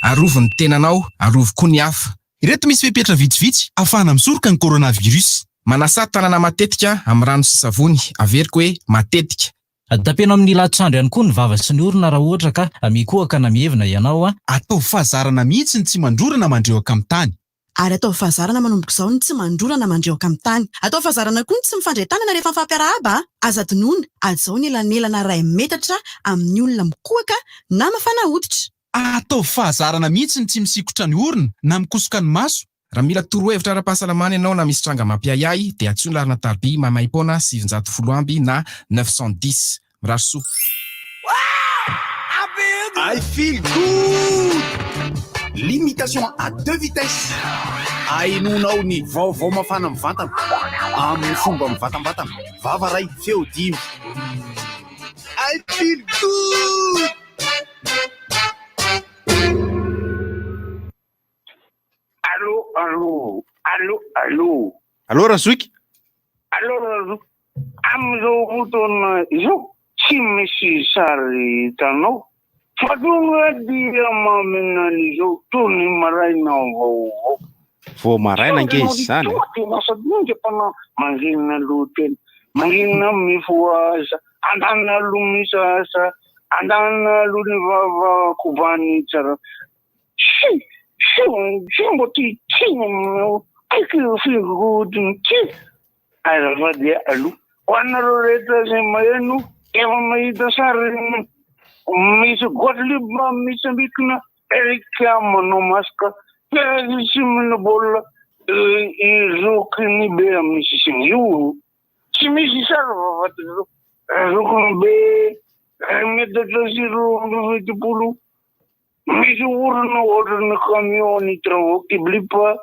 Arovo ny tenanao, arovo koa ny hafa. Ireto misy fepetra vitsivitsy ahafahana misoroka ny coronavirus. Manasa tanana matetika amin'ny rano sy savony, averiko hoe matetika. Tapena amin'ny latsandro ihany koa ny vava sy ny orona raha ohatra ka mikohaka na mievina ianao Atao fahazarana mihitsy ny tsy mandrorana mandreoka amin'ny tany. Ary atao fahazarana manomboka izao ny tsy mandrorana mandreoka amin'ny tany. Atao fahazarana koa ny tsy mifandray tanana rehefa mifampiarahaba. Aza dinoina azao ny elanelana ray metatra amin'ny olona mikohaka na mafana hoditra. Atao fahazarana mihitsy ny tsy misikotra ny orona na mikosoka ny maso. Raha mila torohevitra ara-pahasalamana ianao na misy tranga mampiayay dia antsoina larina tarby mamaim-poana 710 amby na 910. Mirary soa. I feel good. Limitation à 2 vitesses. Ainonao ny vaovao mafana amin'ny vatana amin'ny fomba mivatambatana. Vava ray feo dimy. I feel good. Allô Razoiky? Alors, amizao fotoana izao tsy misy sary hitanao fa tonga dia mamenan'izao tony maraina vaovao. Vao maraina nge izy zany. Masabinjapana manginina loteny, manginina mifoasa, andana lumisasa, andana lunivava kubani tsara. Mbo ti tingo aiki figudin ti. Ara dia alu. Wanaro reta se mayenu eva maida sari misu godlibma misu bikna erika monomaska peri simna bolla rokni be misi sinyu simisi sarva vatro rokni be medda zero vitipulu misu urna orna kamioni troki blipa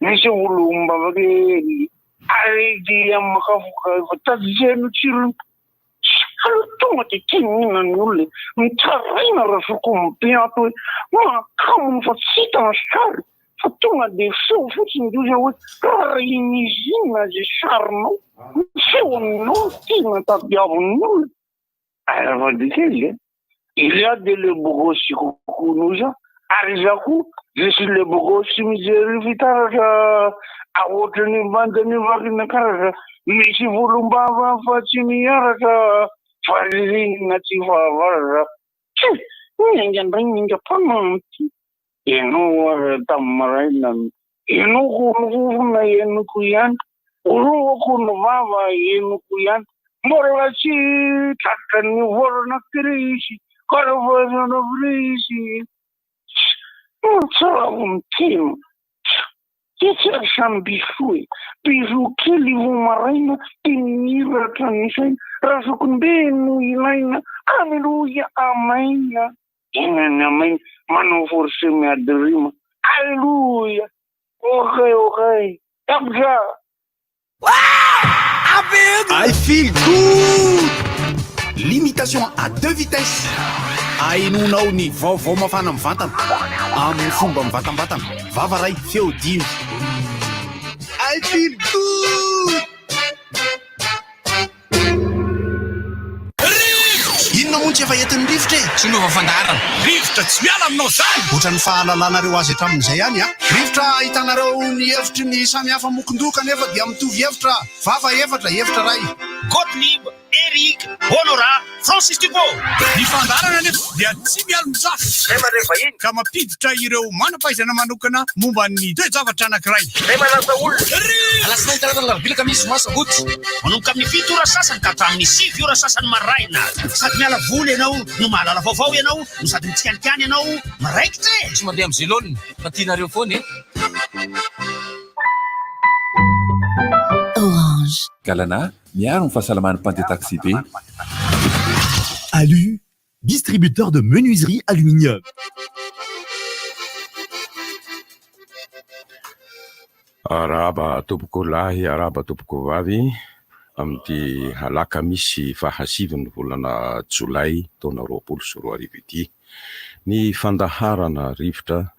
misu ulumba vage ai dia makafuka tadzenu chilu tonga ti tinina nulle ntarina rasukum piato ma kamu fatsita shar fatunga de show fuchin duja we rinizina de charno show no tina ta diabo nulle va dire il y a de le bogosi kunuja arizaku je suis le bogosi miserivita a otni bandani vakina karaza misi volumbava fatsini yaraka faririna tivavara ninga pamanti eno tamaraina eno kuvuna eno kuyan uru kunuvava eno kuyan morvachi takani vorna krisi karavana vrisi Tim Teacher Shambishui, Pizu Kili Marina, Tinira Transhay, Rasukundenu Ilaina, Hallelujah, Amen. In an Amen, Manu for Semi at the Rima. Hallelujah. Okay. Tabja. I feel good. Limitation à 2 vitesses. Ainonao ny vaovao mafana amin'ny vatana amin'ny fomba mivatambatana. Vava ray feo dimy. I feel good. Inona moa tsy efa entin'ny rivotra e? Tsy nova fandarana. Rivotra tsy miala aminao zany. Ohatran'ny fahalalanareo azy hatramin'izay ihany a. Rivotra hitanareo ny hevitry ny samy hafa mokondoka nefa dia mitovy hevitra. Vava efatra, hevitra ray. Gottlieb, Eric, Honora, Francis Thibault. Ny fandarana nefa dia tsy miala mizaha. Rehefa iny Ka mampiditra ireo manam-pahaizana manokana momba ny toe-javatra anankiray. rehefa lasa olona Alasinainy karazana bilaka misy masa goty. manomboka amin'ny 7 ora sasany ka hatramin'ny 5 ora sasany maraina. Sady miala voly ianao, no mahalala vaovao ianao, no sady mitsikanikany ianao, maraikitra e. Tsy mandeha amin'ny zélone, fa tianareo foana e. Orange. Galana, miaro ny fahasalaman'ny pante taxi be. Alu, distributeur de menuiserie aluminium. Araba tompoko lahy, araba tompoko vavy, amin'ity halaka misy fahasivy ny volana Jolay taona 2024 ity. Ny fandaharana rivotra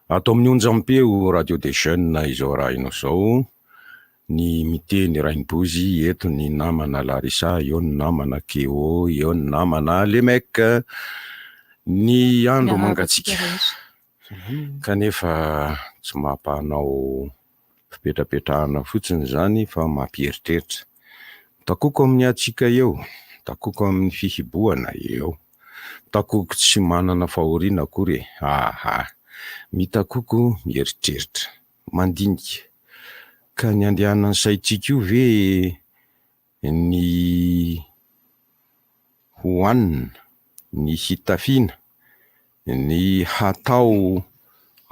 atao amin'ny onjampeo radio des jeunes izao raha ino izao ny miteny Raimbozy, eto ny namana Larissa, eo ny namana Keo, eo ny namana Lemek. Ny andro mangatsika kanefa tsy mampahanao fipetrapetrahana fotsiny zany fa mampieritreritra. Takoko amin'ny atsika eo, takoko amin'ny fihiboana eo, takoko tsy manana fahoriana akory. Mitakoko mieritreritra, mandinika. Ka ny andehanan'ny saitsika io ve ny hoanina, ny hitafiana, ny hatao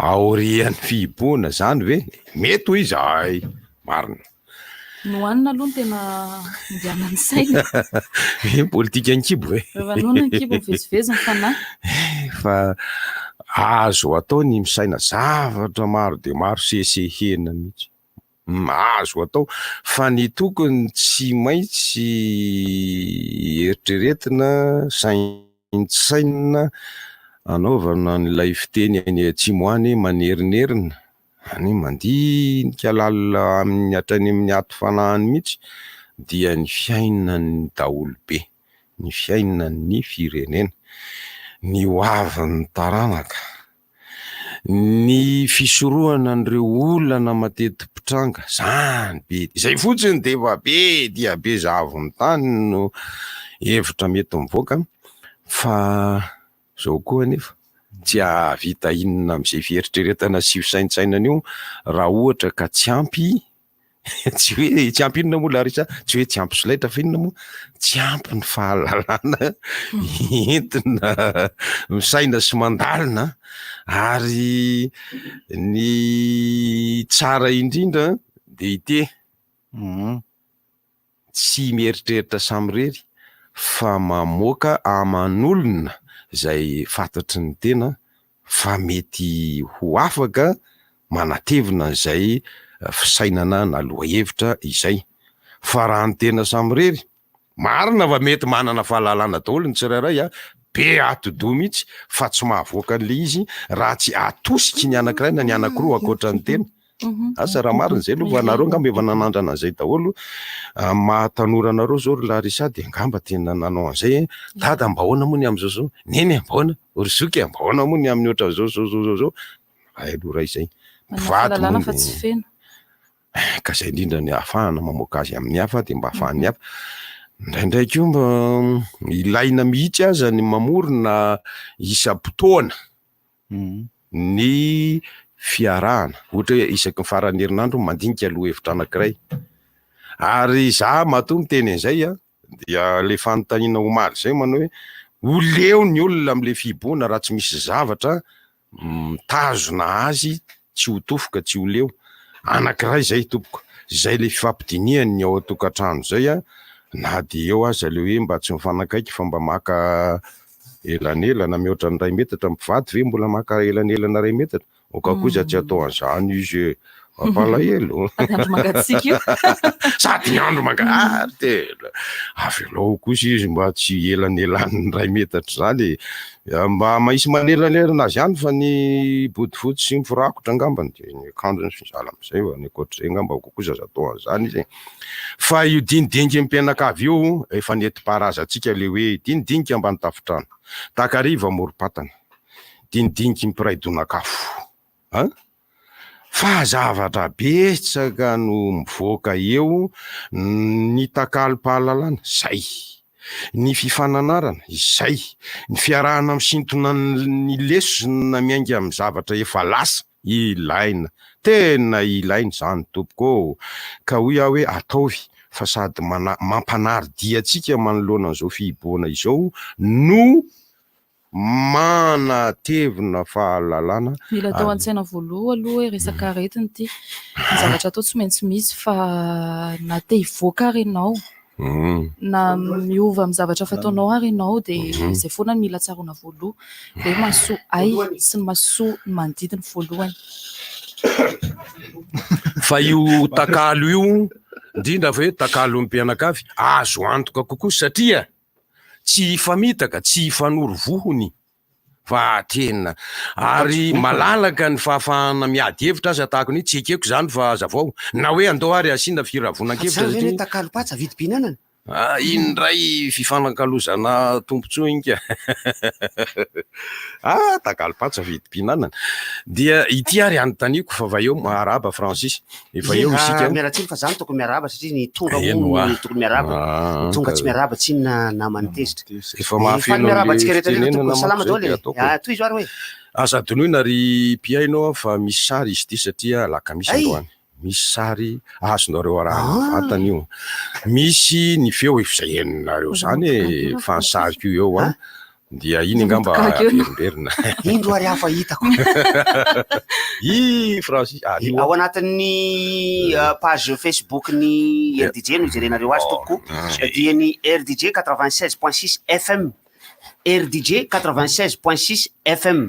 aorian'ny fihiboana zany ve? Mety ho izay, marina. Nohanina aloha tena indianan'ny saina. Politika ankibo ve? Revanona ankibo vezivezy ny fanahy. Fa azo atao ny misaina zavatra maro de maro sesehena mihitsy. Azo atao fa ny tokony tsy maintsy eritreretina saina anaovana n'ilay fiteny any Atsimoany manerinerina, any mandinika lalina amin'ny hatrany amin'ny ato fanahany mihitsy dia ny fiainan'ny daholobe, ny fiainan'ny firenena, ny hoavin'ny taranaka, ny fisorohana an'ireo olana mateti-pitranga, zany be. Izay fotsiny de efa be dia be zavony tany no hevitra mety mivoaka. Fa zao koa nefa tsy vita inona amin'izay fieritreretana sy fisaintsainana io raha ohatra ka tsy ampy tsy hoe tsy ampy inona moa Larissa, tsy hoe tsy ampy solaitra fa inona moa, tsy ampy ny fahalalana entina misaina sy mandalina, ary ny tsara indrindra de ite tsy mieritreritra samirery fa mamoaka aman'olona zay fantatry ny tena fa mety ho afaka manatevina zay fisainana naloha hevitra izay. Fa raha ny tena samirery, marina fa mety manana fahalalana daholo ny tsirairay, be atodo mihitsy fa tsy mahavoaka an'le izy raha tsy atosiky ny anankiray na ny anankiroa akoatra ny tena. Asa raha marina zay aloha anareo angamba efa nanandrana an'izay daholo. Mahatanora anareo zao ry Larissa de angamba tena nanao an'izay. Dada mba ahoana moa ny am'izao zao? Neny mba ahoana? Orizoky mba ahoana moa ny amin'ny oatra zao? Aloha raha izay. Fahalalana fa tsy fena. Ka zay indrindra ny ahafahana mamoaka azy amin'ny hafa de mba ahafahan'ny hafa. Ndraindraiky io mba ilaina mihitsy aza ny mamorona isam-potoana ny fiarahana, ohatra hoe isaky ny farany herinandro mandinika aloha hevitra anankiray. Ary za matoa miteny an'izay dia le fanontaniana omaly zay manao hoe ho leo ny olona am'le fihiboana raha tsy misy zavatra mitazona azy tsy ho tofoka, tsy ho leo. Anankiray zay tompoko, zay le fifampidiniany ao an-tokantrano zay na de eo aza le hoe mba tsy mifanakaiky fa mba maka elanelana mihoatra ny 2 metatra mpivady ve mbola maka elanelana 2 metatra? Oka koza tsy atao an'izany izy Mampalahelo. Andro mangatsiaka io. Sady andro mangatsiaka. Avelao kosa izy mba tsy elanelan'ny 2 metatra zany. Mba mahisy manelanelana azy ihany fa ny bodofotsy sy ny firakotra angambany ny akanjony sy ny zala am'izay ny akoatr'izay angamba kosa azo atao an'izany izy. Fa io dinidinika am-pianakavy io efa nentim-paharazantsika le hoe dinidinika ambany tafotrano. Takariva morom-patana. Dinidinika mpiray donakafo. Fa zavatra betsaka no mivoaka eo, ny takalo-pahalalana zay, ny fifananarana izay, ny fiarahana misintona ny lesona miainga amin'ny zavatra efa lasa ilaina, tena ilaina izany tompoko. Ka hoy aho hoe ataovy fa sady mampanaridia antsika manoloana an'izao fihiboana izao no manatevina fahalalana. Mila atao an-tsaina voaloha aloha hoe resaka aretina ity. Ny zavatra atao tsy maintsy misy fa na te hivoaka ary ianao na miova amin'ny zavatra fataonao ary ianao dia izay foana mila tsaroana voaloha. Hoe mahasoa ay sy ny mahasoa ny manodidina voalohany. Fa io takalo io, indrindra fa hoe takalo am-pianakavy, azo antoka kokoa satria tsy hifamitaka, tsy hifanoro vohony. fa tena ary malalaka ny fahafahana miady hevitra azy atahako ny tsy ekeko zany fa zavao na hoe andao ary asina firavona-kevitra zany takalopatsa vidim-pihinanana indray fifanankalozana tompontsoinika takalopatsa vidim-pihinanana dia ity ary anontaniako fa va eo araba Francis efa eo isika miaratsiny fa zany tokony miaraba satria ny tonga tokony miaraba tonga tsy miaraba tsy namany tezitra efa mahafeno salama daholo toy izo ary hoe asa donoina ry mpiainao fa misy sary izy ty satria lakamisy androany misy sary azonareo araha vatany io misy ny feo efizay eninareo zany fa nisariko eo a dia iny angamba verimberina indro ary hafa hitako Francis ao anatin'ny page Facebook ny RDJ no ijerenareo azy tompoko dia ny RDJ 96.6 FM RDJ 96.6 FM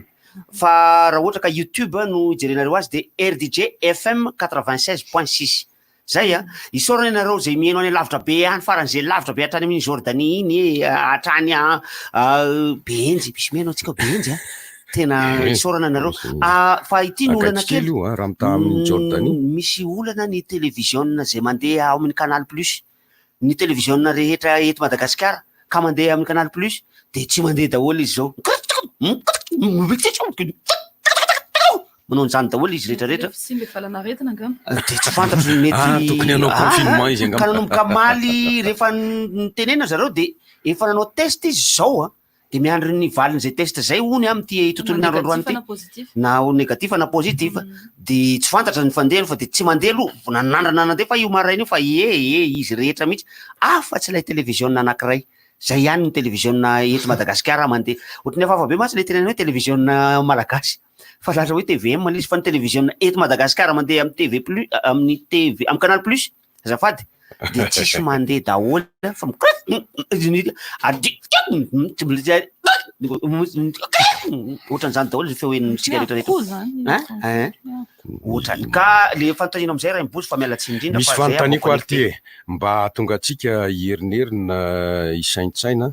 fa raha ohatra ka YouTube no ijerenareo azy de RDJ FM 96.6 zay isorana ianareo zay mihaino any lavitra be any faran'izay lavitra be hatrany amin'ny Jordanie iny hatrany Benjy misy mihaino antsika Benjy tena isorana ianareo fa ity ny olana kely raha mita amin'ny Jordanie misy olana ny télévision zay mandeha ao amin'ny Canal Plus ny télévision rehetra eto Madagasikara ka mandeha amin'ny Canal Plus de tsy mandeha daholo izy zao manao an'izany daholo izy rehetrarehetra de tsy fantatro mety tokony hanao confinement izy angamba kananomboka maly rehefa nitenena zareo de efa nanao test izy zao de miandry ny valiny zay test zay ony amty tontolo ny androandroany ty na négatif na positif de tsy fantatra ny fandehany fa de tsy mandeha aloha nanandrana nandeha fa io maraina io fa izy rehetra mihitsy fa tsy lay télévision anankiray zay ihany ny télévision eto Madagasikara mandeha ohatry ny afafa be matsy le tenany hoe télévision malagasy fa lahatra hoe TVM izy fa ny télévision eto Madagasikara mandeha amin'ny TV plus amin'ny Canal Plus azafady de tsisy mandeha daholo fa ohatran'izany daholo feo enitsika rehetrarehetra ohatrany ka le fanontaniana am'izay raha mibozy fa miala tsiny indrindra misy fanontaniako ary ty mba tonga atsika herinherina isaintsaina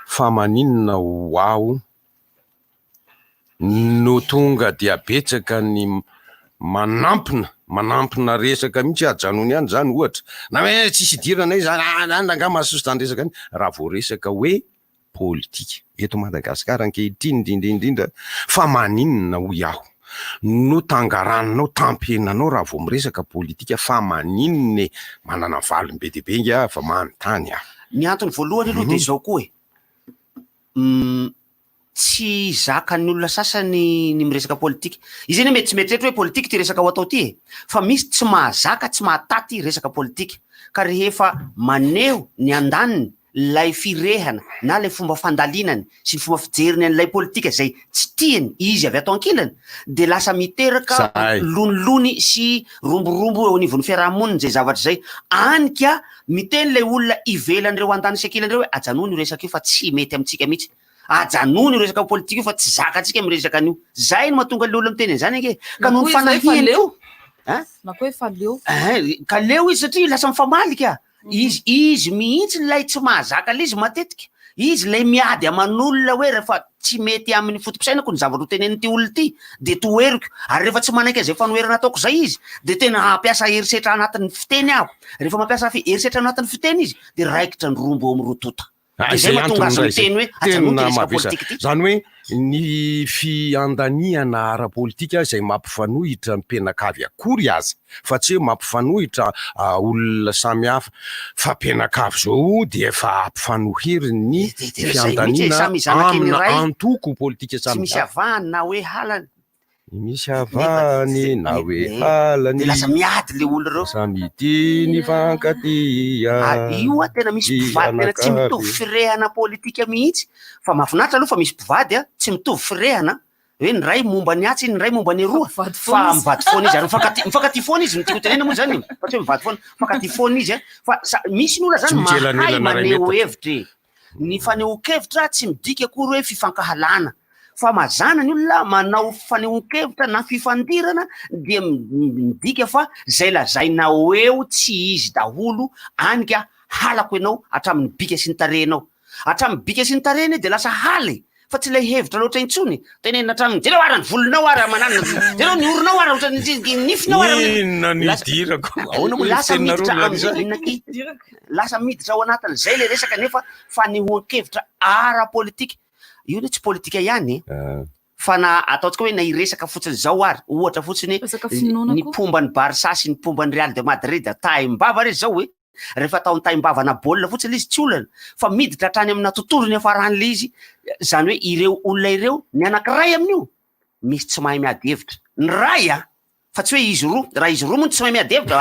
fa maninona ho aho no tonga dia betsaka ny manampina resaka mihitsy ajanony ihany zany ohatra na hoe tsisy idirana izy nanga mahasoso zany resaka any raha vao resaka hoe politika eto Madagasikara ankehitriny indrindra fa maninona ho iaho no tangarananao tampenanao raha vao miresaka politika fa maninona manana valombe dehibe inga fa manontany aho ny antony voalohany aloha de zao koa tsy zakan'ny olona sasany ny miresaka politika izy eny mety tsy mety rehetra hoe politika ty resaka ho atao ty fa misy tsy mahazaka tsy mahataty resaka politika ka rehefa maneho ny andaniny lay firehana na lay fomba fandalinany sy ny fomba fijeriny an'lay politika zay tsy tiany izy avy atao ankilany de lasa miteraka lonilony sy romborombo eo anivon'ny fiarahamoniny zay zavatra zay anika miteny lay olona ivelan'ireo andany sy ankilany reo hoe ajanony io resaka io fa tsy mety amintsika mihitsy ajanony io resaka politika io fa tsy zakatsika miresaka an'io zay no mahatonga le olona miteny zany ake ka no fanahiny ka leo izy satria lasa mifamalika izy mihitsy lay tsy mahazaka le izy matetika izy lay miady aman'olona hoe rehefa tsy mety amin'ny fotom-pisainako ny zavatra ho teneny ty olona ty de toeriko ary rehefa tsy manaiky zay fanoherana ataoko zay izy de tena hampiasa herisetra anatin'ny fiteny aho rehefa mampiasa herisetra anatin'ny fiteny izy de raikitra ny rombo amy rotota zay mahatonga azy miteny hoe ajanony resaka politika ty zany hoe ny fiandaniana ara-politika zay mampifanohitra mpenakavy akory azy fa tsy hoe mampifanohitra olona samy hafa fa mpenakavy zao de efa ampifanohiry ny fiandaniana amina antoko politika samy misy avahany na hoe halany misy avany na hoe halany lasa miady le olo reo samy tiany fankatia io tena misy mpivady tena tsy mitovy firehana politika mihitsy fa mahafinaritra aloha fa misy mpivady tsy mitovy firehana hoe ny ray momba ny atsy ny ray momba ny roa fa mivady foana izy ary mifankaty foana izy nitiako tenena moa zany fa tsy hoe mivady foana mifankaty foana izy fa misy ny olona zany mahay maneho hevitry ny fanehoan-kevitra tsy midika akory hoe fifankahalana fa mazana ny olona manao fanehoan-kevitra na fifandirana dia midika fa zay lazainao eo tsy izy daholo anika halako ianao hatramin'ny bika sy ny tarehinao hatramin'ny bika sy ny tarehiny de lasa haly fa tsy ilay hevitra loatra intsony tenena trano jereo ara ny volonao ara manana jereo ny oronao ara ohatran'ny nifinao ara inona nidirako ahoana moa lasa tenina miditra roa amin'zay lasa miditra ao anatin'izay le resaka nefa fanehoan-kevitra ara politika io le tsy politika ihany fa na ataontsika hoe na iresaka fotsiny zao ary ohatra fotsiny ny pomba ny Barça sy ny pomba ny Real de Madrid taimbava re zao hoe rehefa ataony taimbavana baolina fotsiny izy tsy olana fa miditra hatrany amina tontolony afaran'le izy zany hoe ireo olona ireo ny anankiray amin'io misy tsy mahay miady hevitra ny ray fa tsy hoe izy roa raha izy roa moa tsy mahay miady hevitra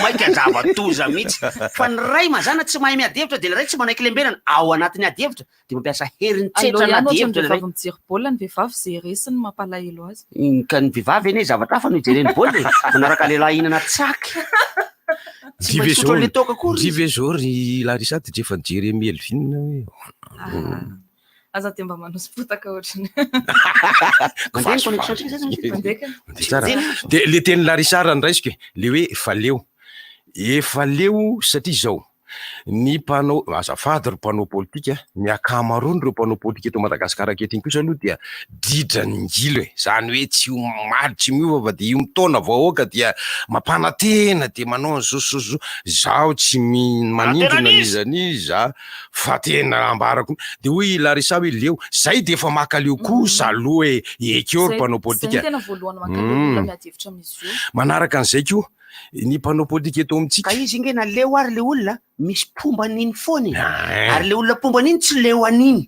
mainka zavatoza mihitsy fa ny ray mazana tsy mahay miady hevitra de le ray tsy manaiky lembenana ao anatin'ny ady hevitra de mampiasa heriny tsetra anaty hevitra le ray mijery baolina ny vehivavy zeresiny mampalahelo azy ka ny vehivavy eny zavatra hafa no ijereny baolina manaraka lehilahy inana tsaky divezory Larissa de efa nijery Melvin aza de mba manosy fotaka ohatrany de le teny Larissa randraisiko le hoe efa leo satria zao ny mpanao azafady ro mpanao politika ny akamaroany reo mpanao politika eto Madagasikara akehitriny kosa aloha dia didrany ngilo zany hoe tsy omaly tsy miova fa de io mitona vahoaka dia mampanatena de manao zozozo zaho tsy manindrona mizany za fa tena ambarako de hoe Larissa hoe leo zay de efa makaleo kosa aloha hoe ekeo ro mpanao politika manaraka an'izay ko ny mpanao politika eto amintsika ka izy inge na leo ary le olona misy pomba an'iny foany ary le olona pomba an'iny tsy leo an'iny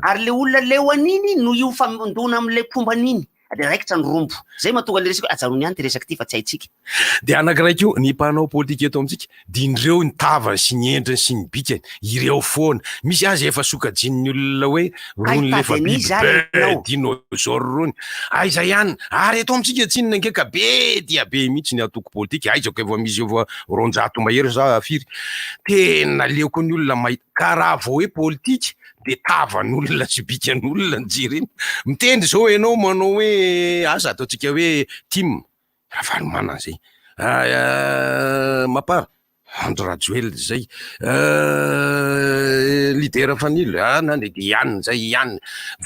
ary le olona leo an'iny no io famondona am'le pomba an'iny de raikitra ny rombo zay mahatonga le resaka ajanony ihany ty resaka ty fa tsy haitsika de anankiray ko ny mpanao politika eto amintsika dinireo ny tavany sy ny endriny sy ny bikany ireo foana misy azy efa sokajin'ny olona hoe rony lefa biby dinosaure rony aiza ihany ary eto amintsika tsinona ngeka be dia be mihitsy ny atoko politika aizako efa misy efa ronjato mahery za firy tena leoko ny olona mahita karaha vao hoe politika de tavan'olona sy bikan'olona nijereny mitendry zao ianao manao hoe asa ataontsika hoe team raha valomana zay mapara Andro Rajoel zay lidera fanily nande de ihany zay ihany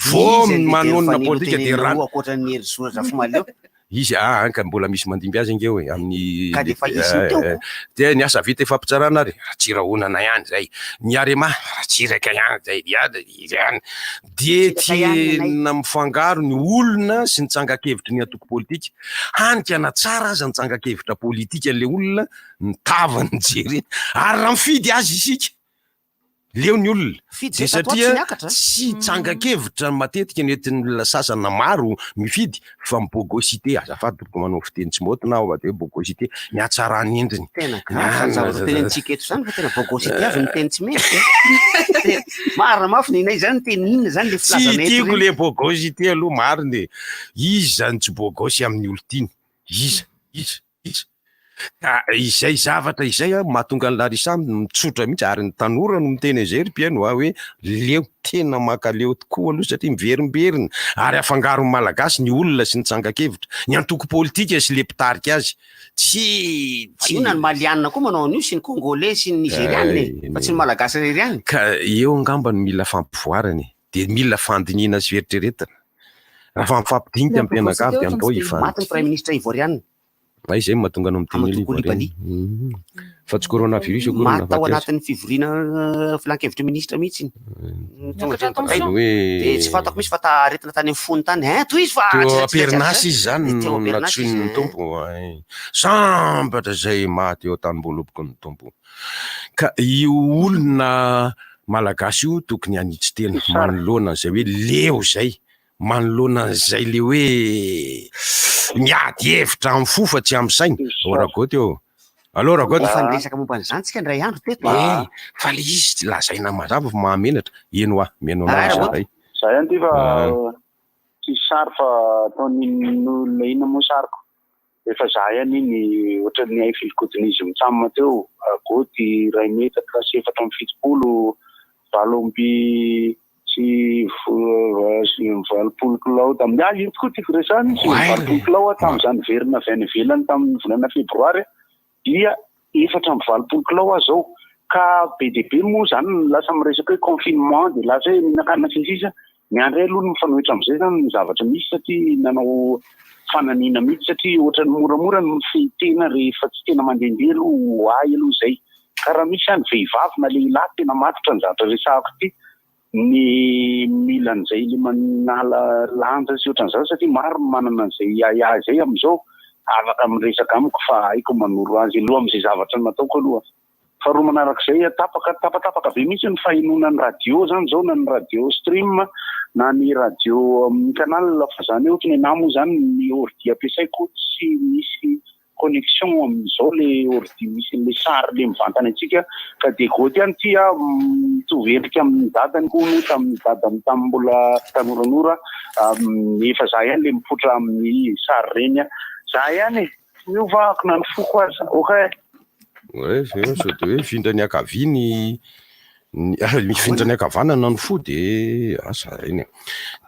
vo manonona politika de rano akoatran'ny hery soratra fo maleo izy ka mbola misy mandimby azy ingeo amin'ny de ny asa vita efa mpitsarana ary ratsirahonana ihany zay ny arema ratsiraka ihany zay ihany de tena mifangaro ny olona sy ny tsangakevitry ny atoko politika hanikana tsara aza ny tsangakevitra politika le olona ny tavany jereny ary raha mifidy azy isika leo ny olona de satria tsy tsangakevitra matetika nentin'ny olona sasana maro mifidy fa mibogosité azafady toko manao fiteny tsy moto na de bogosité ny atsarany endriny tenentsika eto zany fa tena bogosité avy ny teny tsy mety marina mafy ninay zany teny inona zany le filazana tsy tiako le bogosité aloha marina izy zany tsy bogosy amin'ny olotiny iza izay zavatra izay mahatonga ny Larissa mitsotra mihitsy ary ny tanora no miteny izay ry mpiaino hoe leo tena makaleo tokoa aloha satria miverimberina ary afangaron'ny malagasy ny olona sy ny tsangakevitra ny antoko politika sy le mpitarika azy tsy ina ny malianina koa manao an'io sy ny congolais sy ny nigériane fa tsy ny malagasy rery ihany ka eo angamba ny mila fampivoarany de mila fandinina sy veritreretana raha fa mifampidinika amin'ny mpianakavy de andao maty ny prime ministre ivoiriana izay mahatonga anao miteny fa tsy coronavirus mata ao anatin'ny fivoriana filan-kevitra ministra mihitsy de tsy fantako misy fa taretina tany amin'ny fony tany to izy fa perinasy izy zany natsoin'ny tompo sambatra zay maty eo tany-boloboko ny tompo ka io olona malagasy io tokony anitsy tena manoloana zay hoe leo zay manoloana zay le hoe miady hevitra amin'ny fo fa tsy amin'ny saina oragoty eo allo ragoty fa niresaka momba n'izany tsika ndray andro teto fa le izy tsy lazaina mazava fa mahamenatra eno meno anazy zay any ty fa tsy sary fa ataon'olona ina moa sariko efa zay any iny ohatran'ny ay filikotin'izy mitsamina teo goty ray metatra sy efatra amin'ny fitopolo valomby sy valopolo kilao tamin'ny azy iny tokoa tiako resany sy valopolo kilao tamin'izany verina avy any ivelany tamin'ny volana febroary dia efatra amin'ny valopolo kilao azy zao ka be dia be moa zany lasa miresaka hoe confinement dia lasa hoe mihinan-kanina sisisa miandray aloha mifanohitra amin'izay zany ny zavatra misy satria nanao fananiana mihitsy satria ohatrany moramora ny fehitena rehefa tsy tena mandehandeha aloha ay aloha izay ka raha misy any vehivavy na lehilahy tena matotra ny zavatra resahako ity ny mila an'izay le manala lanja sy ohatran'izao satria maro manana an'izay iah izay amin'izao afaka miresaka amiko fa haiko manoro azy aloha amin'izay zavatra nataoko aloha. Faharoa manarak'izay tapatapaka be mihitsy ny fahenoana ny radio zany zao na ny radio stream na ny radio canal fa zany ohatra ny anamo zany ny ordi ampiasaiko tsy misy connexion amin'izao le ordi misy le sary le mivantana antsika ka de goty any ty mitovy endrika amin'ny dadany kono tamin'ny dadany tamin'ny mbola tanoranora efa za ihany le mipotra amin'ny sary reny za ihany miova na ny foko azy okay. So de hoe mifindra ny akaviny mifindra ny akavanana ny fo de asa eny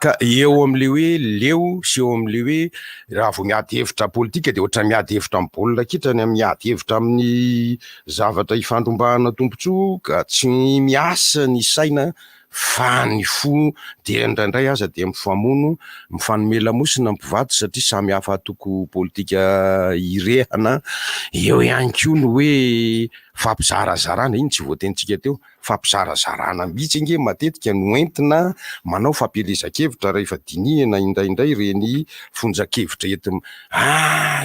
ka eo am'le hoe leo sy eo am'le hoe raha vao miady hevitra politika de ohatra miady hevitra amin'ny baolina kitra ny miady hevitra amin'ny zavatra ifandrombahana tombontsoa ka tsy miasa ny saina fa ny fo de indraindray aza de mifamono mifanome lamosina mpivady satria samy hafa atoko politika irehana eo ihany koa no hoe fampizarazarana iny tsy voatentsika teo fampizarazarana mihitsy nge matetika no entina manao fampielezan-kevitra rehefa dinihana indraindray reny fonjan-kevitra ety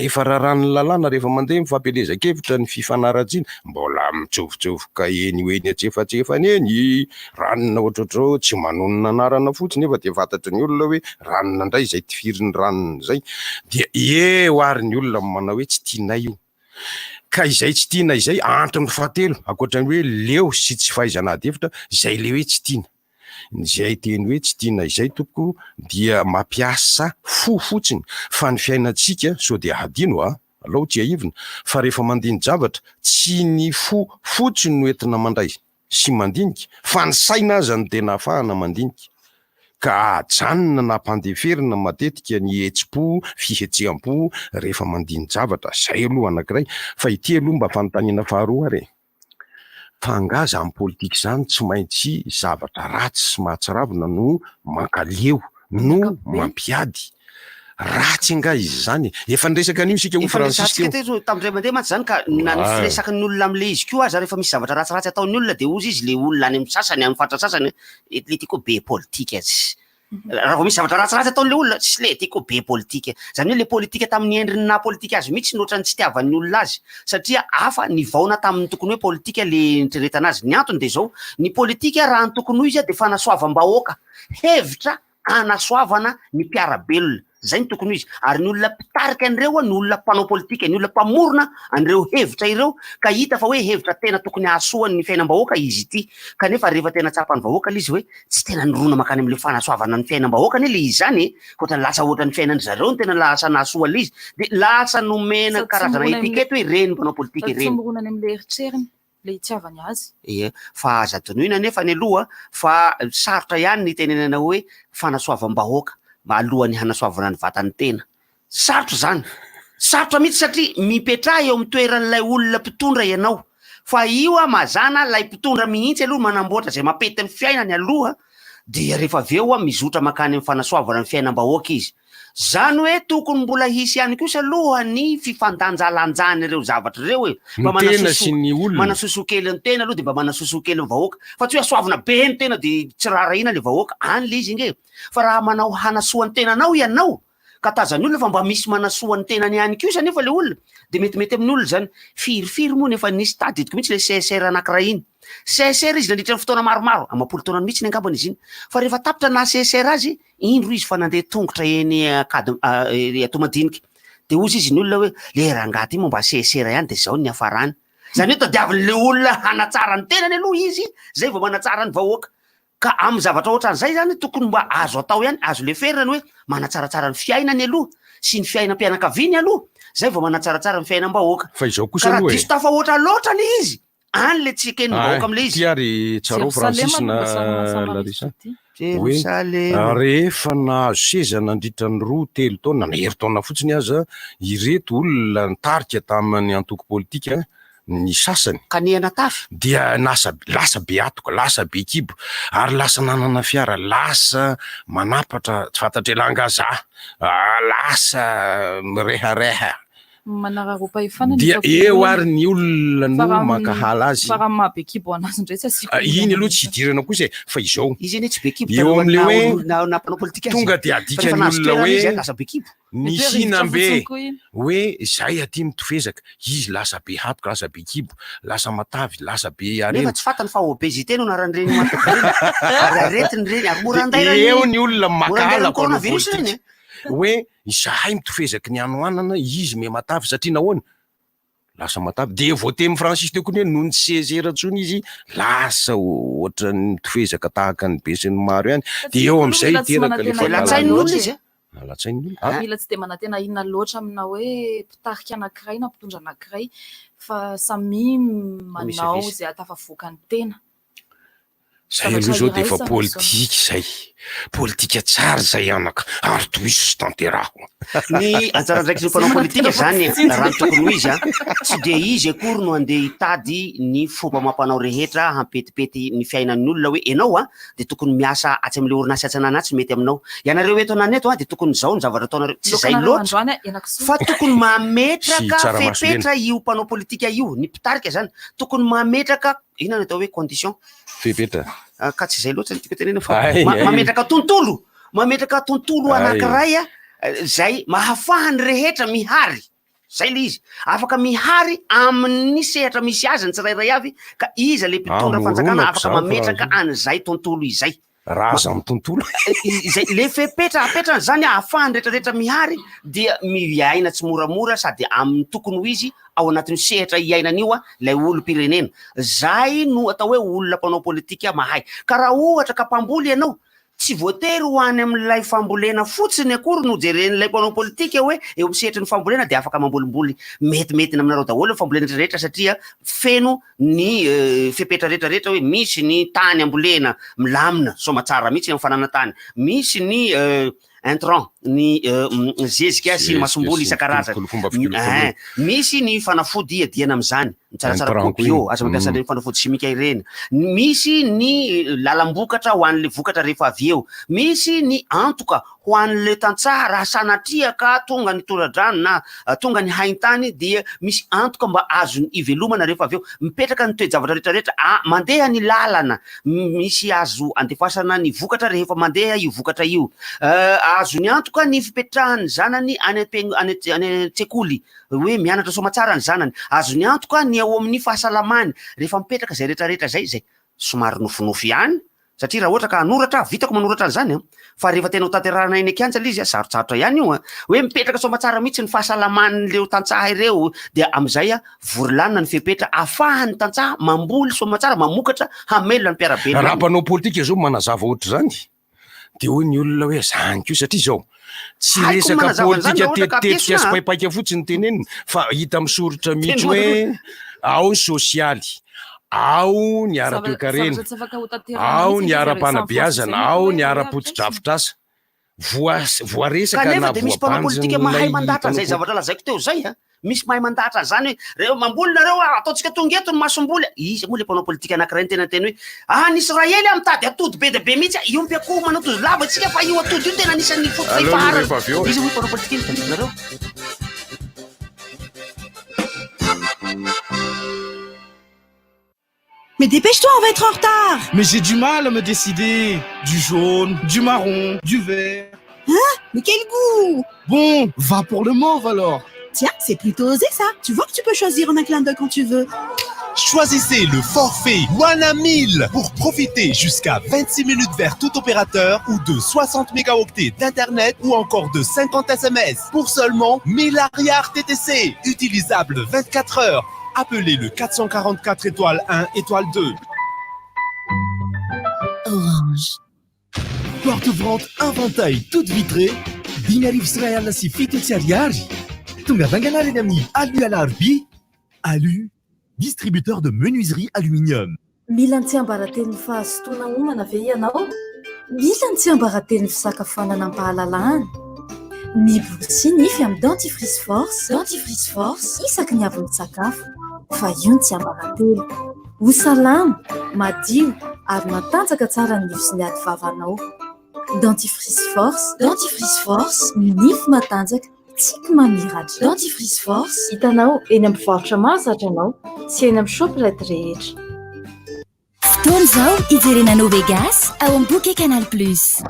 efa raharany lalàna rehefa mandeha fampielezan-kevitra ny fifanaratsiny mbola mitsofoka eny hoeny atsefatsefany eny ranona ohatrohatrao tsy manonona anarana fotsiny nefa de fantatry ny olona hoe ranona indray zay tifiriny ranona zay dia eo ary ny olona manao hoe tsy tianay io ka izay tsy tiana izay antony fahatelo akoatrany hoe leo sy tsy fahaizana ady hevitra izay le hoe tsy tiana izay teny hoe tsy tiana izay toko dia mampiasa fo fotsiny fa ny fiainantsika so de adino alao tsy aivina fa rehefa mandiny javatra tsy ny fo fotsiny no entina mandray sy mandinika fa ny saina aza ny tena ahafahana mandinika ka ajanona na mpandeferina matetika ny etsi-po fihetseham-po rehefa mandiny javatra zay aloha anankiray fa ity aloha mba fanontaniana faharoa ary fa angaza amin'ny politika zany tsy maintsy zavatra ratsy sy mahatsiravina no mankaleo no mampiady ratsy nga izy zany efa niresaka an'io sika ho Francisco tamindray mandeha maty zany ka na ny firesaky ny olona am'le izy koa aza rehefa misy zavatra ratsiratsy ataon'ny olona de ozy izy le olona any amin'ny sasany amin'ny fatra sasany le tiako be politika azy raha vao misy zavatra ratsiratsy ataon'le olona tsy le tiako be politika zany hoe le politika tamin'ny endriny na politika azy mihitsy notrany tsy tiavan'ny olona azy satria afa ny vaona tamin'ny tokony hoe politika le nitreretana azy ny antony de zao ny politika raha ny tokony ho izy de fanasoavam-bahoaka hevitra anasoavana ny mpiarabelona zay ny tokony izy ary ny olona mpitarika an'ireo ny olona mpanao politika ny olona mpamorona an'ireo hevitra ireo ka hita fa hoe hevitra tena tokony ahasoany ny fiainam-bahoaka izy ity kanefa rehefa tena tsapany vahoaka le izy hoe tsy tena nirona makany am'le fanasoavana ny fiainam-bahoaka ne le izy zany ohatra lasa ohatra ny fiainany zareo ny tena lasa nahasoa le izy de lasa nomena karazana etikety hoe reny mpanao politika ireny tsomborona any am'le eritseriny le itiavany azy fa aza tonoina nefa ny aloha fa sarotra ihany ny tenenana hoe fanasoavam-bahoaka alohan'ny hanasoavana ny vatany tena sarotra zany sarotra mihitsy satria mipetraha eo amin'ny toeran'ilay olona mpitondra ianao fa io mazana lay mpitondra mihitsy aloha manamboatra zay mapety ny fiainany aloha dia rehefa aveo mizotra makany amin'ny fanasoavana ny fiainam-bahoaka izy zany hoe tokony mbola hisy ihany kosa aloha ny fifandanjalanjany ireo zavatra ireo manasoso-kely ny tena aloha de mba manasoso-kely ny vahoaka fa tsy hoe asoavana be ny tena de tsy raharahina le vahoaka any le izy nge fa raha manao hanasoany tenanao ianao ka tazany olona fa mba misy manasoany tenany ihany kosa nefa le olona de metimety amin'ny olona zany firifiry moa nefa nisy tadidiko mihitsy le CSR anankiray iny CSR izy nandritra ny fotoana maromaro amapolo taona mihitsy ny angambany izy iny fa rehefa tapitra na CSR azy indro izy fa nandeha tongotra eny ato madinika de ozy izy ny olona hoe le rangaty momba CSR ihany de zao ny hafarany zany hoe tadiavin'le olona hanatsara ny tenany aloha izy zay vao manatsara ny vahoaka ka amin'ny zavatra ohatran'izay zany tokony mba azo atao ihany azo le ferany hoe manatsaratsara ny fiainany aloha sy ny fiainam-pianakaviany aloha zay vao manatsaratsara ny fiainam-bahoaka fa izao kosa raha diso tafahoatra loatra le izy any le tsy ekeny vahoaka am'le izy tiary tsaro Francis na Larissa rehefa nahazo seza nandritra ny 2-3 taona na herintaona fotsiny aza ireto olona nitarika tamin'ny antoko politika ny sasany kanehana tafy dia lasa be atoka, lasa be kibo, ary lasa nanana fiara, lasa manapatra tsy fantatra elangaza, lasa mirehareha. Manararopa-ifana dia eo ary ny olona no makahala azy. Fa raha mabe kibo anazy indray tsy asiko. Iny aloha tsy idirana kosa fa izao. Izy iny tsy be kibo. Eo am'le hoe nampanao politika azy. tonga dia adikan'ny olona hoe lasa be kibo. nisy nambe hoe zay aty mitofezaka, izy lasa be hatoka, lasa be kibo, lasa matavy, lasa be arena. Nefa tsy fantany fa obésité no naran'ireny aretiny reny ary moranday. Eo ny olona makahala politika hoe zahay mitofezaky ny anoanana, izy me matavy satria nahoana lasa matavy. De voté amin'ny Francis Tokony hoe noho ny sezeratsony izy lasa ohatrany mitofezaka tahaka ny be sy ny maro ihany. De eo am'izay teraka le latsain'olona izy latsain'olona. Mila tsy de manantena inona loatra amina hoe mpitarika anankiray na mpitondra anankiray fa samy manao zay atafavoaka ny tena. Zay aloha zao de efa politika zay. Politika tsara zay anaka, ary toiso tanteraho. Ny anjara ndraiky ny mpanao politika zany raha ny tokony ho izy tsy de izy akory no andeha hitady ny fomba mampanao rehetra hampetipety ny fiainan'ny olona hoe enao de tokony miasa atsy am'le orinasa atsanana tsy mety aminao. Ianareo eto anany eto de tokony zao ny zavatra ataonareo tsy zay loatra fa tokony mametraka fepetra io mpanao politika io, ny mpitarika zany tokony mametraka ina natao hoe condition fepetra ka tsy zay loatra ny tiako tenena fa mametraka tontolo anankiray zay mahafahany rehetra mihary. Zay le izy afaka mihary amin'ny sehatra misy azy ny tsirairay avy ka izy le mpitondra fanjakana afaka mametraka an'izay tontolo izay. Raza amin'ny tontolo izay le fepetrapetrany zany ahafahany rehetrarehetra mihary dia miaina tsy moramora sady amin'ny tokony ho izy ao anatin'ny sehatra iainan'io lay olom-pirenena. Zay no atao hoe olona mpanao politika mahay. Ka raha ohatra ka mpamboly ianao tsy voatery ho any amin'ilay fambolena fotsiny akory no jeren'ilay mpanao politika hoe eo amin'ny sehatry ny fambolena de afaka mambolimboly metimety aminareo daholo fambolena rehetra satria feno ny fepetra rehetrarehetra hoe misy ny tany ambolena milamina somatsara mihitsy amin'ny fanana tany, misy ny intrant ny zezika sy ny masomboly isan-karazany, misy ny fanafody iadiana am'izany mitsaratsara kopio aza mampiasa le fanafody simika ireny, misy ny lalambokatra ho an'le vokatra rehefa avy eo, misy ny antoka ho an'le tantsaha raha sanatria ka tonga ny toradrano na tonga ny haintany dia misy antoka mba azony ivelomana rehefa avy eo, mipetraka ny toe-javatra rehetrarehetra mandeha ny lalana, misy azo andefasana ny vokatra rehefa mandeha io vokatra io, azo ny antoka ny fipetrahany zanany any an-tsekoly hoe mianatra somatsara ny zanany, azo ny antoka ny ao amin'ny fahasalamany rehefa mipetraka zay rehetrarehetra zay somary nofinofy ihany satria raha ohatra ka hanoratra vitako manoratra an'izany fa rehefa tena ho tanterahana iny akiantsy izy sarotsarotra ihany io hoe mipetraka somatsara mihitsy ny fahasalaman'leo tantsaha ireo dia am'izay vorilanina ny fepetra ahafahany tantsaha mamboly somatsara mamokatra hamelona ny mpiarabely. Raha mpanao politika zao manazava ohatra zany de hoy ny olona hoe zany ko satria zao tsy resaka politika tetetika sy paipaika fotsiny teneniny fa hita misoritra mihitsy hoe ao ny sosialy, ao ny ara-toekarena, ao ny ara-panabeazana, ao ny ara-potsi-drafitrasa voaresaka na voabanjy. Kanefa de misy mpanao politika mahay mandatra zay zavatra lazaiko teo zay misy mahay mandatra zany hoe reo mamboly nareo ataotsika tonga eto ny masomboly izy moa le mpanao politika anankiray tena teny hoe ny Israely mitady atody be de be mihitsy io mpiako manao tozy lava tsika fa io atody io tena anisan'ny fototsay farany izy moa mpanao politika iny nareo. Mais dépêche-toi, on va être en retard. Mais j'ai du mal à me décider. Du jaune, du marron, du vert. Hein? Mais quel goût? Bon, va pour le mauve alors. Tiens, c'est plutôt osé ça. Tu vois que tu peux choisir en un clin d'œil quand tu veux. Choisissez le forfait Wana 1000 pour profiter jusqu'à 26 minutes vers tout opérateur ou de 60 mégaoctets d'internet ou encore de 50 SMS pour seulement 1000 arrières TTC, utilisable 24 heures. Appelez le 444 étoile 1 étoile 2. Orange. Porte-vente inventaille toute vitrée. Dinarif Israël si fito tsiariary. Tonga vanganary ami Alu Alarbi. Alu, distributeur de menuiserie aluminium. Mila ny tsiambaratelon'ny fahazotoana homana ve ianao? Mila ny tsiambaratelon'ny fisakafoanana am-pahalalahana. Miborosy nify amin'ny dentifrice force isaky ny avy ny sakafo. fa io tsy ambaratelo. Ho salama, madio ary matanjaka tsara ny nify sy ny ady vavanao. Dentifrice Force, nify matanjaka, tsiky mamiratra. Dentifrice Force hitanao eny amin'ny mpivarotra mahazatra anao sy eny amin'ny shoprite rehetra. Fotoana izao ijerena Novegas ao amin'ny bouquet Canal Plus.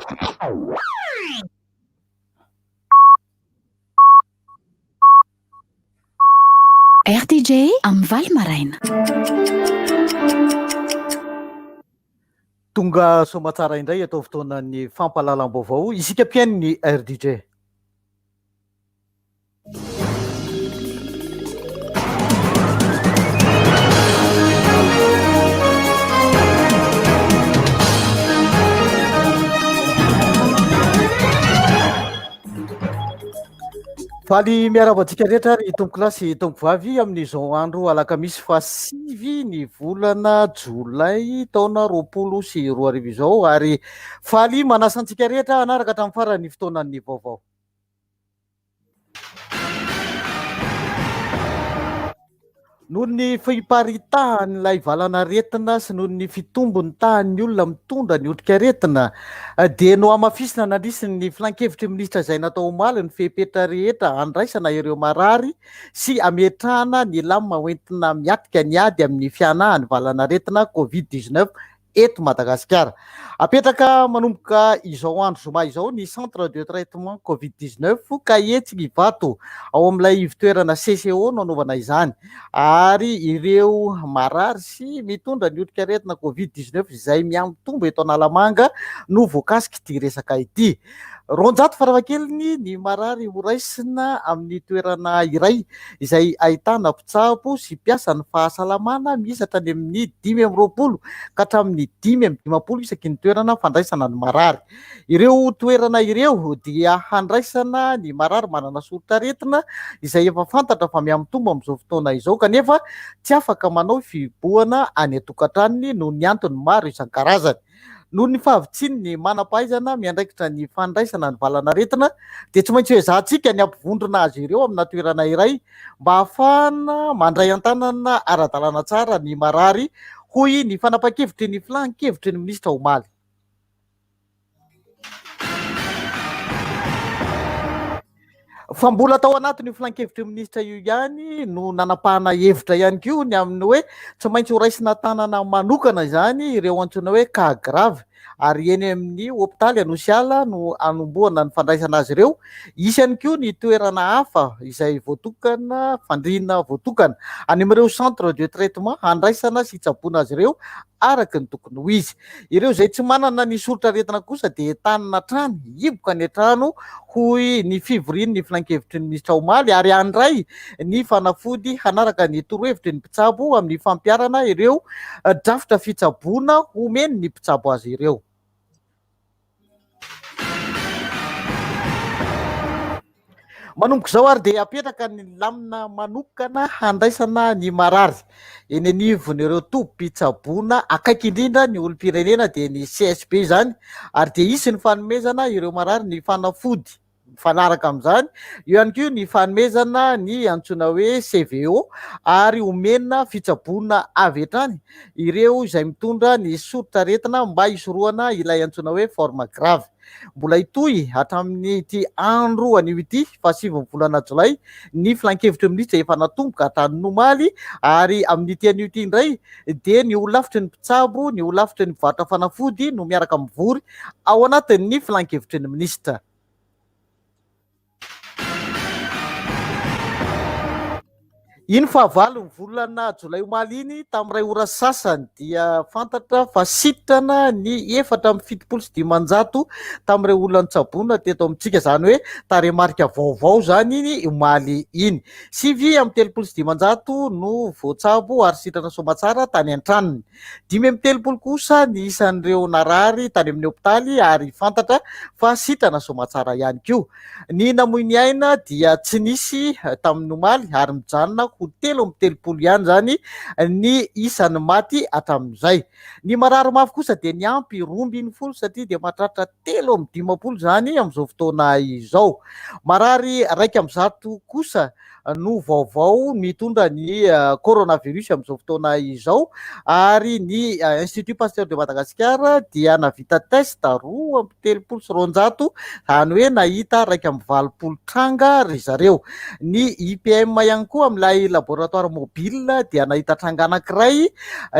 RTJ amin'ny Valy Maraina. Tonga somatsara indray atao fotoanan'ny fampahalalam-baovao isika mpiaino ny RDJ. Faly miarabantsika rehetra ry tompo klasy tompo vavy amin'izao andro alakamisy fa 6 ny volana Jolay taona 2020 izao ary faly manasantsika rehetra anaraka hatramin'ny farany fotoanan'ny vaovao. Noho ny fiparitahan'ilay valanaretina sy noho ny fitombony tahan'ny olona mitondra ny otrikaretina dia no amafisina nandrisiny ny filan-kevitry minisitra izay natao omaly ny fepetra rehetra andraisana ireo marary sy ametrahana ny lamina hoentina miatika ny ady amin'ny fianahan'ny valanaretina Covid-19 eto Madagasikara. Apetraka manomboka izao andro zoma izao ny centre de traitement Covid-19 ka etsy vato ao amin'ilay ivitoerana CCO no anaovana izany ary ireo marary sy mitondra ny otrikaretina Covid-19 izay miamitombo eto Analamanga no voakasika ity resaka ity. Ronjato farafahakeliny ny marary horaisina amin'ny toerana iray izay ahitana mpitsabo sy mpiasa ny fahasalamana misatra any amin'ny 520 ka hatramin'ny 520 isaky ny toerana fandraisana ny marary. Ireo toerana ireo dia handraisana ny marary manana soritaretina izay efa fantatra fa miamitombo amin'izao fotoana izao kanefa tsy afaka manao fiboana any atokantranony noho ny antony maro isan-karazany. Noho ny fahavitsiny ny manam-pahaizana miandraikitra ny fandraisana ny valanaretina dia tsy maintsy hoe zahantsika ny ampivondrona azy ireo amina toerana iray mba ahafahana mandray an-tanana ara-dalàna tsara ny marary hoy ny fanapa-kevitry ny filan-kevitry ny minisitra omaly. Fa mbola tao anatin'ny filan-kevitry minisitra io ihany no nanapahana hevitra ihany koa ny amin'ny hoe tsy maintsy ho raisina tanana manokana izany ireo antsoina hoe cas grave ary eny amin'ny hopitaly anosiala no anomboana ny fandraisana azy ireo. Isy ihany koa ny toerana hafa izay voatokana fandriana voatokana any amin'ireo centre de traitement handraisana sy hitsaboana azy ireo araka ny tokony ho izy. Ireo izay tsy manana ny soritra-retina kosa dia entanina trano, hiboka ny trano hoy ny fivorian'ny filan-kevitry ny minisitra omaly ary andray ny fanafody hanaraka ny torohevitry ny mpitsabo amin'ny fampiarana ireo drafitra fitsaboana homeny ny mpitsabo azy ireo. Manomboka izao ary dia apetraka ny lamina manokana handraisana ny marary eny anivon'ireo tobim-pitsaboana akaiky indrindra ny olom-pirenena dia ny CSP izany ary dia isy ny fanomezana ireo marary ny fanafody mifanaraka amin'izany. Io ihany koa ny fanomezana ny antsoina hoe CVO ary omena fitsaboana avy hatrany ireo izay mitondra ny soritra-retina mba hisorohana ilay antsoina hoe forme grave. Mbola hitohy hatramin'ny ity andro anio ity fa 7 volana Jolay ny filan-kevitry minisitra efa natomboka hatramin'ny omaly ary amin'ity anio ity indray dia ny olafitry ny mpitsabo, ny olafitry ny mpivarotra fanafody no miaraka mivory ao anatin'ny filan-kevitry ny minisitra. Iny fahavalo ny volana Jolay omaly iny tamin'iray ora sasany dia fantatra fa sitrana ny 4.7 tamin'ireo olona nitsaboana teto amintsika, izany hoe tarehimarika vaovao zany iny omaly iny. 7.7 no voatsabo ary sitrana somatsara tany an-tranony. 5.30 kosa ny isan'ireo narary tany amin'ny hopitaly ary fantatra fa sitrana somatsara ihany koa. Ny namoy ny aina dia tsy nisy tamin'ny omaly ary mijanona ho 3.30 ihany zany ny isan'ny maty hatramin'izay. Ny marary mafy kosa dia ny ampy 12 satria dia mahatratra 3.50 zany amin'izao fotoana izao. Marary 100 kosa no vaovao mitondra ny coronavirus amin'izao fotoana izao, ary ny Institut Pasteur de Madagascar dia navita test 2,300 zany hoe nahita 1,valopolo tranga ry zareo. Ny IPM ihany koa amin'ilay laboratoire mobile dia nahita tranga anankiray,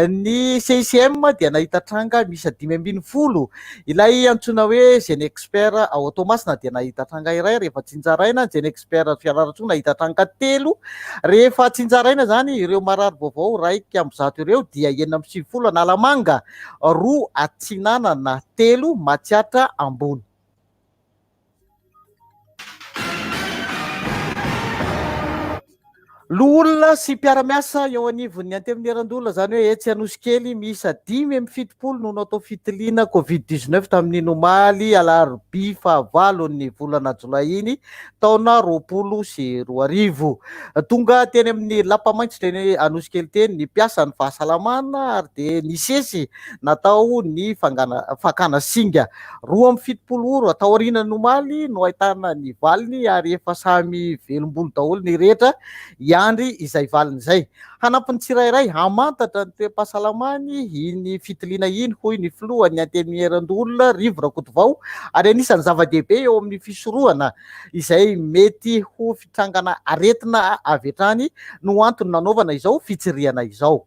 ny CICM dia nahita tranga misy 5,10. Ilay antsoina hoe Jeune Expert ao Toamasina dia nahita tranga iray rehefa tsinjaraina, Jeune Expert Fianarantsoa nahita tranga 3. Rehefa tsinjaraina zany ireo marary vaovao 1,100 ireo dia 9,70 Analamanga, 2 Atsinanana, 3 Matsiatra ambony. Loolona sy mpiara-miasa eo anivon'ny antemponerandolona zany hoe etsy Anosikely miisa 5,70 no natao fitiliana Covid-19 tamin'ny nomaly alarobia 9 volana Jolay iny taona 2022. Tonga teny amin'ny lapamaitso teny Anosikely teny ny mpiasa ny fahasalamana ary de ny sesy natao ny fakana singa. 2,70 oro atao aoriana nomaly no ahitana ny valiny ary efa samy velombolo daholo ny rehetra andry izay valiny izay. Hanampiny tsirairay hamantatra ny toe-pahasalamany iny fitiliana iny hoy ny filohan'ny antemponerandolona Rivo Rakotovao, ary anisan'ny zava-dehibe eo amin'ny fisorohana izay mety ho fitrangana aretina avy hatrany no antony nanaovana izao fitsirihana izao.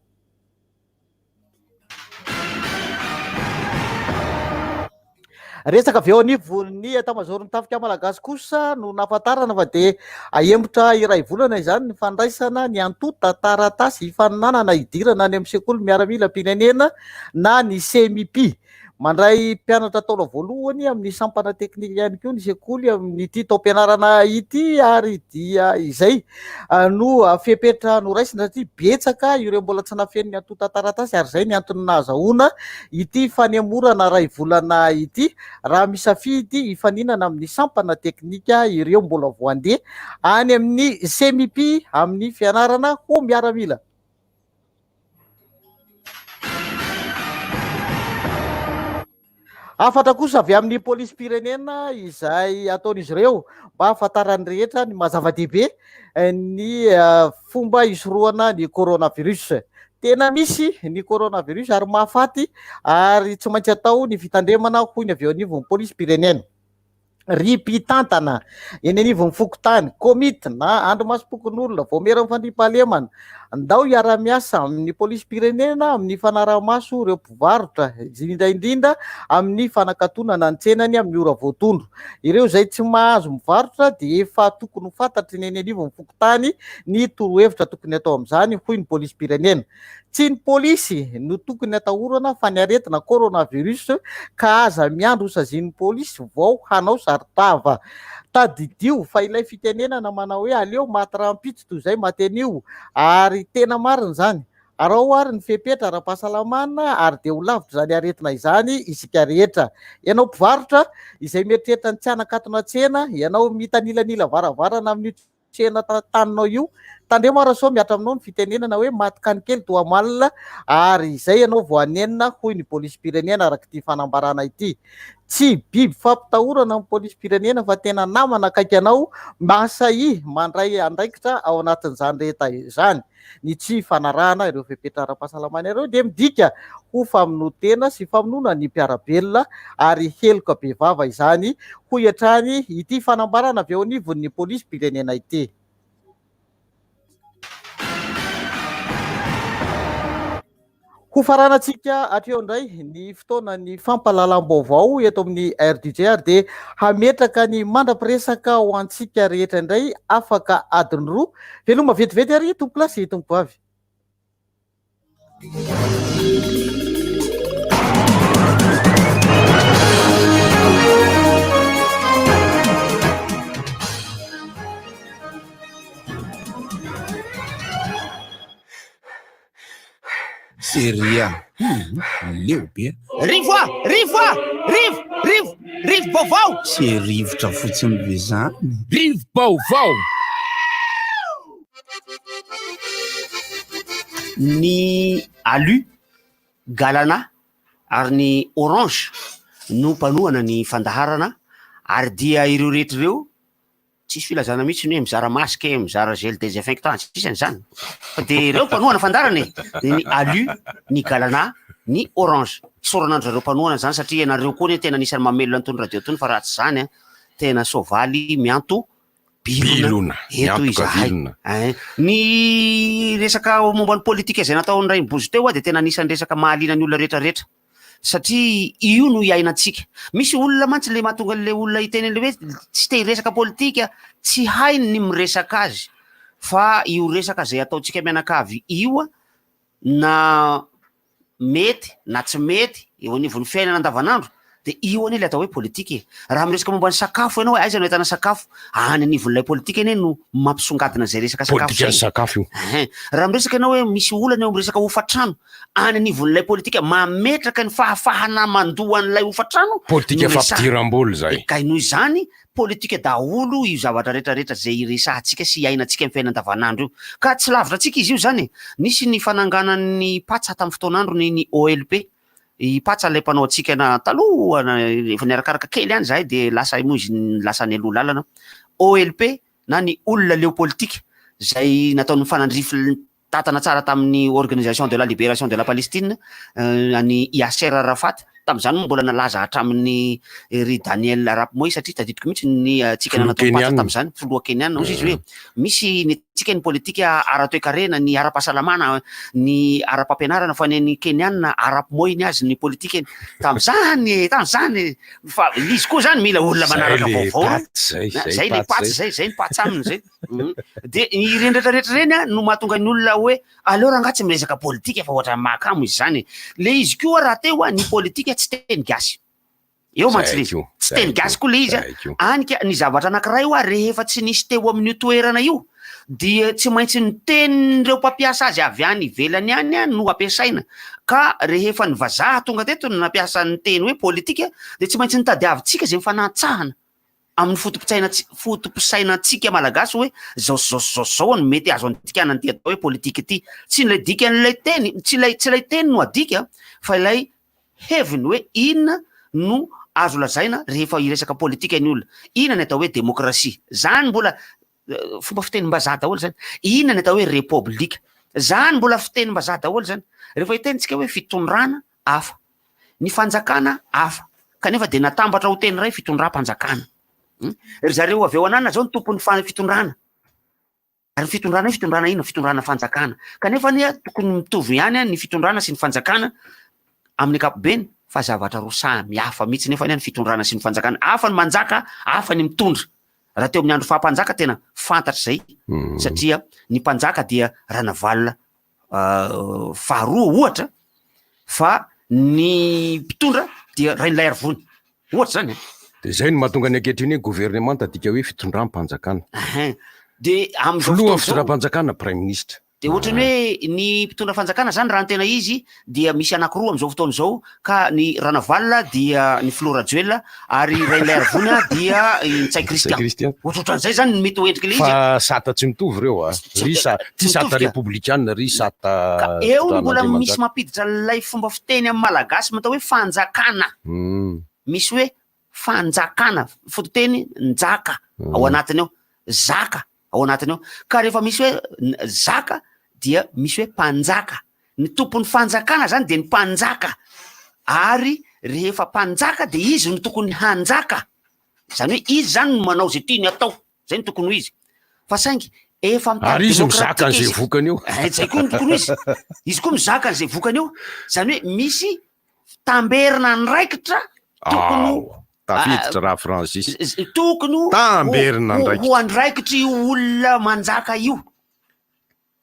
Resaka avy eo anivon'ny tambazorin'ny tafika malagasy kosa no nahafantarana fa dia ahembotra iray volana izany ny fandraisana ny antota taratasy hifaninanana idirana any amin'ny sekoly miaramila pirenena na ny CMIP. Mandray mpianatra taona voalohany amin'ny sampana teknika ihany koa ny sekoly amin'ity taom-pianarana ity, ary dia izay no fepetra noraisina satria betsaka ireo mbola tsy nafen'ny antota taratasy, ary izay ny antony nahazahoana ity fanemorana ray volana ity raha misafidy hifaninana amin'ny sampana teknika ireo mbola voandeha any amin'ny CMIP amin'ny fianarana ho miaramila. Afatra kosa avy amin'ny polisy pirenena izay ataon'izy ireo mba hahafantarany rehetra ny mazava-dehibe ny fomba isorohana ny coronavirus. Tena misy ny coronavirus ary mahafaty, ary tsy maintsy atao ny fitandremana hoy ny avy eo anivon'ny polisy pirenena. Ripitantana eny anivon'ny fokotany, komity na andro masom-pokon'olona voamera mifandriam-pahalemana, andao hiara-miasa amin'ny polisy pirenena amin'ny fanaraha-maso ireo mpivarotra, indrindra amin'ny fanakatonana ny tsenany amin'ny ora voatondro. Ireo izay tsy mahazo mivarotra dia efa tokony fantatry ny eny anivon'ny fokotany ny torohevitra tokony atao amin'izany hoy ny polisy pirenena. Tsy ny polisy no tokony atahorana fa ny aretina coronavirus ka aza miandro sazian'ny polisy vao hanao saritava. Tadidio fa ilay fitenenana manao hoe aleo maty rahampitso toy izay maty anio, ary tena marina izany. Arao ary ny fepetra ara-pahasalamana ary dia ho lavitra izany aretina izany isika rehetra. Ianao mpivarotra izay mieritreritra ny tsy hanakatona tsena, ianao mitanilanila varavarana amin'ny tsena taninao io, tandremo araso miatra aminao ny fitenenana hoe maty kanikely toa malina, ary izay ianao voanenina hoy ny polisy pirenena araka ity fanambarana ity. Tsy biby fampitahorana amin'ny polisy pirenena fa tena namana akaiky anao, masai mandray andraikitra ao anatin'izany rehetra izany. Ny tsy fanarahana ireo fepetra ara-pahasalamana ireo dia midika ho famonotena sy famonona ny mpiarabelona, ary heloka be vava izany hoy hatrany ity fanambarana avy eo anivon'ny polisy pirenena ity. Ho faranantsika atreo indray ny fotoanan'ny fampahalalam-baovao eto amin'ny RDJR dia hametraka ny mandra-piresaka ho antsika rehetra indray afaka adiny roa. Veloma vetivety ary tompo lasy tompo avy. Seria leo be. Rivo baovao. Tsy rivotra fotsiny be zany. Rivo baovao. Ny alu, galana ary ny orange no mpanohana ny fandaharana, ary dia ireo rehetra ireo tsisy filazana mihitsy ny hoe mizara masque mizara gel désinfectant tsisy an'izany fa de reo mpanohana fandarany ny alu ny galana ny orange soranandro zareo mpanohana zany satria nareo koa ny tena nisany mamelona antony radio tony fa raha tsy zany a tena sovaly mianto bilona eto izahay ny resaka momba ny politika zay nataony ray mibozo teo a de tena nisany resaka mahaliana ny olona rehetrarehetra satria io no iainantsika misy olona mantsy le mahatonga le olona iteny le hoe tsy te resaka politika tsy hainy ny miresaka azy fa io resaka zay ataotsika mianakavy io a na mety na tsy mety eo anivon'ny fiainana andavanandro de io anie le atao hoe politika raha miresaka momba ny sakafo ianao aiza no ahitana sakafo any anivon'ilay politika anie no mampisongadina zay resaka sakafo raha miresaka ianao hoe misy olana eo miresaka hofatrano any anivon'ilay politika mametraka ny fahafahana mandohan'ilay hofatrano politika fampidiram-boly zay ka noho izany politika daholo io zavatra rehetrarehetra zay resahantsika sy iainantsika amin'ny fiainana andavanandro io ka tsy lavitra antsika izy io zany nisy ny fananganan'ny patsa tamin'ny fotoanandro ny OLP i patsa lay mpanao atsika na taloha efa niarakaraka kely any zahay de lasa moizy lasa ny aloha lalana OLP na ny olona leo politika zay nataony fanandrify tatana tsara tamin'ny organisation de la libération de la Palestine any Yasser Arafat tam'izany mbola nalaza hatramin'ny ry Daniel Arap Moi satria tadidiko mihitsy ny tsika nanatao patsa tam'izany filoha Keniana ozy izy hoe misy ny tsika ny politika ara-toe-karena ny ara-pahasalamana ny ara-pampianarana fa ny Keniana Arap Moi ny azy ny politika tam'izany fa izy koa zany mila olona manaraka vaovao zay le patsa zay ny patsa aminy zay de ireny rehetrarehetra reny a no mahatonga ny olona hoe aleo raha ngatsy miresaka politika fa ohatra mahakamo izy zany le izy koa raha teo a ny politika tsy teny gasy eo mantsy le tsy teny gasy koa le izy anika ny zavatra anankiray io a rehefa tsy nisy teo amin'io toerana io dia tsy maintsy ny tenin'ireo mpampiasa azy avy any ivelany any a no ampiasaina ka rehefa ny vazaha tonga teto no nampiasa ny teny hoe politika de tsy maintsy nitadiavintsika zay mifanatsahana amin'ny fotom-pisainantsika malagasy hoe zao no mety azo andikanany ty atao hoe politika ty tsy ilay dikan'ilay teny tsy ilay teny no adika fa ilay heviny hoe inona no azo lazaina rehefa iresaka politika ny olona inona ny atao hoe demokrasia zany mbola fomba fitenim-bazaha daholo zany inona ny atao hoe repoblika zany mbola fitenim-bazaha daholo zany rehefa itenitsika hoe fitondrana hafa ny fanjakana hafa kanefa de natambatra ho teny ray fitondram-panjakana ry zareo avy eo anana zao ny tompony fitondrana ary fitondrana ino fitondrana fanjakana kanefa nia tokony mitovy ihany ny fitondrana sy ny fanjakana amin'ny ankapobeny fa zavatra roa samy hafa mihitsy nefa ny fitondrana sy ny fanjakana hafa ny manjaka hafa ny mitondra raha teo amin'ny andro fahampanjaka tena fantatra zay satria ny mpanjaka dia ranavalona faharoa ohatra fa ny mpitondra dia rain'ilay arvony ohatra zany de zay no mahatonga ny ankehitriny hoe gouvernement tadika hoe fitondram-panjakana de am'izao fitondram-panjakana prime ministre de ohatrany hoe ny mpitondra fanjakana zany raha ny tena izy dia misy anankiroa am'izao fotoana zao ka ny ranavalona dia ny Flora Juel ary rain'ilay arvony dia Ntsay Christian ohatrohatran'izay zany ny mety ho endriky le izy fa sata tsy mitovy reo a ry ty sata républicaine ry sata eo mbola misy mampiditra lay fomba fiteny amin'ny malagasy matao hoe fanjakana misy hoe fanjakana fototeny njaka ao anatiny ao zaka ao anatiny ao ka rehefa misy hoe zaka dia misy hoe mpanjaka ny tompon'ny fanjakana zany de ny mpanjaka ary rehefa mpanjaka de izy no tokony hanjaka zany hoe izy zany no manao zay tiany atao zay ny tokony ho izy fa saingy efa ary izy mizaka an'izay vokany io zay koa no tokony izy koa mizaka an'izay vokany io zany hoe misy tamberina nraikitra tokony tafiditra raha Francis tokony tamberina ho andraikitry olona manjaka io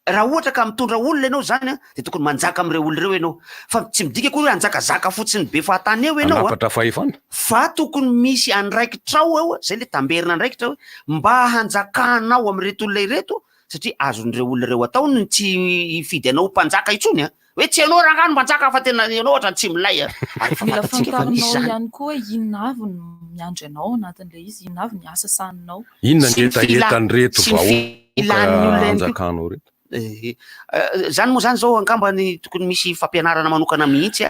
raha ohatra ka mitondra olona ianao zany de tokony manjaka am'ireo olona reo ianao fa tsy midika koa hoe anjakazaka fotsiny be fahatany eo ianao anapatra fahefana fa tokony misy andraikitrao eo zay le tamberina andraikitra hoe mba hanjakanao am'ireto olona ireto satria azon'ireo olona reo atao no tsy fidy anao mpanjaka itsony hoe tsy anao raha ngano manjaka fa tena ianao ohatra tsy milay mila fantarinao ihany koa hoe inona avy ny miandry anao anatin'le izy inona avy ny asa saninao inona ny etaetany reto vahoaka anjakanao reto Zany moa zany zao angamba ny tokony misy fampianarana manokana mihitsy.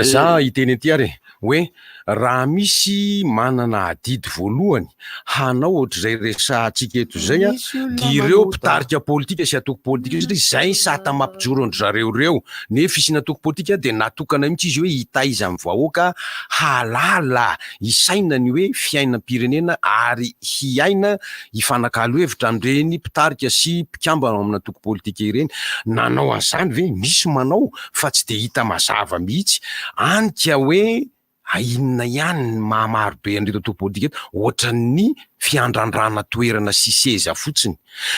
Za iteny aty ary hoe raha misy manana adidy voalohany hanao ohatr'izay resantsika eto zay a dia ireo mpitarika politika sy atoko politika satria zay sata mampijoro andry zareo reo nefa isina atoko politika dia natokana mihitsy izy hoe hitaiza amin'ny vahoaka halala isaina ny hoe fiainam-pirenena ary hiaina hifanakalo hevitra amin'ireny mpitarika sy mpikambana amina atoko politika ireny. Nanao an'izany ve misy manao fa tsy dia hita mazava mihitsy anika hoe inona ihany ny mahamarobe an'reto atoko politika eto ohatra ny fiandrandrana toerana sy seza fotsiny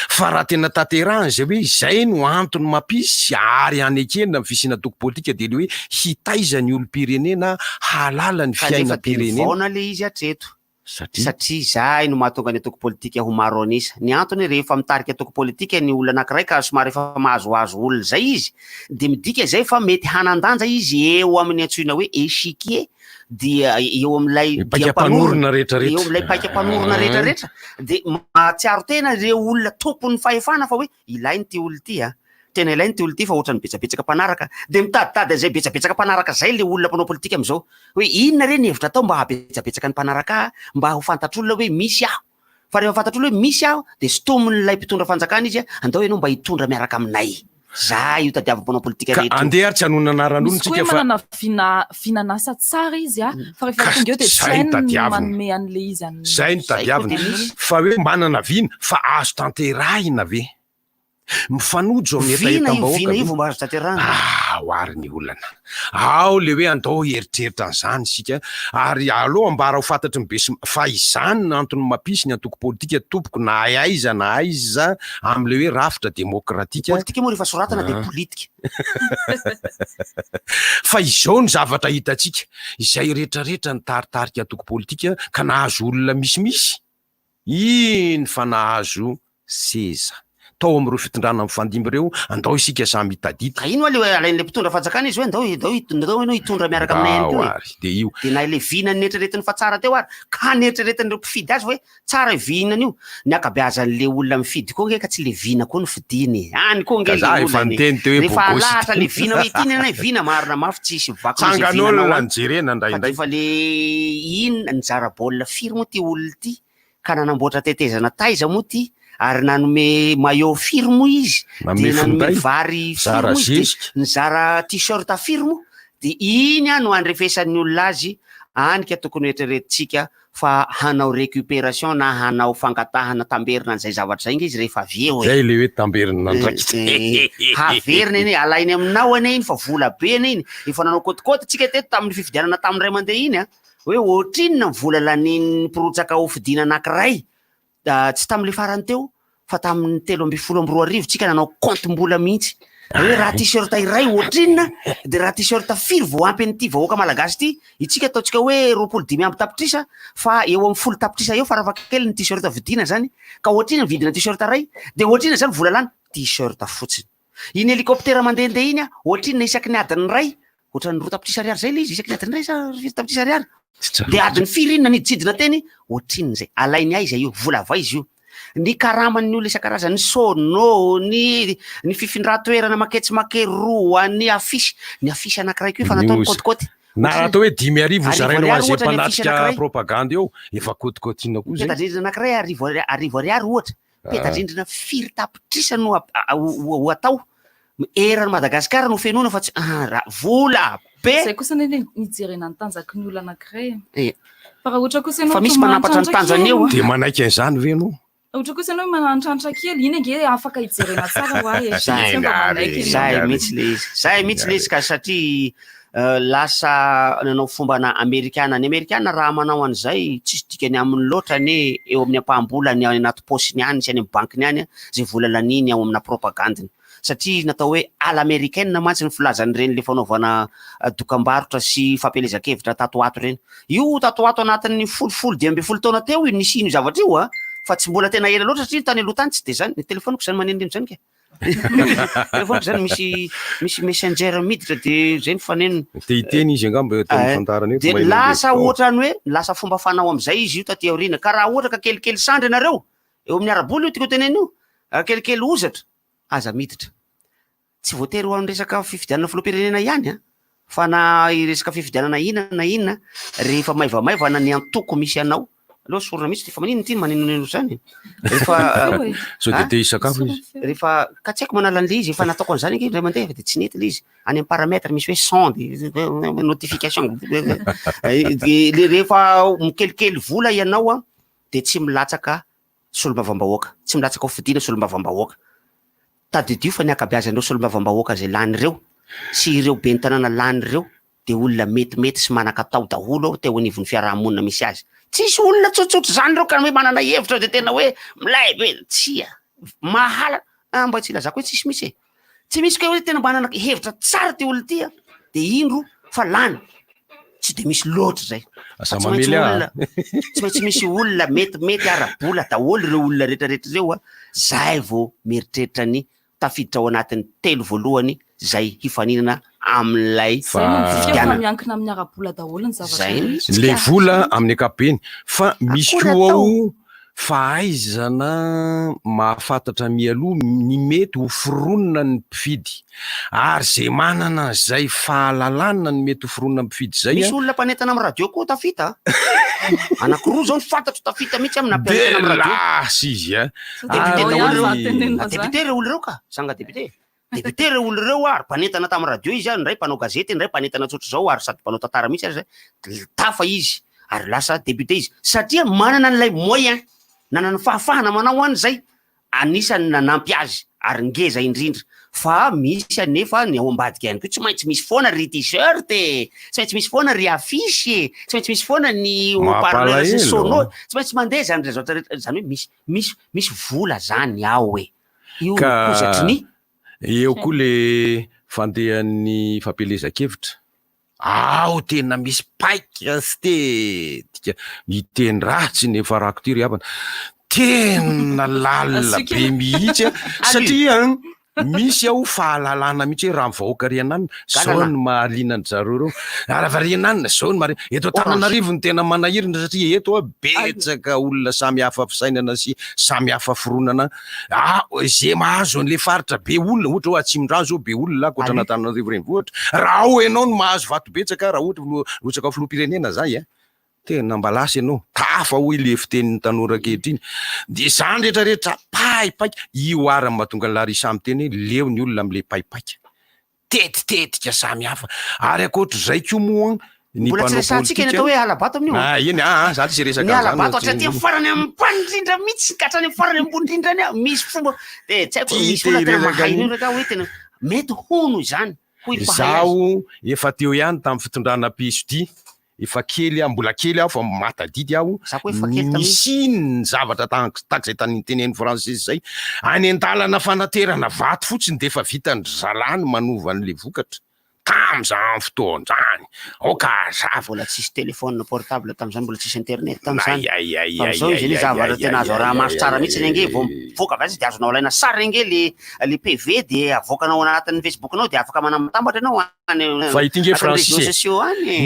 fa raha tena tanterahany zay hoe izay no antony mampisy ary anekena amin'ny fisiana atoko politika dia le hoe hitaiza ny olom-pirenena halala ny fiainam-pirenena. Vaona le izy hatreto satria zay no mahatonga ny atoko politika ho maro anisa. Ny antony rehefa mitarika atoko politika ny olona anankiray ka somary efa mahazoazo olona zay izy dia midika zay fa mety hanandanja izy eo amin'ny antsoina hoe échiquier dia eo amin'ilay paika-panorona rehetrarehetra, eo amin'ilay paika-panorona rehetrarehetra dia mahatsiaro tena ireo olona tompony fahefana fa hoe ilainy ty olona ty tena ilainy ty olona ty fa ohatrany betsabetsaka mpanaraka dia mitaditady an'izay betsabetsaka mpanaraka zay le olona mpanao politika am'izao hoe inona re ny hevitra atao mba habetsabetsaka ny mpanaraka mba ho fantatr'olona hoe misy aho fa rehefa fantatr'olona hoe misy aho dia sotomin'ilay mpitondra fanjakana izy andao ianao mba hitondra miaraka aminay. Za io tadiavam-panao politika rehetra. Ka andeha ary tsy hanonana ran'olona tsika fa manana vinanasa tsara izy fa rehefa tonga eo dia tsy hainy manome an'le izy zay no tadiavina fa hoe manana vina fa azo tanterahina ve mifanojo amin'n'etaetam-bahoaka hoary ny olana ao le hoe andao eritreritra an'izany sika ary aloha ambara ho fantatry ny be fa izany no antony mampisy ny antoko politika tompoko na aiza amin'le hoe rafitra demokratika politika moa rehefa soratana dia politika fa izao ny zavatra hitantsika izay rehetrarehetra ny taritarika antoko politika ka nahazo olona misimisy iny fa nahazo seza tao amin'ireo fitondrana amin'ny fandimby ireo andao isika samy hitadita. Ino ale alain'le mpitondra fanjakana izy hoe andao ianao hitondra miaraka aminay dia na ile vinany netreretiny fa tsara teo ary ka netreretin'ireo mpifidy azy hoe tsara vinany io ny akabeazan'le olona mifidy koa nge ka tsy le vina koa no fidiny any koa nge rehefa alahatra le vina hoe itiny anay vina marina mafy tsisy vakosangan'olona nijerena indraindray fa le inona ny jara-baolina firy moa ty olona ty ka nanamboatra tetezana taiza moa ty ary nanome maillot firy moa izy dia nanome vary firy moa izy ny zara t-shirt firy moa dia iny no andrefesan'ny olona azy anika tokony eritreretintsika fa hanao récupération na hanao fangatahana tamberina an'izay zavatra zay izy rehefa avy eo zay le hoe tamberina ndraiky haverina iny alainy aminao ane iny fa vola be ane iny efa nanao kôtikôty tsika teto tamin'ny fifidianana tamin'ny ray mandeha iny hoe ohatrinona vola lanin'ny mpirotsaka ho fidiana anankiray tsy tamin'le farany teo fa tamin'ny 13 tsika nanao compte-mbola mihitsy hoe raha t-shirt iray ohatrinona dia raha t-shirt firy vao ampy an'ity vahoaka malagasy ity itsika ataontsika hoe 25 amby tapitrisa fa eo amin'ny 10 tapitrisa eo faravakakely ny t-shirt vidiana zany ka ohatrinona vidina t-shirt ray dia ohatrinona zany vola lany t-shirt fotsiny iny hélicoptère mandehandeha iny ohatrinona isaky ny adiny ray ohatran'ny 2 tapitrisa ariary zay le izy isaky ny adiny ray sa 5 tapitrisa ariary dia adiny firy iny naniditsidina teny ohatrinona zay alainy aiza io vola va izy io ny karaman'ny olona isan-karazany ny sono ny fifindra-toerana maketsy makeroa ny afisy anankiray ko fa natao kôtikôty na atao hoe 10,000 zarainao azy mpanatrika propagande eo efa kôtikôtina koa zay petadrindrina anankiray arivo ariary ohatra petadrindrina firy tapitrisa no ho atao erany Madagasikara no fenona fa tsy vola be zay kosa nijerena ny tanjaky ny olona anankiray fa raha ohatra kosa fa misy manapatra ny tanjany eo dia manaiky an'izany ve no ohatra kosa ianao manantratra kely iny nge afaka hijerena tsara hoahy zay mihitsy le izy ka satria lasa nanao fombana amerikana ny amerikana raha manao an'izay tsisy dikany amin'ny loatra ne eo amin'ny ampaham-bola ny anaty paosiny any sy any amin'ny bankiny any zay vola laniny ao amina propagandiny satria natao hoe ala américaine mantsy ny filazany reny le fanaovana dokam-barotra sy fampielezan-kevitra tatoato reny io tatoato anatin'ny 10 taona teo io nisy ino zavatra io fa tsy mbola tena ela loatra satria tany aloha tany tsy de zany ny telefoniko zany maneniny zany ke telefoniko zany misy messenger miditra de zay ny faneniny iteny izy angamba fantarany de lasa ohatrany hoe lasa fomba fanao am'izay izy io taty aoriana ka raha ohatra ka kelikely sandry anareo eo amin'ny araboly io tiko teneny io kelikely ozatra aza miditra tsy voatery ho amin'ny resaka fifidianana filoham-pirenena ihany a fa na resaka fifidianana inona rehefa maivamaivana ny antoko misy anao aloha sorona mihitsy fa manino ty maninonino zany so de isakafo izy rehefa ka tsy haiko manala an'le izy efa nataoko an'izany ange indray mandeha de tsy nety le izy any amin'ny paramètre misy hoe sonde notification le rehefa mikelikely vola ianao a de tsy milatsaka solombavam-bahoaka tsy milatsaka ho fidiana solombavam-bahoaka tadidio fa ny akabeazan'ireo solombavam-bahoaka zay lany reo sy ireo be ny tanàna lany reo de olona metimety sy manakatao daholo te ho anivon'ny fiarahamonina misy azy tsisy olona tsotsotra zany reo ka hoe manana hevitra de tena hoe milay be tsia mahala mba tsy ilazako hoe tsisy misy e tsy misy ka hoe tena manana hevitra tsara ty olona ty a de indro fa lany tsy de misy loatra zay asa mamely a tsy maintsy misy olona metimety ara-bola daholo ireo olona rehetrarehetra reo a zay vao mieritreritra ny tafiditra ao anatin'ny telo voalohany zay hifaninana am'lay miankina amin'ny ara-bola daholo ny zavatra le vola amin'ny akapobeny fa misy koa ao fahaizana mahafantatra mialoha ny mety ho fironona ny mpifidy ary zay manana zay fahalalana ny mety ho fironona ny mpifidy zay misy olona mpanentana amin'ny radio koa tafita anakiroa zao ny fantatro tafita mihitsy amina mpanentana amin'ny radio lasy izy a député reo olo reo ka sanga député reo olo reo ary mpanentana tamin'ny radio izy ary ndray mpanao gazety ndray mpanentana tsotra zao ary sady mpanao tantara mihitsy ary zay tafa izy ary lasa député izy satria manana n'ilay moyen nanany fahafahana manao an'izay anisany nanampy azy ary ngeza indrindra fa misy anefa ny ao ambadika ihany koa tsy maintsy misy foana ry t-shirt tsy maintsy misy foana ry affiche tsy maintsy misy foana ny haut-parleur sy sono tsy maintsy mandeha zany zany hoe misy vola zany ao e io kozatry ny eo koa le fandehan'ny fampelezan-kevitra ao tena misy paika sy tetika miteny ratsy ny efa rako ty ry havana tena lalina be mihitsy a satria misy ao fahalalana mihitsy hoe raha mivahoaka riananina zao ny mahalianany zareo reo raha riananina zao ny eto Antananarivo ny tena manahirina satria eto a betsaka olona samy hafa fisainana sy samy hafa fironana zay mahazo an'le faritra be olona ohatra hoe Atsimondrano zao be olona akoatra Antananarivo renivohitra raha ao ianao no mahazo vato betsaka raha ohatra lotsaka filoham-pirenena zay tena mbalasy ianao tafa hoy le fitenin'ny tanora ankehitriny de zany rehetrarehetra paipaika io ary mahatonga Larisa miteny leo ny olona am'le paipaika tetitetika samy hafa ary akoatra zay koa moa ny mbola tsy resantsika eny atao hoe alabato amin'io eny za tsy resaka ny alabato satria farany ambany indrindra mihitsy katrany amin'ny farany ambony indrindrany a misy fomba de tsy haiko misy olona tena mahaino reka hoe tena mety hono izany zaho efa teo ihany tamin'ny fitondrana PhD efa kely mbola kely aho fa matadidy aho misy zavatra takzay tany teneny français zay any an-dalana fanaterana vato fotsiny de efa vitany zalany manova an'le vokatra tam'izany fotoan'izany oka za mbola tsisy téléphone portable tam'izany mbola tsisy internet tam'izany zao izy ny zavatra tena azo raha maso tsara mihitsy nge vao mivoaka vazy de azonao alaina sary nge le PV de avoakanao anatin'ny Facebook-nao de afaka manamatambatra anao fa itinge Francis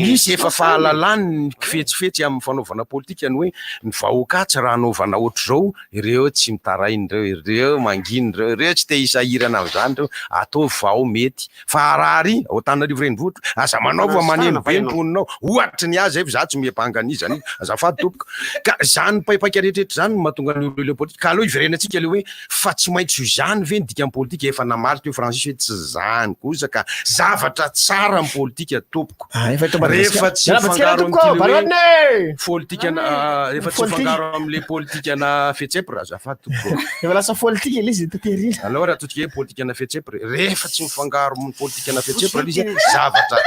misy efa fahalalany kifetsifetsy amin'ny fanaovana politika ny hoe ny vahoaka tsy raha anaovana ohatr' zao ireo tsy mitarainy ireo manginy ireo tsy te hisahirana am'izany reo atao vao mety fa arary ao Antananarivo renivohitra aza manaova maneno be mponinao ohatry ny azy za tsy miampanganizany azafady tompoko ka zany paipaika rehetrarehetra zany mahatonga le politika ka aloha iverenantsika le hoe fa tsy maintsy zany ve ny dika amin'ny politika efa namarika io Francis hoe tsy zany kosa ka zavatra tsara amin'ny politika tompoko rehefa tsy mifangaro am'le politika rehefa tsy mifangaro am'le politika na fetsepra azafady tompoko efa lasa politika ile izy teterina alors raha totika hoe politika na fetsepra rehefa tsy mifangaro amin'ny politika na fetsepra izy zavatra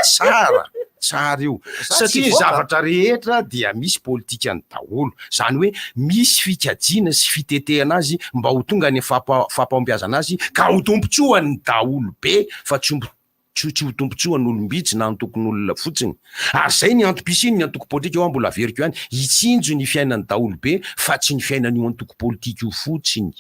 tsara io satria zavatra rehetra dia misy politikany daholo zany hoe misy fikajiana sy fitetehana azy mba ho tonga ny fampahombiazana azy ka ho tombotsoany daholo be fa tsy ho tombotsoany olombitsy na antokony olona fotsiny ary zay ny antom-pisiny ny antoko politika eo mbola averiko ihany hitsinjo ny fiainany daholo be fa tsy ny fiainany io antoko politika io fotsiny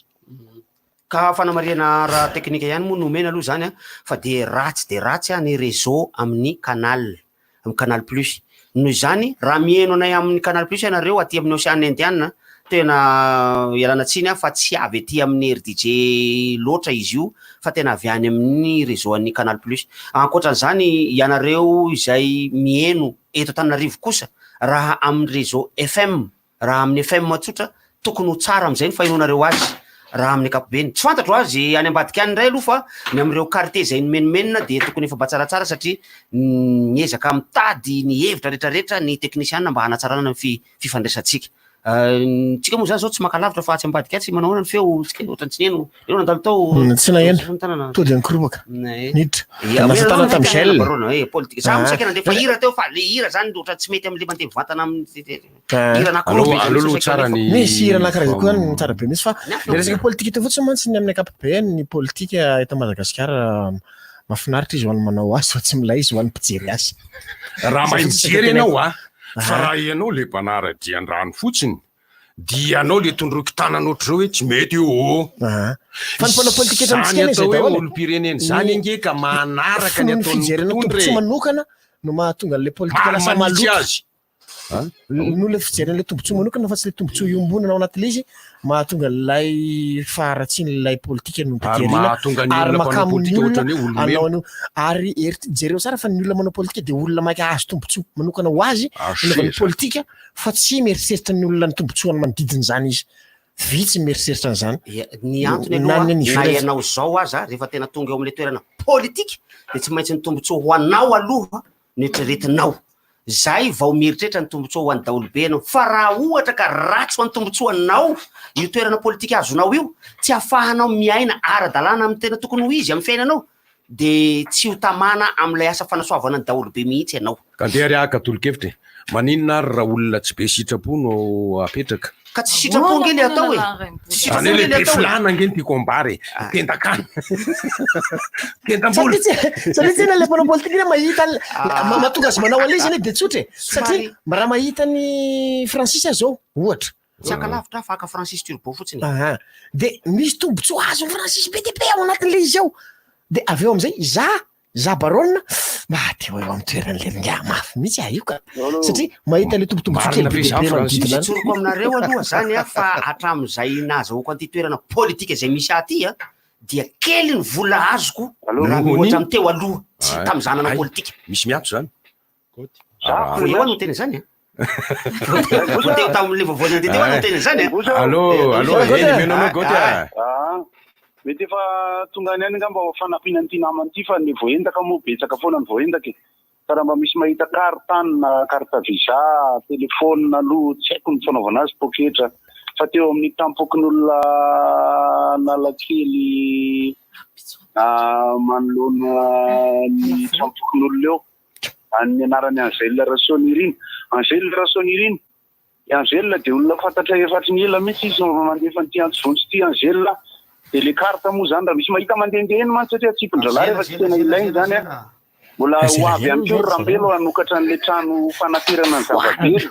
ka fanamariana raha teknika ihany moa nomena aloha zany fa de ratsy ny réseau amin'ny canal plus noho zany raha mihaino anay amin'ny canal plus ianareo aty amin'ny Océan Indiana tena ialana tsiny fa tsy avy ety amin'ny RDJ loatra izy io fa tena avy any amin'ny réseau an'ny Canal Plus. Ankoatran'izany ianareo izay mieno eto Antananarivo kosa raha amin'ny réseau FM, raha amin'ny FM tsotra tokony ho tsara amin'izay ny fahinonareo azy raha amin'ny ankapobeny. Tsy fantatro azy any ambadika any indray aloha fa ny amin'ireo quartier izay nomenomenina dia tokony efa batsaratsara satria niezaka mitady ny hevitra rehetrarehetra ny teknisianina mba hanatsarana ny fifandraisantsika. Tsika moa zany zao tsy makalavitra fa tsy ambadika tsy manao ny feo tsika ohatrany tsy neno eo nandalo tao tsy nahena tody any koromaka niditra nasa tana tamin'ny gel politique za mosaky nandefa hira teo fa le hira zany ohatrany tsy mety am'le mandeha vatana amin'ny hira alolo tsara ny misy hira anankiray koa ny tsara be misy fa le resaka politique eto fotsiny mantsy ny amin'ny ankapobeny ny politique eto Madagasikara mahafinaritra izy ho an'ny manao azy fa tsy milay izy ho an'ny mpijery azy raha mahijery ianao fa raha ianao le mpanara-dia an-drano fotsiny dia anao le tondroky tanana ohatr'ireo hoe tsy mety io fa ny mpanao politika eto amintsika atao hoe olom-pireneny zany ange ka manaraka ny fijerena tombontsoa manokana no mahatonga le politika lasa maloto azy no le fijerena le tombontsoa manokana fa tsy le tombontsoa iombonana ao anaty izy mahatonga lay faharatsiny lay politika no ary makamon'ny olona anao ary jereo tsara fa ny olona manao politika dia olona maika azo tombontsoa manokana ho azy ny politika fa tsy mieriseritra ny olona ny tombontsoany manodidina zany izy vitsy mieriseritra an'izany ny antony na ianao zao aza rehefa tena tonga eo amin'le toerana politika dia tsy maintsy ny tombontsoa ho anao aloha ny eritreretinao zay vao mieritreritra ny tombontsoa ho an'ny daolobe anao fa raha ohatra ka ratsy ho an'ny tombontsoa anao io toerana politika azonao io tsy ahafahanao miaina ara-dalàna amin'ny tena tokony ho izy amin'ny fiainanao dia tsy ho tamana amin'ilay asa fanasoavana ny daolobe mihitsy ianao ka ndeha riaka tolo-kevitra maninona ary raha olona tsy be sitrapo no apetraka ka tsy sitrapo nge le atao e zany hoe le be filana nge ny tiako ambary tendakany tendam-bola satria tsena le mpanao politika iny mahita mahatonga azy manao an'ilay izy anie dia tsotra e satria raha mahita ny Francis zao ohatra tsy ankalavitra fa aka Francis Turbo fotsiny dia misy tombontsoa azo Francis be dia be ao anatin'ilay izy ao dia avy eo amin'izay za barona te eo amin'ny toeran'le nga mafy mihitsy io ka satria mahita le tombotombotsy kely be dia be manodidina tsoroko aminareo aloha zany fa hatramin'izay nahazahoako an'ity toerana politika izay misy aty dia kely ny vola azoko raha ohatra amin'ny teo aloha tsy tamin'ny zanana politika misy miato zany eo ano tena zany teo tamin'le voavoany andeha teo ano tena zany allo menonao goty mety efa tonga any any ngamba fanampiana an'ity namany ity fa ny voentaka moa betsaka foana ny voentaka fa raha mba misy mahita kartany na carte visa telefôna aloha tsy haiko ny fanaovana azy poketra fa teo amin'ny tampokin'olona nalakely manoloana ny tampokin'olona eo any anarany Angèle Rassonirine Angèle dia olona fantatra efatry ny ela mihitsy izy mandefa n'ity antsovontsy ity Angèle dia le carte moa zany raha misy mahita mandendeheny mantsy satria tsimpon-dralahy rehefa tsy tena ilainy zany mbola ho avy amin'ny keo rambelo hanokatra n'le trano fanatirana ny zavabery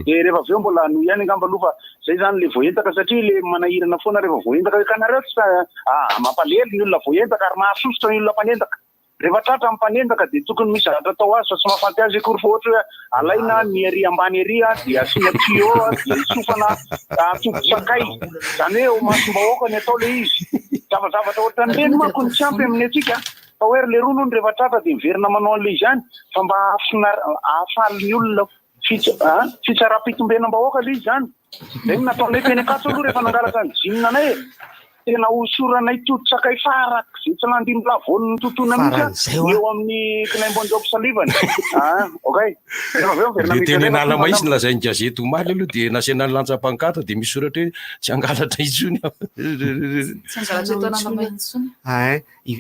dia rehefa avy eo mbola no ihany ngamba aloha fa zay zany le voentaka satria le manahirana foana rehefa voentaka kanareo tsy mampalely ny olona voentaka ary mahasosotra ny olona mpanendaka rehefa tratra mpanendaka dia tokony misy zavatra atao azy fa tsy mahafanty azy akory fa ohatra hoe alaina ny ery ambany ery dia asiana tuyau dia isofana tombo-tsakay zany hoe masom-bahoaka ny atao le izy zavazavatra ohatran'ireny manko ny tsy ampy amin'ny atsika fa hoe le ronono rehefa tratra dia miverina manao an'le izany fa mba ahafaly ny olona fitsara-pitombena-bahoaka le izy zany zay nataonay teny akatso aloha rehefa nangalaka ny jinonanay tena hosoranay toto-tsakay farak zay tsy landiny lavoniny ny tontona mihitsy eo amin'ny kinaim-bonjoko salivany okay le teny nala maisy nylazay ny gazety omaly aloha dia nasiana ny lantsa-pankatra dia misy soratra hoe tsy angalatra intsony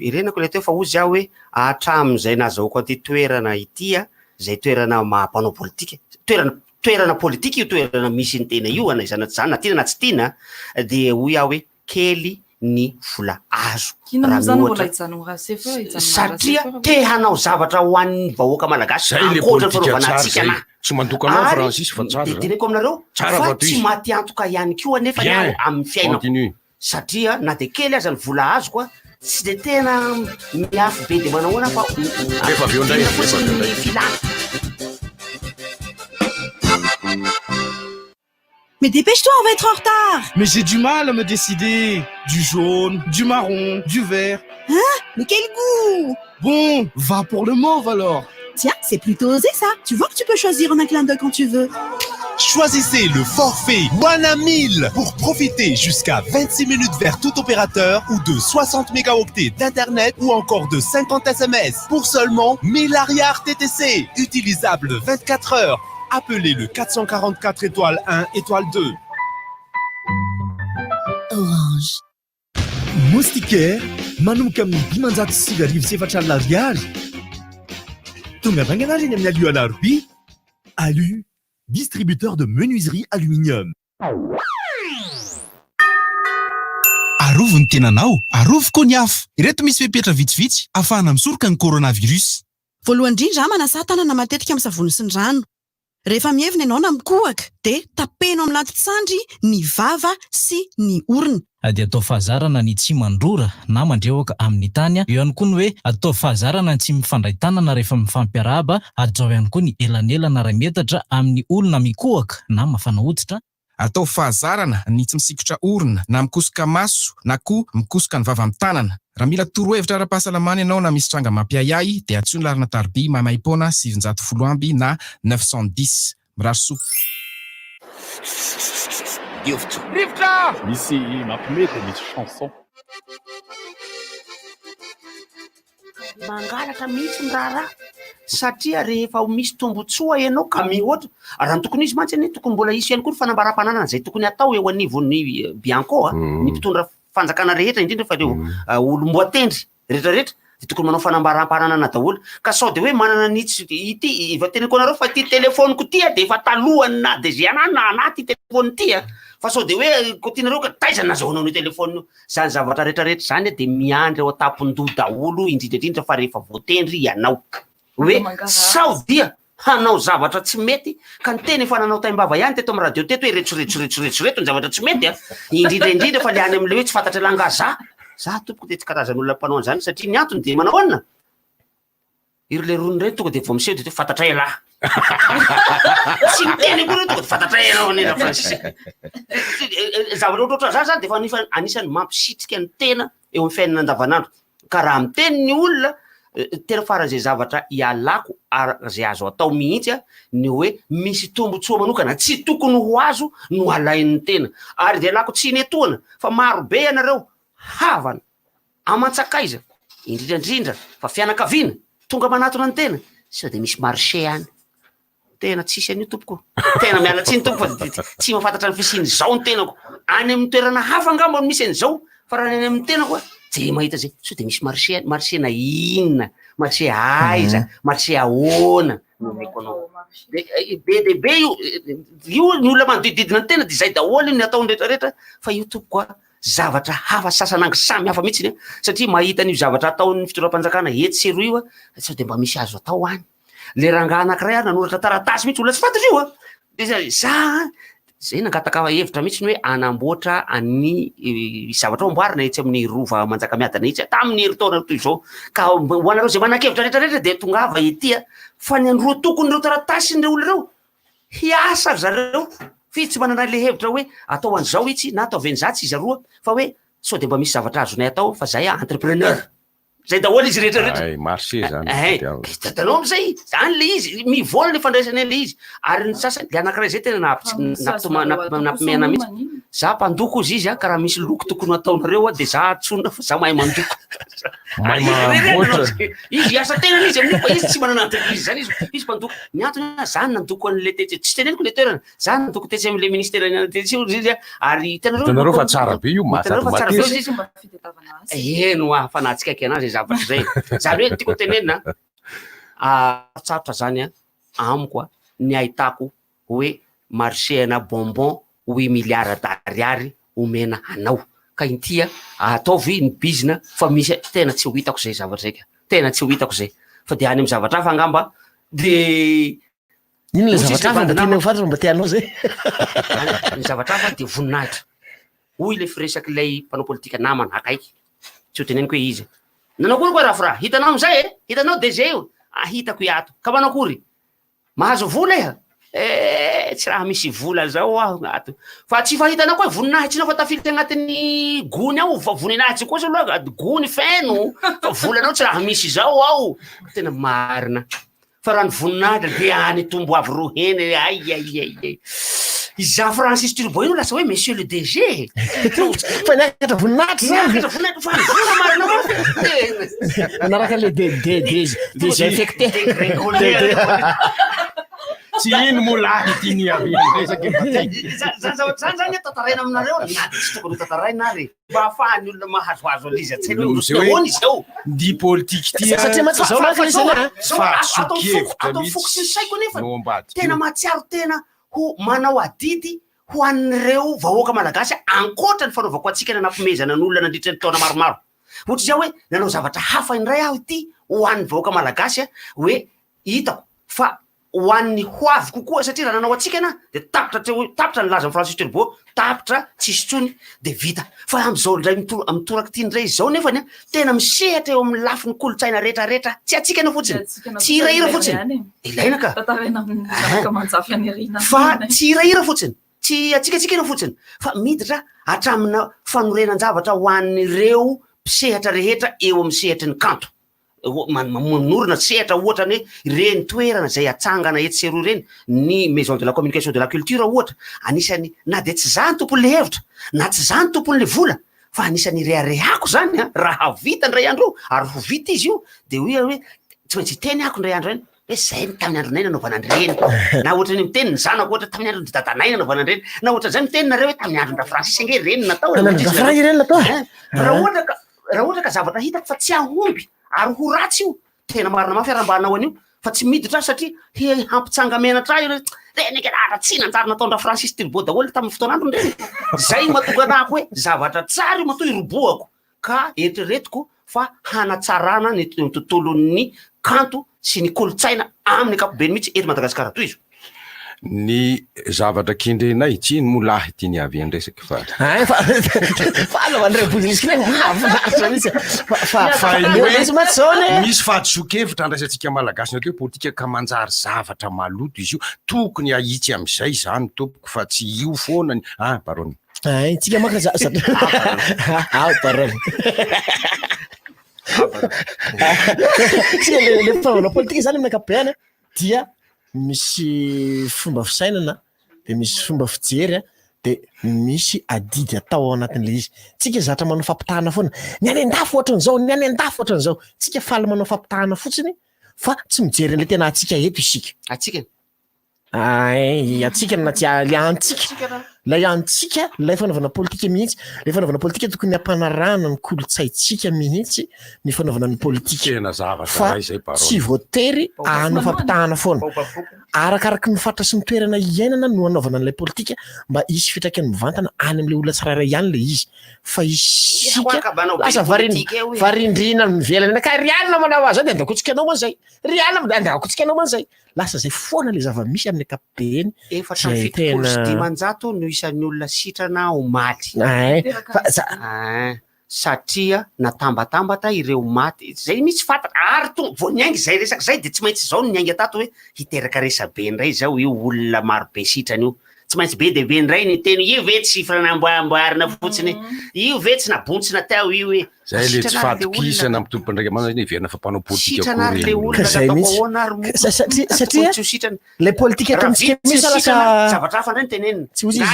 irenako le teo fa ozy aho hoe hatramin'izay nahazahoako an'ity toerana ity zay toerana mahampanao politika toerana politika io toerana misy ny tena io anaizana zany na tiana na tsy tiana dia hoy aho hoe kely ny vola azo satria te hanao zavatra ho an'ny vahoaka malagasy akoatra fanaovanatsika na tsy mandokanao Francis fa tsara dia teneko aminareo fa tsy maty antoka ihany koa nefa iaho amin'ny fiainako satria na dia kely aza ny vola azo koa tsy dia tena miafy be dia manahoana fa filana Mais dépêche-toi, on va être en retard. Mais j'ai du mal à me décider. Du jaune, du marron, du vert. Hein? Mais quel goût! Bon, va pour le mauve alors. Tiens, c'est plutôt osé ça. Tu vois que tu peux choisir en un clin d'œil quand tu veux. Choisissez le forfait Wana 1000 pour profiter jusqu'à 26 minutes vers tout opérateur ou de 60 mégaoctets d'internet ou encore de 50 SMS pour seulement 1000 arrières TTC. Utilisable 24 heures. Appelez le 444 étoile 1 étoile 2. Orange. Moustiquaire, manomboka amin'ny 507 alina ariary. Tonga avy any ianareo eny amin'ny Alu Alarbi. Alu, distributeur de menuiserie aluminium. Arovo ny tenanao, arovo koa ny hafa. Ireto misy fepetra vitsivitsy ahafahana misoroka ny coronavirus. Voalohany indrindra manasa tanana matetika amin'ny savony sy ny rano. Rehefa mievina ianao na mikohaka dia tapenao amin'ny latitsandry ny vava sy ny orona. Dia atao fahazarana ny tsy mandrora na mandreoka amin'ny tany. Eo ihany koa ny hoe atao fahazarana ny tsy mifandray tanana rehefa mifampiarahaba. Atao ihany koa ny elanelana ray metatra amin'ny olona mikohaka na mafana hoditra. Atao fahazarana ny tsy misikotra orona na mikosoka maso na koa mikosoka ny vava amin'ny tanana. Raha mila torohevitra ara-pahasalamana ianao na misy tranga mampiayay dia atsoy ny larina tarby Maimaimpoana 710 amby na 910 mirary soa. Rivotra! Misy mampimety, misy chanson. Mangalatra mihitsy ny raharaha satria rehefa misy tombotsoa ianao ka mihoatra raha ny tokony izy mantsy any tokony mbola isy ihany koa ny fanambaram-pananana zay tokony atao eo anivon'ny Bianco ny mpitondra fanjakana rehetra indrindra fa ireo olom-boatendry rehetrarehetra dia tokony manao fanambaram-pananana daholo ka sao dia hoe manana nitsy ity efa teniko anareo fa ty telefoniko ty dia efa talohany na dia zay anana anaty telefony ty fa sao dia hoe ko tianareo ka taizana nazahoanao ny telefony zany zavatra rehetrarehetra zany dia miandry ao atapon-doha daholo indrindraindrindra fa rehefa voatendry ianao hoe sao dia hanao zavatra tsy mety ka ny teny efa nanao taimbava ihany teto amin'ny radio teto hoe retsoretsoretsoretsoreto ny zavatra tsy mety indrindraindrindra fa le any amin'le hoe tsy fantatra langaza za tompoko dia tsy karazan'olona mpanao an'izany satria ny antony dia manao anina irle rony reny tonga dia vao miseho dia fantatra elahy tsy miteny koa reny tonga dia fantatra ianao nena Francis zavatra ohatrohatra za zany dia efa anisany mampisitrika ny tena eo amin'ny fiainana andavanandro ka raha miteny ny olona tena farany zay zavatra ialako zay azo atao mihitsy ny hoe misy tombotsoa manokana tsy tokony ho azo no alain'ny tena ary dia alako tsy netoana fa maro be ianareo havana aman-tsakaiza indrindrandrindra fa fianakaviana tonga manatona ny tena sao dia misy marché any tena tsisy an'io tompoko tena miala tsy ny tompo fa tsy mahafantatra ny fisiany zao ny tenako any amin'ny toerana hafa angamba misy an'izao fa raha any amin'ny tenako dia mahita zay sao dia misy marché any marché na inona marché aiza marché ahoana be dia be io ny olona manodididina ny tena dia zay daholo ny ataony rehetrarehetra fa io tompoko zavatra hafa sasanangy samy hafa mihitsy satria mahita n'io zavatra ataon'ny fitondram-panjakana etsy sy roa io sao dia mba misy azo atao any le rangahy anankiray nanoratra taratasy mihitsy olona tsy fantatra io dia za zay nangataka hevitra mihitsy ny hoe anamboatra ny zavatra amboarina etsy amin'ny rova Manjakamiadana itsy tamin'ny heritaona toy izao ka ho anareo zay manan-kevitra rehetrarehetra dia tongava etya fa ny androa tokony ireo taratasy ny olona ireo hiasa zareo fi tsy manana le hevitra hoe atao an'izao itsy na atao venzatsy izy roa fa hoe sao dia mba misy zavatra azonay atao fa zay entrepreneur zay daholo izy rehetrarehetra marché zany hitanao am'izay zany le izy mivola le fandraisany le izy ary ny sasany le anankiray zay tena nampimena mihitsy za mpandoko izy izy ka raha misy loko tokony ataonareo dia za atsona fa za mahay mandoko izy asa tena izy amin'io fa izy tsy manana entreprise zany izy mpandoko ny antony zany nandoko an'le tetsy tsy teneniko le toerana za nandoko tetsy amin'le ministère ary hitanareo fa tsara be io eno fanatsikaiky anazy zavatra zay zany hoe tiako tenenina tsarotra zany amiko ny ahitako hoe marché ana bonbon 8 milliards d'ariary omena anao ka intya ataovy ny bizina fa misy tena tsy ho hitako zay zavatra zay tena tsy ho hitako zay fa dia any amin'ny zavatra hafa angamba dia ino le zavatra hafa mba tianao fantatra mba tianao zay ny zavatra hafa dia voninahitra hoy le firesaky ilay mpanao politika namana akaiky tsy ho teneniko hoe izy nanao kory koa raha fra hitanao am'izay hitanao DG io hitako iato ka manao kory mahazo vola iha tsy raha misy vola zao aho agnaty fa tsy fahitanao koa voninahitsy na fa tafilitra agnatin'ny gony ao fa voninahitsy kosa aloha gony feno fa volanao tsy raha misy zao ao tena marina fa raha ny voninahitra de any tomboavy roa heny ai iza Francis Turbo ino lasa hoe monsieur le DG fa niakatra voninahitra zany fa vola marina manaraka le désinfecté tsy ino molahy tiny aby resaky zany zany tataraina aminareo nady tsy tokony tataraina ary mba ahafahany olona mahazoazo alizy atsaihoany izy ao di politiky ty satria matsizao atao foko sy saiko nefa tena matsiaro tena ho manao adidy ho an'ireo vahoaka malagasy ankoatra ny fanaovako atsika nanapomezana n'olona nandritra ny taona maromaro ohatra zao hoe nanao zavatra hafa indray aho ity ho an'ny vahoaka malagasy hoe hitako fa ho an'ny hoavy kokoa satria raha nanao atsika na de tapitra ny laza Francis Turbo tapitra tsisy tsony de vita fa am'izao ndray mitoraky ty ndray zao nefany tena misehatra eo amin'ny lafiny kolotsaina rehetrarehetra tsy atsika na fotsiny tsy hirahira fotsiny ilaina ka fa tsy hirahira fotsiny tsy atsikatsika ina fotsiny fa miditra hatramina fanorenan-javatra ho an'ireo mpisehatra rehetra eo amin'ny sehatry ny kanto manorina sehatra ohatra ny reny toerana zay atsangana etseroa reny ny maison de la communication de la culture ohatra anisany na de tsy zany tompony le hevitra na tsy zany tompony le vola fa anisany reharehako zany raha vita ndray andro ary ho vita izy io de hoe tsy maintsy teny ako ndray andro reny hoe zay tamin'ny andronay nanaovana andreny na ohatra ny miteny ny zanako ohatra tamin'ny andro ny dadanay nanaovana andreny na ohatra zay miteny nareo hoe tamin'ny andro nda Francis nge reny natao raha ohatra ka zavatra hitako fa tsy ahomby ary ho ratsy io tena marina mafy arambanao an'io fa tsy miditra satria hampitsangamena-tra io reneke rahatra tsy nanjary nataondra Francis Turbo daholo tamin'ny fotoan'andro ndreny zay mahatonga anako hoe zavatra tsara io matoa iroboako ka eritreretiko fa hanatsarana ny tontolon'ny kanto sy ny kolotsaina amin'ny ankapobeny mihitsy eto Madagasikara toy izy ny zavatra kendrenay tsy ino molahy tiany avy andresaky fa misy fahadisokevitra andraisantsika malagasy nateo politika ka manjary zavatra maloto izy io tokony ahitsy am'izay zany tompoko fa tsy io foana barony tsika maka barony le fanaovana politika zany amin'ny ankapobeny dia misy fomba fisainana de misy fomba fijery de misy adidy atao ao anatin'le izy tsika zatra manao fampitahana foana ny any andafo ohatran'izao ny any andafo ohatran'izao tsika faly manao fampitahana fotsiny fa tsy mijery an'le tena atsika eto isika atsika na tsy antsika lay antsika lay fanaovana politika mihitsy le fanaovana politika tokony ampanarana ny kolotsaitsika mihitsy ny fanaovana ny politika fa tsy voatery anao fampitahana foana arakaraky ny fatra sy mitoerana iainana no anaovana n'lay politika mba isy fitraikany mivantana any am'le olona tsirairay ihany le izy fa isika lasa varindrina mivelana ka rialina manao azy de andakotsika anao manzay rialina andakotsika anao manzay lasa zay foana le zava-misy amin'ny ankapobeny efatra ny fitopolo sy dimanjato no isan'ny olona sitrana ho maty satria natambatambatra ireo maty zay mitsy fantatra ary vo niaingy zay resaky zay de tsy maintsy zao niaingy atato hoe hiteraka resabe ndray zao io olona marobe sitrany io tsy maintsy be de be ndray ny teny io ve tsy sifranamboamboarina fotsiny io ve tsy nabontsina tao io hoe zay le tsy fatokisana mitompo ndraiky amana zany verina fa mpanao politika satria le politika etomitsika misy lasa zavatra hafa ndray ny tenenina na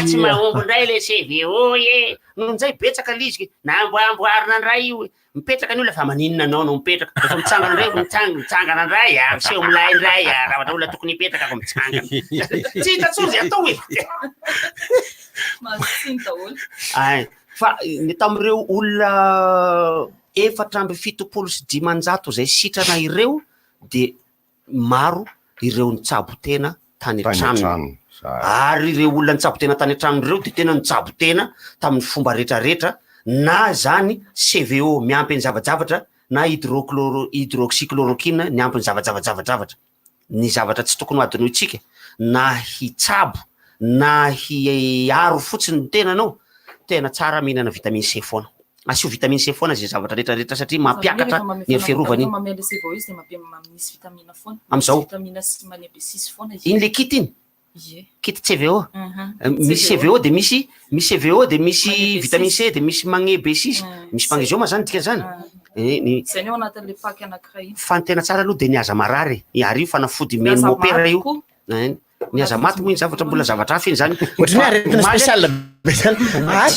tsy mahombo ndray le CVO e noho nzay betsaka liziky na amboamboarina ndray io mipetraka ny olona fa maninona anao no mipetraka fa mitsangana ndray mitsangana ndray seho milay ndray rahavatra olona tokony hipetraka ako mitsangana tsy hitatsory zay atao e fa ny tamin'ireo olona efatra amby fitopolo sy dimanjato zay sitrana ireo de maro ireo nitsabo tena tany an-trano ary ireo olona nitsabo tena tany an-trano ireo de tena nitsabo tena tamin'ny fomba rehetrarehetra na zany CVO miampy ny zavajavatra na hydroxychloroquine ny ampy ny zavajavajavajavatra ny zavatra tsy tokony ho adino itsika na hitsabo na hiaro fotsiny tenanao tena tsara mihinana vitamine C foana asio vitamine C foana zay zavatra rehetrarehetra satria mampiakatra ny fiarovany am'izao iny le kity iny kit CVO misy CVO de misy CVO de misy vitamine C de misy magne B6 misy magnesium zany tika zany zany ao anatin'le paky anankiray iny fantena tsara aloha de niaza marary iary fanafody meny mopera io niaza maty moa iny zavatra mbola zavatra hafa iny zany ohatrany aretina spécial be zany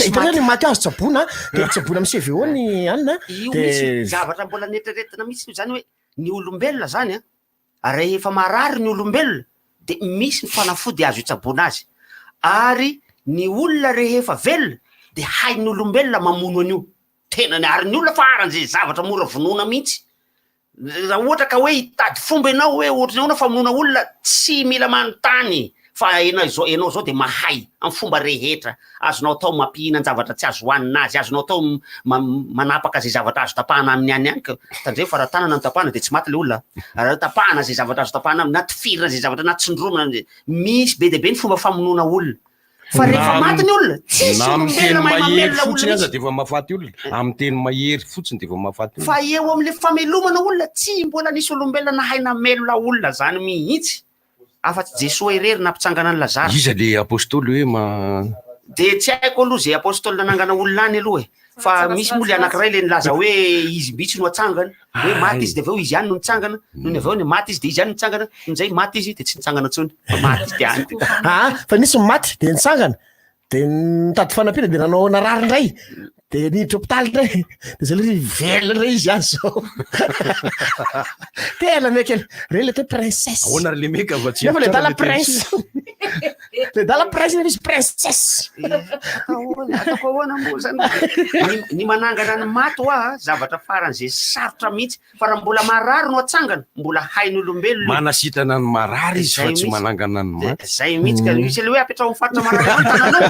hitanao ny maty azo tsabona de tsabona amy CVO ny anina io misy zavatra mbola netreretina misy zany hoe ny olombelona zany ary efa marary ny olombelona de misy ny fanafody azo itsabona azy ary ny olona rehefa velona de hain'ny olombelona mamono an'io tena ny ary ny olona faran'zay zavatra mora vonona mihitsy raha ohatra ka hoe hitady fomba ianao hoe ohatrany ahoana famonona olona tsy mila manontany fa enao zao de mahay amy fomba rehetra azonao atao mampihina ny zavatra tsy azo hoanina azy azonao atao manapaka zay zavatra azo tapahana amin'ny any any ka tandreo fa raha tanana ny tapahana de tsy maty le olona raha tapahana zay zavatra azo tapahana na tifirina zay zavatra na tsindromina misy be de be ny fomba famonona olona fa rehefa maty ny olona tsisy olombelona mahay mamelona olona aza de efa mahafaty olona amy teny mahery fotsiny de efa mahafaty olona fa eo am'le famelomana olona tsy mbola nisy olombelona nahay namelona olona zany mihitsy afa-tsy Jesoa irery nampitsangana ny Lazara iza le apôstôly hoe de tsy haiko aloha zay apôstôly nanangana olona any aloha fa misy moly anankiray le nilaza hoe izy mihitsy no atsangana hoe maty izy de aveo izy ihany no nitsangana no ny aveo ny maty izy de izy ihany nitsangana nozay maty izy de tsy nitsangana tsony maty izy de any fa nisy maty de nitsangana de nitady fanampina de nanao narary indray de niditra hôpitaly indray de zay le velona re izy ihany zao tena mekely re le te princesse ahoana le meka va tsy nefa le dala prince le dala prince misy princesse ataoko ahoana moa zany ny manangana ny maty hoa zavatra faran'zay sarotra mihitsy fa raha mbola marary no atsangana mbola hain'ny olombelona manasitrana ny marary izy fa tsy manangana ny maty zay mihitsy ka misy le hoe apetrao amin'ny faritra marary tananao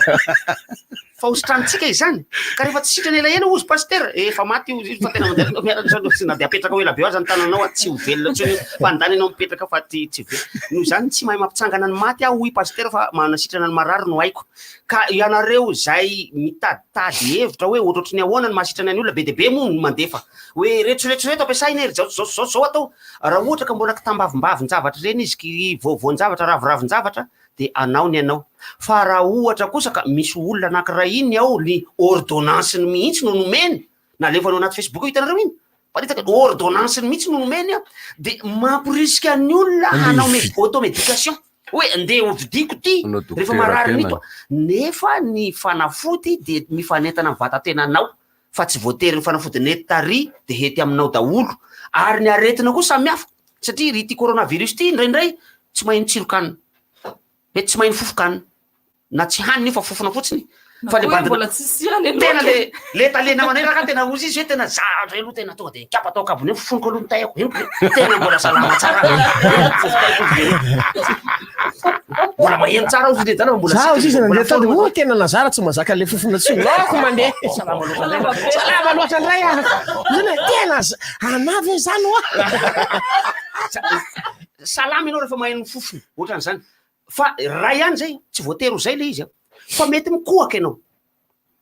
fa hositranintsika izany ka rehefa tsy sitrany elaela ozy pasteur efa maty io fa tena mandeha de apetraka hoe labeo zany tananao tsy ho velona tsony fa andany anao mipetraka fa tsy velona no zany tsy mahay mampitsangana ny maty aho hoy pasteur fa manasitrana ny marary no haiko ka ianareo zay mitaditady hevitra hoe ohatrotry ny ahoana ny mahasitrana ny olona be de be moa no mandefa hoe retsoretsoreto ampiasaina hery zao atao raha ohatra ka mbola kitambavim-bavin-javatra reny izy ki voavoan-javatra raviravin-javatra de anao ny anao fa raha ohatra kosa ka misy olona anankiray iny ao ny ordonnance ny mihitsy no nomeny na levanao anaty Facebook io hitanareo iny paritaka ordonnance ny mihitsy no nomeny de mampirisika ny olona anao automédication hoe andeha ovidiko ty rehefa marary nito nefa ny fanafody de mifanentana ny vatatenanao fa tsy voatery ny fanafody netary de hety aminao daholo ary ny aretina koa samihafa satria ry ty coronavirus ty indraindray tsy mahino tsirokanina mety tsy mahino fofokanina na tsy haniny fa fofona fotsiny fa le tena le talena maneraka tena ozy izy hoe tena zavatra aloha tena tonga de kapa atao kabony fofoniko aloha nitayako tena mbola salama tsara mbola maheno tsara ozy de zany mbola zaho izy nandeha tao de tena Lazara tsy mazaka le fofona tsy loko mandeha salama loatra ndray zany tena anavy zany salama ianao rehefa maheno fofona ohatran'izany fa raha ihany zay tsy voatery zay le izy fa mety mikohaka ianao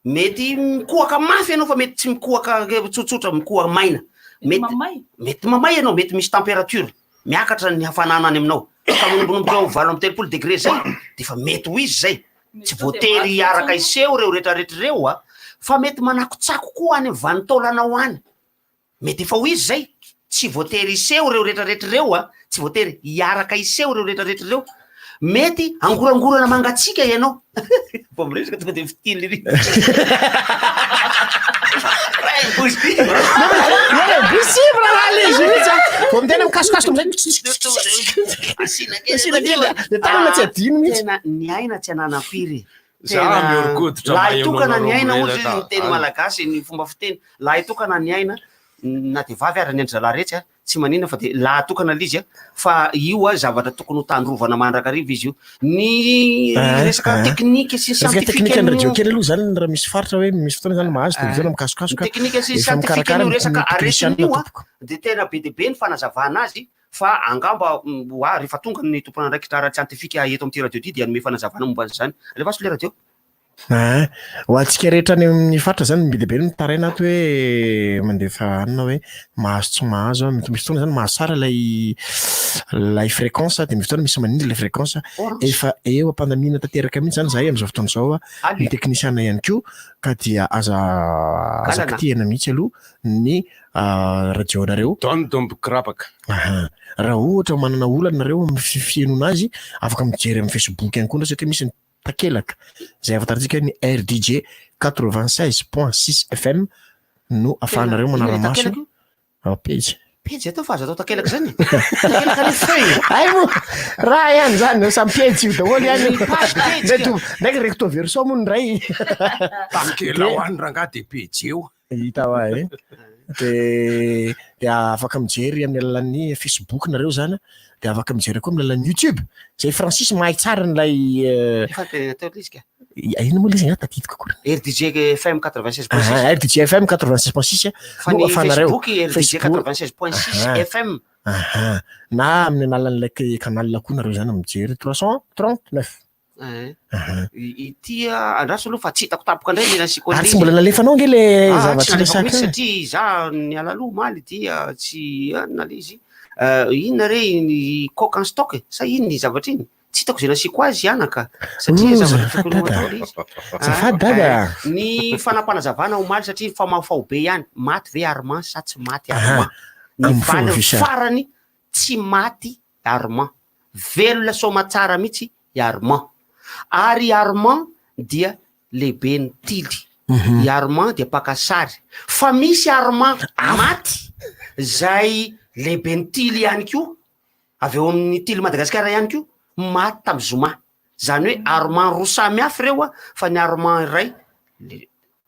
mety mikohaka mafy ianao fa mety tsy mikohaka tsotsotra mikohaka maina mety mamay ianao mety misy température miakatra ny hafanana any aminao fa manombonomboka 20 degré zay de fa mety ho izy zay tsy voatery araka iseho reo rehetrarehetra reo fa mety manakotsako koa any vanitaolanao any mety efa ho izy zay tsy voatery iseho reo rehetrarehetra reo tsy voatery iaraka iseho reo rehetrarehetra reo mety angorangorana mangatsika ianao po miresaka tonga de fitiny lery possible raha le izy vo mitena mikasokasoka amizay tsy adino mihitsy ny aina tsy ananampiry laha itokana ny aina ozy izy miteny malagasy ny fomba fiteny laha itokana ny aina na de vavy ary ny andry zalahy rehetra tsy manina fa de laha tokana lizy fa io zavatra tokony ho tandrovana mandrakariva izy io ny resaka teknika sy scientifique ny radio kely aloha zany raha misy faritra hoe misy fotoana zany mahazo televiziona mikasokasoka teknika sy scientifique ny resaka aretin'io de tena be de be ny fanazavana azy fa angamba rehefa tonga ny tompon'andraikitra ara-scientifique eto am'ty radio ty de anome fanazavana momba zany alefaso le radio Ho antsika rehetra any amin'ny faritra zany be deabe mitaraina ato hoe mandefa anina hoe mahazo tsy mahazo misy fotoana zany mahazo tsara lay fréquence de misy fotoana misy manindry lay fréquence efa eo ampandamina tanteraka mihitsy zany zahay am'izao fotoana zao ny teknisiana ihany koa ka dia aza kitihana mihitsy aloha ny radionareo dondombokrapaka raha ohatra manana olana nareo amin'ny fiainona azy afaka mijery amin'ny Facebook ihany koa satria misy takelaka zay afantarantsika ny RDJ 96.6 FM no afahanareo manara-maso page atao fa azo atao takelaka zany takelaka le feuille ay mo raha ihany zany samy page io daholo ihany ndraiky recto verso moa ny ray takelao any rangaha de page eo hita wa de afaka mijery amin'ny alalan'ny Facebook nareo zany de afaka mijery koa amin'ny alalan'ny YouTube zay Francis mahay tsara n'lay ino moa izy tatitiko koa RDJ FM 96.6 RDJ FM 96.6 no afanareo RDJ 96.6 FM na amin'ny alalan'ilay canal koa nareo zany mijery 339 ity andraso aloha fa tsy hitako tapoka indray lena siko ary tsy mbola nalefanao nge le zavatra resaka satria za ny alaloha maly dia tsy nale izy inona re ny coq en stock sa ino ny zavatra iny tsy hitako zay nasiko azy anaka satria zafady dada ny fanampanazavana ho maly satria famafao be ihany maty ve Armand sa tsy maty Armand ny valy farany tsy maty Armand velona soma tsara mihitsy i Armand ary Armand dia lehibe ny tily i Armand dia pakasary fa misy Armand maty zay lehibe ny tily ihany koa avy eo amin'ny tily Madagasikara ihany koa maty tamin'ny Zoma zany hoe Armand roa samy hafa reo fa ny Armand iray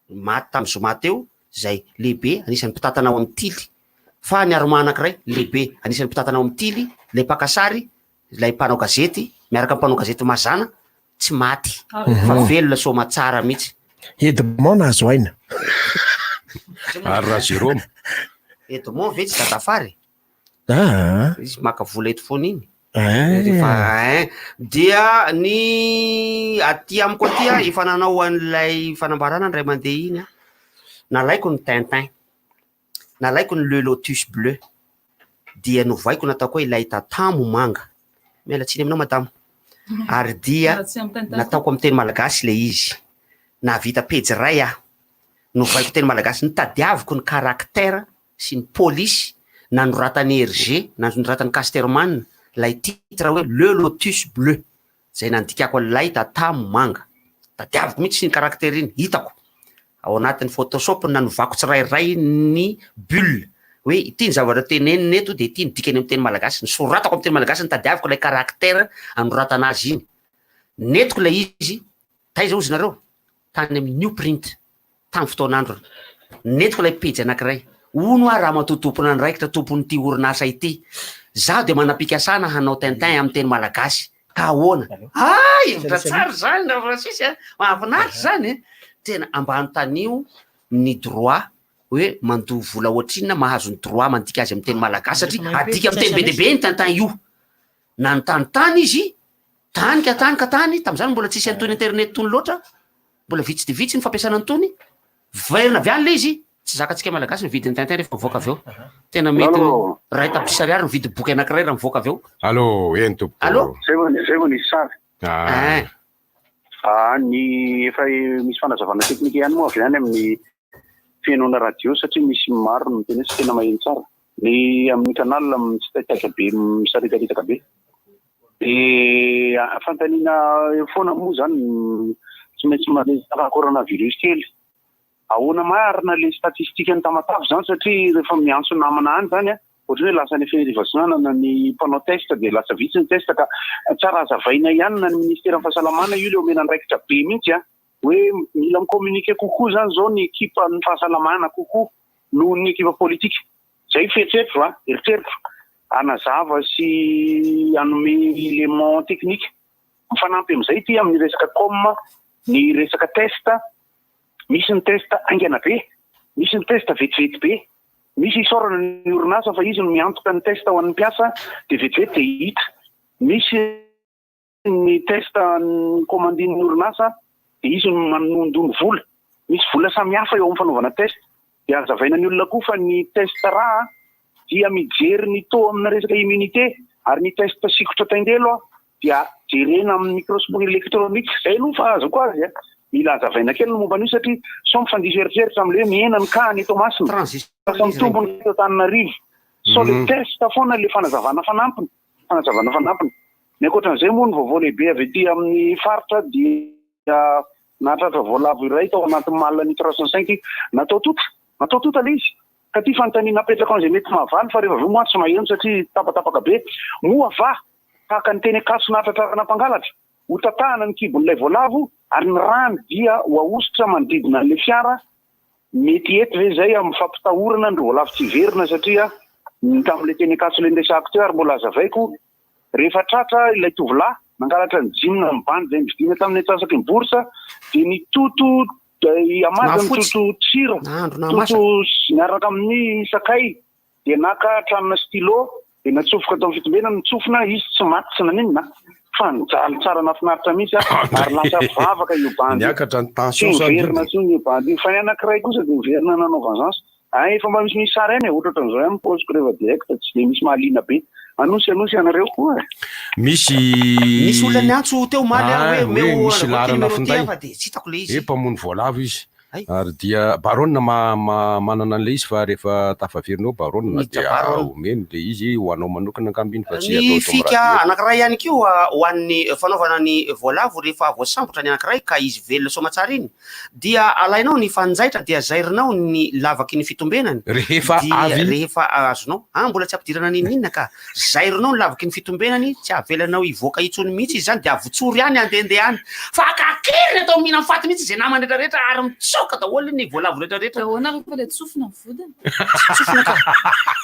maty tamin'ny Zoma teo zay lehibe anisan'ny mpitantanao amin'ny tily fa ny Armand anankiray lehibe anisan'ny mpitantanao amin'ny tily lay pakasary lay mpanao gazety miaraka amin'ny mpanao gazety mazana tsy maty fa velona soma tsara mihitsy Edmond nahazo aina ary raha Jérôme Edmond ve tsy dadafary izy maka vola eto foana iny dia ny aty amiko aty efa nanao an'ilay fanambarana ndray mandeha iny nalaiko ny Tintin nalaiko ny Le Lotus Bleu dia novaiko nataoko hoe ilay tatamo manga mialatsiny aminao madamo ary dia nataoko amin'ny teny malagasy le izy navita pejy ray novaiko teny malagasy nitadiaviko ny karaktera sy ny polisy nanoratany Hergé nanoratany Casterman lay titre hoe Le Lotus Bleu zay nandikako lay tatamo manga tadiaviko mihitsy sy ny karaktera iny hitako ao anatin'ny Photoshop nanovako tsirairay ny bulle hoe ity ny zavatra teneniny eto de ity ny dikany amin'ny teny malagasy nisoratako amin'ny teny malagasy nitadiaviko lay karaktera anoratana azy iny netiko lay izy taiza ozy nareo tany amin'ny New Print tamin'ny fotoanandro netiko lay pejy anankiray ono raha matotompona ny raikitra tompon'ity orinasa ity za de manam-pikasana hanao Tintin amin'ny teny malagasy ka ahoana hevitra tsara zany na Francis mahafinaritra zany tena ambany tanio ny droit hoe mandoa vola ohatrinona mahazo ny droit mandika azy amin'ny teny malagasy satria adika amin'ny teny be deabe ny Tintin io na ny tany izy tanika tam'izany mbola tsisy antony internet tony loatra mbola vitsy de vitsy ny fampiasana antony verina avy any le izy tsy zakatsika malagasy ny vidin'ny Tintin rehefa mivoaka avy eo tena mety ray tapitrisa ariary ny vidy boky anankiray raha mivoaka avy eo allo eny tompo allo zay vao nisy sary ny efa misy fanazavana teknika ihany moa avy any amin'ny fiainona radio satria misy maro no tena tena maheno tsara ny amin'ny canal mitsitaitaka be misaritaritaka be de fantaniana foana moa zany tsy maintsy manezaka coronavirus kely ahoana marina le statistika ny tamatavy zany satria rehefa miantso namana any zany ohatry hoe lasa ny fenerivasionana ny mpanao test de lasa vitsy ny test ka tsara azavaina ihany na ny ministera fahasalamana io le omena andraikitra be mihitsy hoe mila micommuniqué kokoa zany zao ny ekipa ny fahasalamana kokoa noho ny ekipa politika zay fieritreritro eritreritro anazava sy anome élément technique mifanampy am'izay ty amin'ny resaka com ny resaka test misy ny test aingana be misy ny test vetivety be misy isorana ny orinasa fa izy no miantoka ny test ho an'ny mpiasa de vetivety de hita misy ny test ny commandin'ny orinasa dia izy manondony vola. Misy vola samihafa eo amin'ny fanaovana test. Dia hazavaina ny olona koa fa ny test raha dia mijery ny taux amina resaka immunité ary ny test sikotra tendelo dia jerena amin'ny microscopie électronique. Zay aloha fa azoko azy mila hazavaina kely ny momba an'io satria sao mifandisy eritreritra amin'ilay mihena ny ka ny eto masina fa mitombony eto Antananarivo. So le test foana le fanazavana fanampiny. Ny ankoatran'izay moa ny vaovao lehibe avy ety amin'ny faritra dia nahatratra voalavo iray tao anatin'ny malina ny 305 natao tota le izy. Ka ty fanontaniana apetraka an'izay mety mahavaly fa rehefa avy moa tsy maheno satria tapatapaka be. Moa va tahaka ny teny akaso nahatratrarana mpangalatra. Ho tatahana ny kibon'ilay voalavo ary ny rano dia ho ahositra manodidina an'ilay fiara. Mety eto ve zay amin'ny fampitahorana ny voalavo tsy verina satria tamin'ilay teny akaso le ndresako teo ary mbola azavaiko rehefa tratra ilay tovolahy nangalatra ny jimina mibany zay mividiana tamin'ny antsasaky ny borsa dia ny toto amady ny toto tsiro toto miaraka amin'ny sakay dia naka tranona stylo dia natsofoka tao amin'ny fitombena nitsofona izy tsy maty tsy naninona fa nijaly tsara nafinaritra mihitsy ary lasa vavaka io bandy verina tsony io bandy fa ny anankiray kosa dia verina nanao vengeance efa mba misy sara eny ohatra ohatran'izao ihany posiko rehefa direct tsy dia misy mahaliana be anosy anareo koa misy olona niantso teo maly misy larana finday mpamono voalavo izy ary dia baronina manana an'ilay izy fa rehefa tafaverinao baronina dia omeny le izy ho anao manokana angambiny fa tsy ny fika anankiray ihany koa ho an'ny fanaovana ny voalavo rehefa voasambotra ny anankiray ka izy velona soamatsara iny dia alainao ny fanjaitra dia zairinao ny lavaky ny fitombenany rehefa azonao mbola tsy ampidirana ninina ka zairinao ny lavaky ny fitombenany tsy avelanao ivoaka itsony mihitsy izy zany dia avotsory ihany andehandeha any fa akakery atao mihina mifaty mihitsy zay namany rehetrarehetra ary mitsoka daholo ny voalavo rehetrarehetra ahoana rehefa le tsofina ny vodiny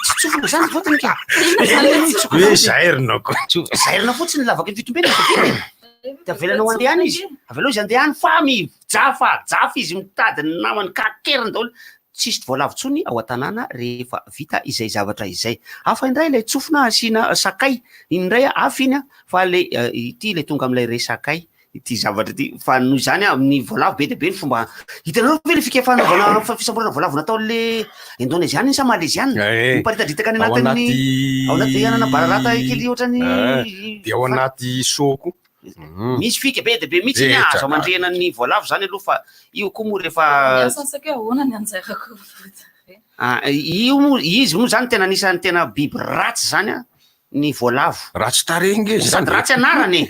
tsy tsofina zany vodiny ka hoe zairina fotsiny lavaky ny fitombenany dia avelanao andehany izy avelao izy andehany fa mijafa izy mitady ny namany kakeriny daholo tsisy voalavo tsony ao an-tanàna rehefa vita izay zavatra izay hafa indray ilay tsofina asiana sakay indray hafa iny fa le ity le tonga amin'ilay resakay ity zavatra ity fa noho izany amin'ny voalavo be dia be ny fomba hitanao ve le fikefanaovana fisamborana voalavo natao le indonésiana iny sa malésiana miparitadritaka any anatin'ny ao anaty anana bararata kely ohatrany dia ao anaty soko misy fika be dia be mihitsy iny azo amandrehana ny voalavo zany aloha fa io koa moa rehefa ahoana ny anjairako izy moa zany tena anisan'ny tena biby ratsy zany ny voalavo ratsy tarenge sady ratsy anarany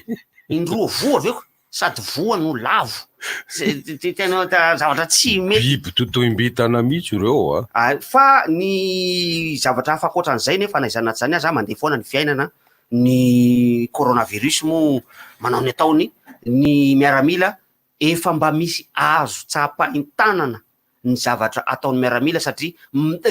indroa voa aveko sady voa no lavo tena zavatra tsy mety biby totoim-bitana mihitsy ireo fa ny zavatra hafa ankoatran'izay nefa naizana zany aza mandeha foana ny fiainana ny coronavirus moa manao ny ataony ny miaramila efa mba misy azo tsapa-intanana ny zavatra ataony miaramila satria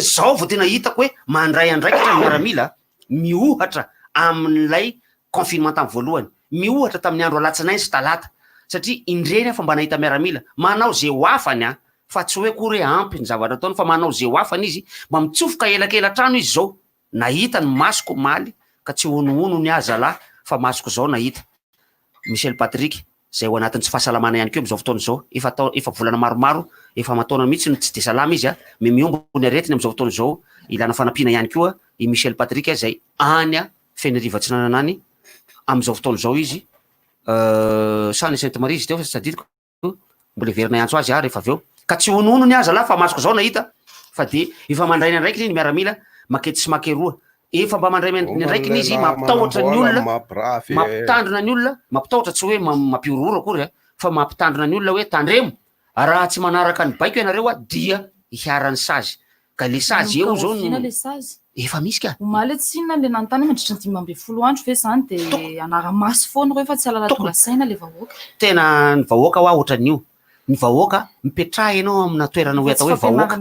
zao vao tena hitako hoe mandray andraikitra ny miaramila miohatra amin'ilay confinement tamin'ny voalohany miohatra tamin'ny andro alatsinainy sy talata satria indreny fa mba nahita miaramila manao zay ho afany fa tsy hoe kory ampy ny zavatra ataony fa manao zay ho afany izy mba mitsofoka elakela trano izy zao nahita ny masoko maly ka tsy honohono ny azalahy fa masoko zao nahita Michel Patrick zay ho anatin'ny tsy fahasalamana ihany keo am'izao fotoana zao efa volana maromaro efa mataona mihitsy tsy de salama izy miombo ny aretiny am'izao fotoana zao ilana fanampiana ihany koa i Michel Patrick zay any feny rivatsy nananany am'izao fotoana zao izy sany Sainte Marie izy teo fa sadidiko mbola verina iantso azy rehefa aveo ka tsy honono ny azalahy fa masoko zao nahita fa de efa mandray ny andraikiny ny miaramila makety sy makeroa efa mba mandray ny andraikiny izy mampitahotra ny olona mampitandrina ny olona mampitahotra tsy hoe mampiorora akory fa mampitandrina ny olona hoe tandremo raha tsy manaraka ny baiko ianareo dia hiarany sazy ka le sazy eo zao efa misy ka omaly tsinona le nanontany mandritra ny 10 andro ve zany dia anara-maso foana rehefa tsy alala tonga saina le vahoaka tena ny vahoaka hoa ohatran'io ny vahoaka mipetraha ianao amina toerana hoe atao hoe vahoaka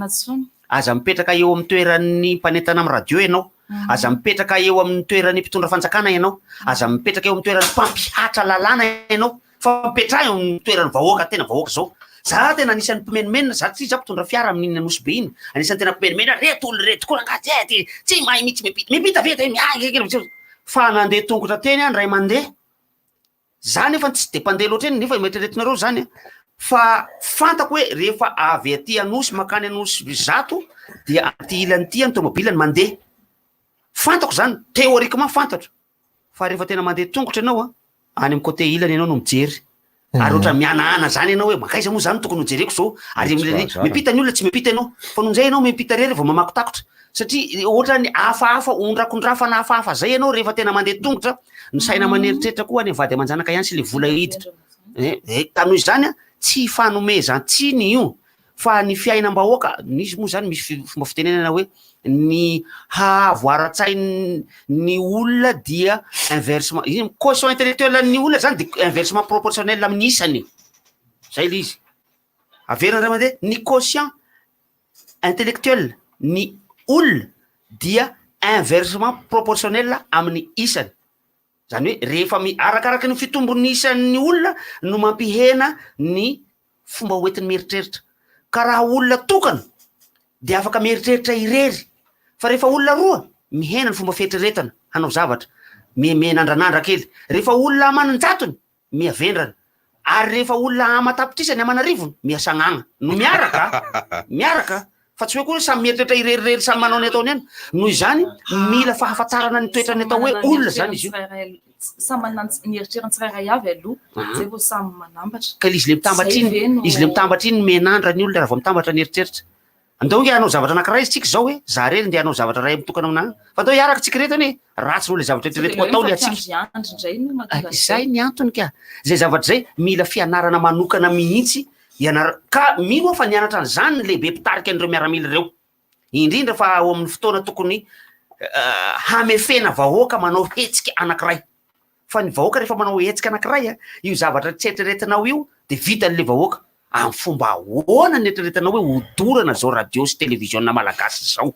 aza mipetraka eo amin'ny toeran'ny mpanentana amin'ny radio ianao aza mipetraka eo amin'ny toeran'ny mpitondra fanjakana ianao aza mipetraka eo amin'ny toeran'ny mpampihatra lalàna ianao fa mipetraha eo amin'ny toeran'ny vahoaka tena vahoaka zao za tena anisan'ny mpimenimenina za tsy za mpitondra fiara amin'iny anosy be iny anisan'ny tena mpimenimenina reto olo reto koa angaty tsy mahay mihitsy mipita veta fa nandeha tongotra teny any ray mandeha za nefa tsy de mpandeha loatra eny nefa metreretinareo zany fa fantako hoe rehefa avy aty Anosy makany Anosy zato dia aty ilany ty ny tomobilany mandeha. Fantako zany, théoriquement fantatra. Fa rehefa tena mandeha tongotra ianao any amin'ny côté ilany ianao no mijery. Ary ohatra mianahana zany ianao hoe makaiza moa zany tokony hojereko zao. Ary mipita ny olona tsy mipita ianao. Fa noho zay ianao mipita rery vao mamaky takotra. Satria ohatra ny hafahafa ondrakondrafa na hafahafa zay ianao rehefa tena mandeha tongotra, ny saina maneritreritra koa any vady amanjanaka ihany sy le vola hiditra. Tanoho izany tsy fanomezan-tsiny io fa ny fiainam-bahoaka nisy moa zany misy fomba fitenenana hoe ny hahavoara-tsainy ny olona dia inversement quotient intellectuel ny olona zany dia inversement proportionnel amin'ny isany. Zay le izy. Averina ray aman-dreny ny quotient intellectuel ny olona dia inversement proportionnel amin'ny isany. Zany hoe rehefa arakaraka ny fitombon'ny isan'ny olona no mampihena ny fomba hoentiny mieritreritra. Ka raha olona tokana dia afaka mieritreritra irery. Fa rehefa olona roa mihena ny fomba fieritrretana hanao zavatra, mianandranandra kely. Rehefa olona amananjatony miavendrana. Ary rehefa olona amatapitrisany amanarivony miasagnagna. No miaraka. Fa tsy hoe koa samy mieritreritra irery samy manao ny ataony ihany. Noho izany mila fahafantarana ny toetrany atao hoe olona zany izy io. Samy manana ny eritreritany tsirairay avy aloha, zay vao samy manambatra. Ka izy le mitambatra iny menandra ny olona raha vao mitambatra ny eritreritra. Andao hoe hanao zavatra anankiray izy tsika zao hoe za rery ndeha hanao zavatra ray mitokana aminah. Fa andao hiaraka tsika reto anie ratsy le zavatra eritreretiko atao le atsika. Zay ny antony ka. Zay zavatra zay mila fianarana manokana mihitsy. Ka mino fa nianatra an'izany lehibe mpitarika an'ireo miaramila ireo. Indrindra fa ao amin'ny fotoana tokony hamefena vahoaka manao hetsika anankiray. Fa ny vahoaka rehefa manao hetsika anankiray, io zavatra tsetreretinao io dia vita an'ilay vahoaka. Amin'ny fomba ahoana ny eritreretanao hoe hodorana zao radio sy télévision malagasy zao.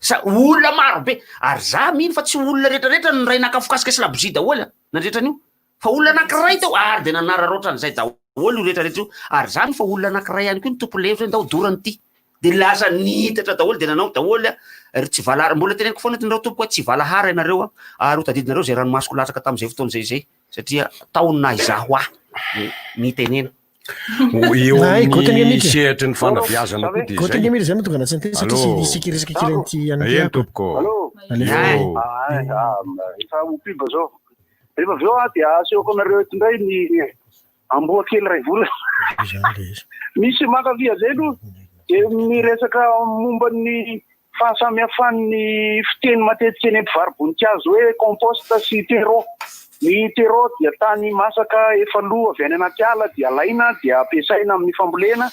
Sa olona marobe. Ary za mino fa tsy olona rehetrarehetra ny ray nakafokasika sy labozia daholo nandretran'io. Fa olona anankiray tao ary dia nanararoatra an'izay daholo io rehetrarehetra io. Ary zany fa olona anankiray ihany koa ny tompo levitra ndao dorany ty. Dia lasa nihitatra daholo dia nanao daholo tsy valahara. Mbola teneniko foana tynareo tompoko hoe tsy valahara ianareo ary ho tadidinareo zay ranomasoko latsaka tamin'izay fotoana zay satria taonina izaho nitenena. Eo amin'ny sehatry ny fanabeazana koa dia zay. Mily zany tonga anaty anteny satria isika resaka kely an'ity eny tompoko. Efa opiba zao. Rehefa avy eo dia asehoko anareo eto indray ny amboa kely ray vola. Misy makavia zay aloha dia miresaka momba ny fahasamihafan'ny fiteny matetika eny ampivarom-boninkazo hoe compost sy terreau. Ny terreau dia tany masaka efa loa avy any anaty ala dia alaina dia ampiasaina amin'ny fambolena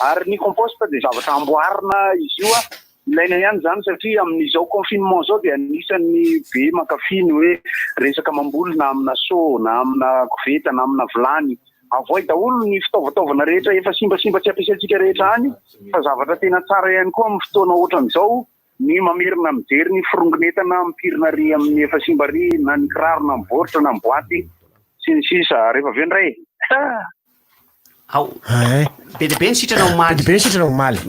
ary ny compost dia zavatra amboarina izy io ilaina ihany zany satria amin'izao confinement zao dia anisan'ny be mankafy ny hoe resaka mamboly na amina so na amina koveta na amina vilany. Avoid daholo ny fitaovataovana rehetra efa simbasimba tsy ampiasaintsika rehetra any fa zavatra tena tsara ihany koa amin'ny fotoana ohatran'izao ny mamerina mijery ny firongonetana mipirina ry amin'ny efa simba ry na ny kiraro na miboritra na miboaty sy ny sisa rehefa avy ndray. Be dia be ny sitrana omaly. Be ny sitrana omaly.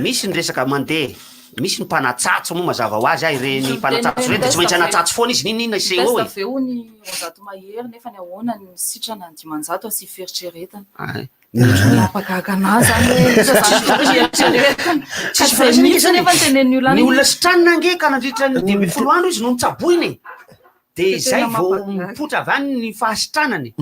Misy ny resaka mandeha. Misy ny mpanatsatso moa mazava ho azy ireny mpanatsatso ireny dia tsy maintsy anatsatso foana izy ninina iseho eo. Testa aveo ny 100 mahery nefa ny ahoana ny sitrana ny 500 asy fieritreretana. Apakaka anazy ny olona sitranina ange ka nandritra ny 10 andro izy no mitsaboiny dia izay vao mipotra avy any ny fahasitranany.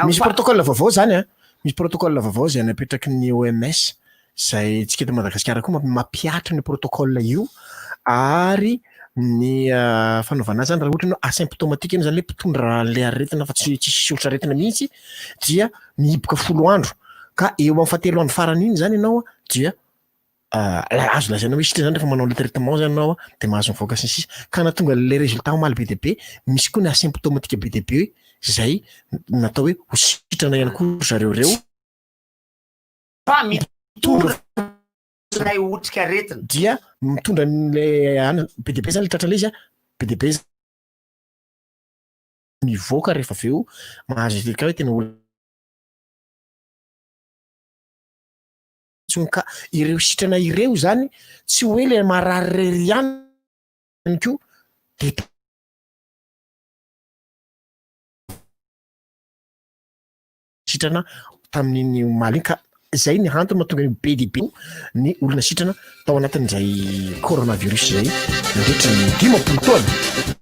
Misy protocole vaovao zany misy protocole vaovao zay napetraky ny OMS zay tsika eto Madagasikara koa mampiatra ny protocole io ary ny fanaovana zany raha ohatra ianao asymptomatique iny zany hoe mpitondra le aretina fa tsisy sotra aretina mihitsy dia mihiboka 10 andro ka eo amin'ny 7 andro farany iny zany ianao dia azo lazaina hoe sitrana zany rehefa manao le traitement zany ianao dia mahazo mivoaka sy ny sisa ka nahatonga le résultat omaly be dia be. Misy koa ny asymptomatique be dia be zay natao hoe ho sitrana ihany koa zareo reo lay otrika aretina dia mitondra le be dia be zany le tratrana izy be dia be mivoaka rehefa avy eo mahazo izy ka hoe tena olona ka ireo sitrana ireo zany tsy hoe le marary rery ihany koa dia sitrana tamin'iny maly ka zay ny antony mahatonga ny be dibe ny olona sitrana tao anatin'izay coronavirus zay nandritra ny 10 taona.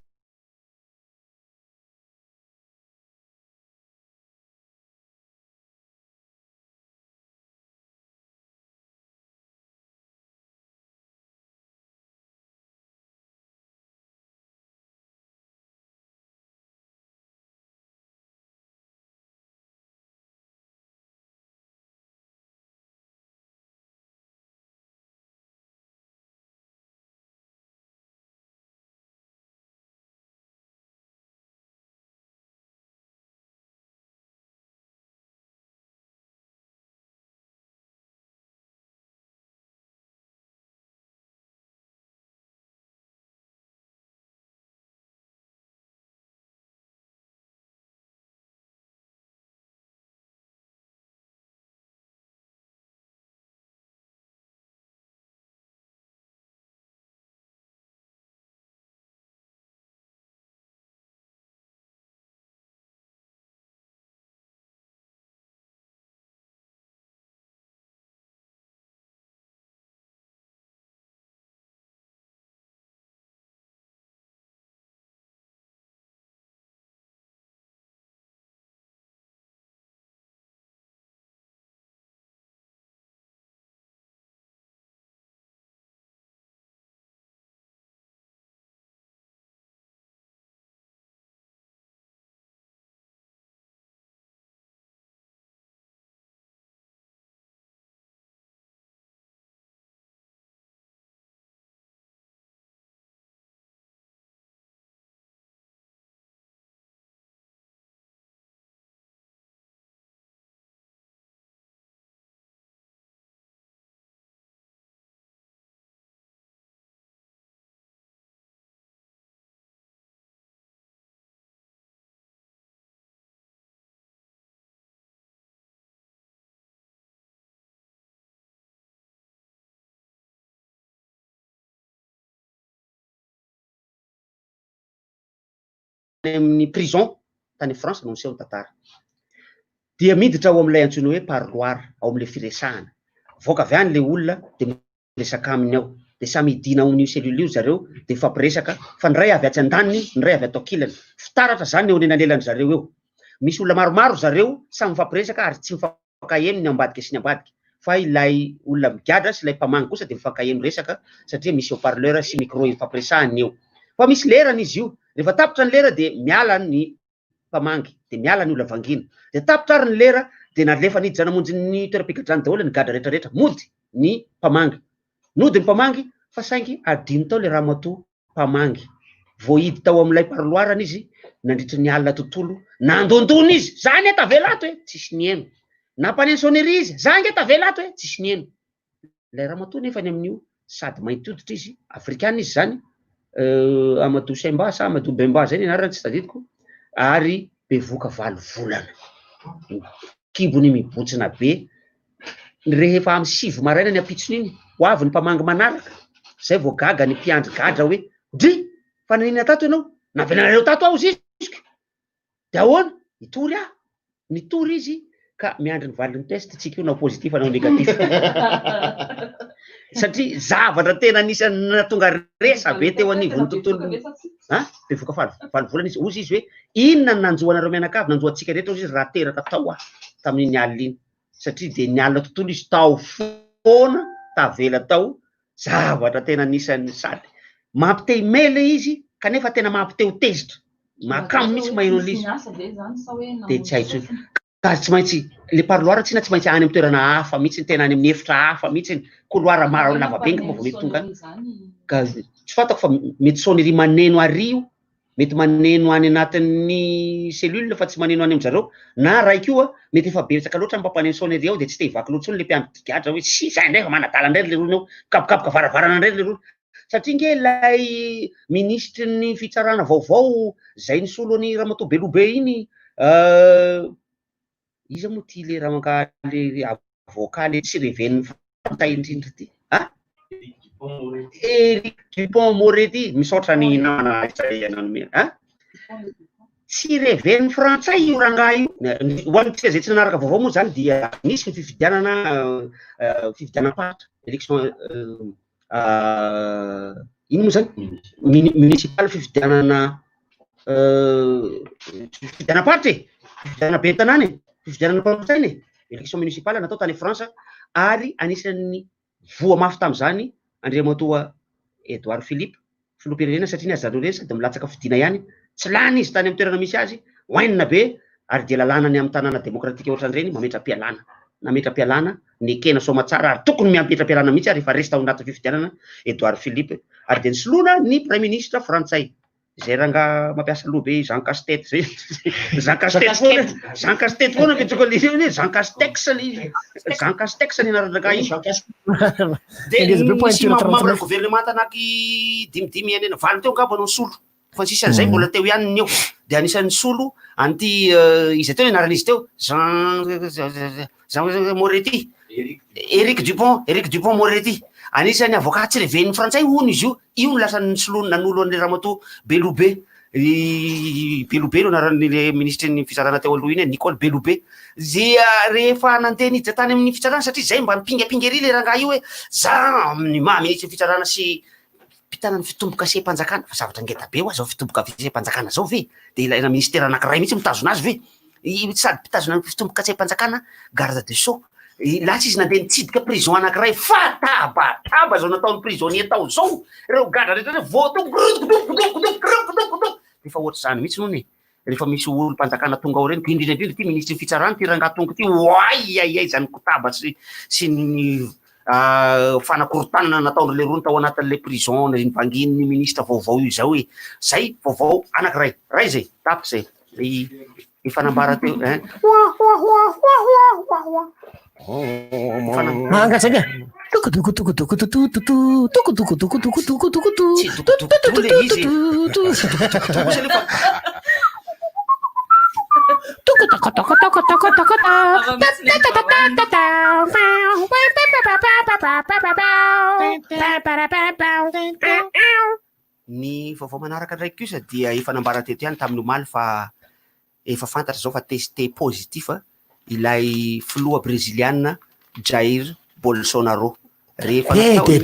Amin'ny prison tany France no miseho tantara dia miditra ao amin'ilay antsoina hoe parloir ao amin'ilay firesahana voaka avy any le olona de miresaka aminy ao de samy idina ao amin'io cellule io zareo de fampiresaka fa ny ray avy atsy andaniny ny ray avy atao kilany fitaratra zany eo nenanelan zareo eo misy olona maromaro zareo samy mifampiresaka ary tsy mifankaheno ny ambadika sy ny ambadika fa ilay olona migadra sy ilay mpamangy kosa de mifankaheno resaka satria misy haut-parleur sy micro ifampiresahany eo fa misy lerany izy io rehefa tapitra ny lera de miala ny mpamangy de miala ny olona vangina de tapitra ary ny lera de nalefa niditra namonjy ny toeram-pigadrany daholo ny gadra rehetrarehetra mody ny mpamangy nody ny mpamangy fa saingy adino tao le ramatoa mpamangy voahidy tao amin'ilay parloirany izy nandritra ny alina tontolo nandondony izy zany tavelato hoe tsisy nieno nampaneny sonnerie izy zangy tavelato hoe tsisy nieno lay ramatoa nefa ny amin'io sady mainty hoditra izy afrikana izy zany Amadou Semba sa Amadou Bemba zay ny anarany tsy tadidiko ary bevoka 7 volana kibony mibotsina be rehefa amin'ny 7 maraina ny apitsony iny ho avy ny mpamangy manaraka zay vao gaga ny mpiandry gadra hoe dry fa nanina tato ianao navenanareo tato aho zisiko de ahoana nitory izy ka miandry ny valiny test tsika io na positif na négatif satria zavatra tena anisany natonga resa be teo anivon'ny tontolo bevoka 7 volana izy ozy izy hoe inona ny nanjoanareo mianakavy nanjoantsika rehetra ozy izy raha teraka tao tamin'ny alina iny satria de ny alina tontolo izy tao foana tavela tao zavatra tena anisany sady mampite mele izy kanefa tena mampite ho tezitra makamo mitsy maheno izy de tsy haitso ka tsy maintsy le parloir tsy maintsy any amin'ny toerana hafa mitsy tena any amin'ny efitra hafa mitsy couloir maro lavabenga moa vao mety tonga ka tsy fantako fa mety sonnerie maneno ario mety maneno any anatin'ny cellule fa tsy maneno any amin'zareo na raiky io mety efa betsaka loatra mampaneno sonnerie ao de tsy te hivaky loatra le mpiandry gadra hoe si zay ndray fa manadala ndray le rony ao kapokapoka varavarana ndray le rony satria nge lay ministry ny fitsarana vaovao zay ny solo any ramatoa belobe iny iza moa ty le ramankaly avocat le tsy reveniny fantay indrindra ty Eric Dupont Moretti misaotra ny namana tsy reven'ny frantsay io rangaha io hoanitsika zay tsy nanaraka vaovao moa zany dia nisy fifidianam-paritra élection ino moa zany municipal fifidianam-paritra fifidianana be tanàna fifidianana mpamotsaina élection municipale natao tany Frantsa ary anisan'ny voa mafy tam'izany andriamatoa Edouard Philippe filoham-pirenena satria niazy zareo resaka de milatsaka fidina ihany tsy lany izy tany amin'ny toerana misy azy hoenina be ary dia lalànany amin'ny tanàna demokratika ohatran'ireny mametram-pialana nametram-pialana ny ekena somatsara ary tokony miametra-pialana mihitsy ary efa resy tao anaty fifidianana Edouard Philippe ary dia nisoloana ny premier ministre frantsay zay ranga mampiasa loha be Jean Castex zay Jean Castex foana petsaka le Jean Castex ny anarana io de misy membre gouvernement anaky dimidimy enena valo teo angamba no solo fa sisan'izay mbola teo ihany ny eo de anisan'ny solo anty izy teo anaran'izy teo Jean Moretti Eric Dupont Moretti anisany avocat tsy reven'ny frantsay hono izy io no lasa nisoloana nanolo an'le Ramatoa Beloube no anaran'le ministre ny fitsarana teo aloha iny Nicole Beloube zay rehefa nanteny hiditra tany amin'ny fitsarana satria zay mba mipingapingery le rangaha io hoe za amin'ny maha-ministre fitsarana sy mpitanany fitomboka se-panjakana fa zavatra ngeda be ho azy zao fitomboka se-panjakana zao ve de ilaina ministère anankiray mihitsy mitazona azy ve sady mpitazona fitomboka se-panjakana garde des sceaux lasa izy nandeha nitsidika prison anankiray fa tabataba zao nataony prisonnier tao zao reo gadra rehetra voto rehefa ohatra zany mihitsy nony rehefa misy olo mpanjakana tonga ao reny indrindra ty ministre fitsarana ty rangaha tonga ty ay zany kotaba sy ny fanakorotanana nataon'le rony tao anatin'le prison nivanginy ministre vaovao io zao hoe zay vaovao anankiray ray zay tapiky zay ifanambara teo angatsaka ny vaovao manaraka ndraiky kosa dia efa nambara teto ihany tamin'ny omaly fa efa fantatra zao fa testé positif ilay filoha brésiliana Jair Bolsonaro rehefa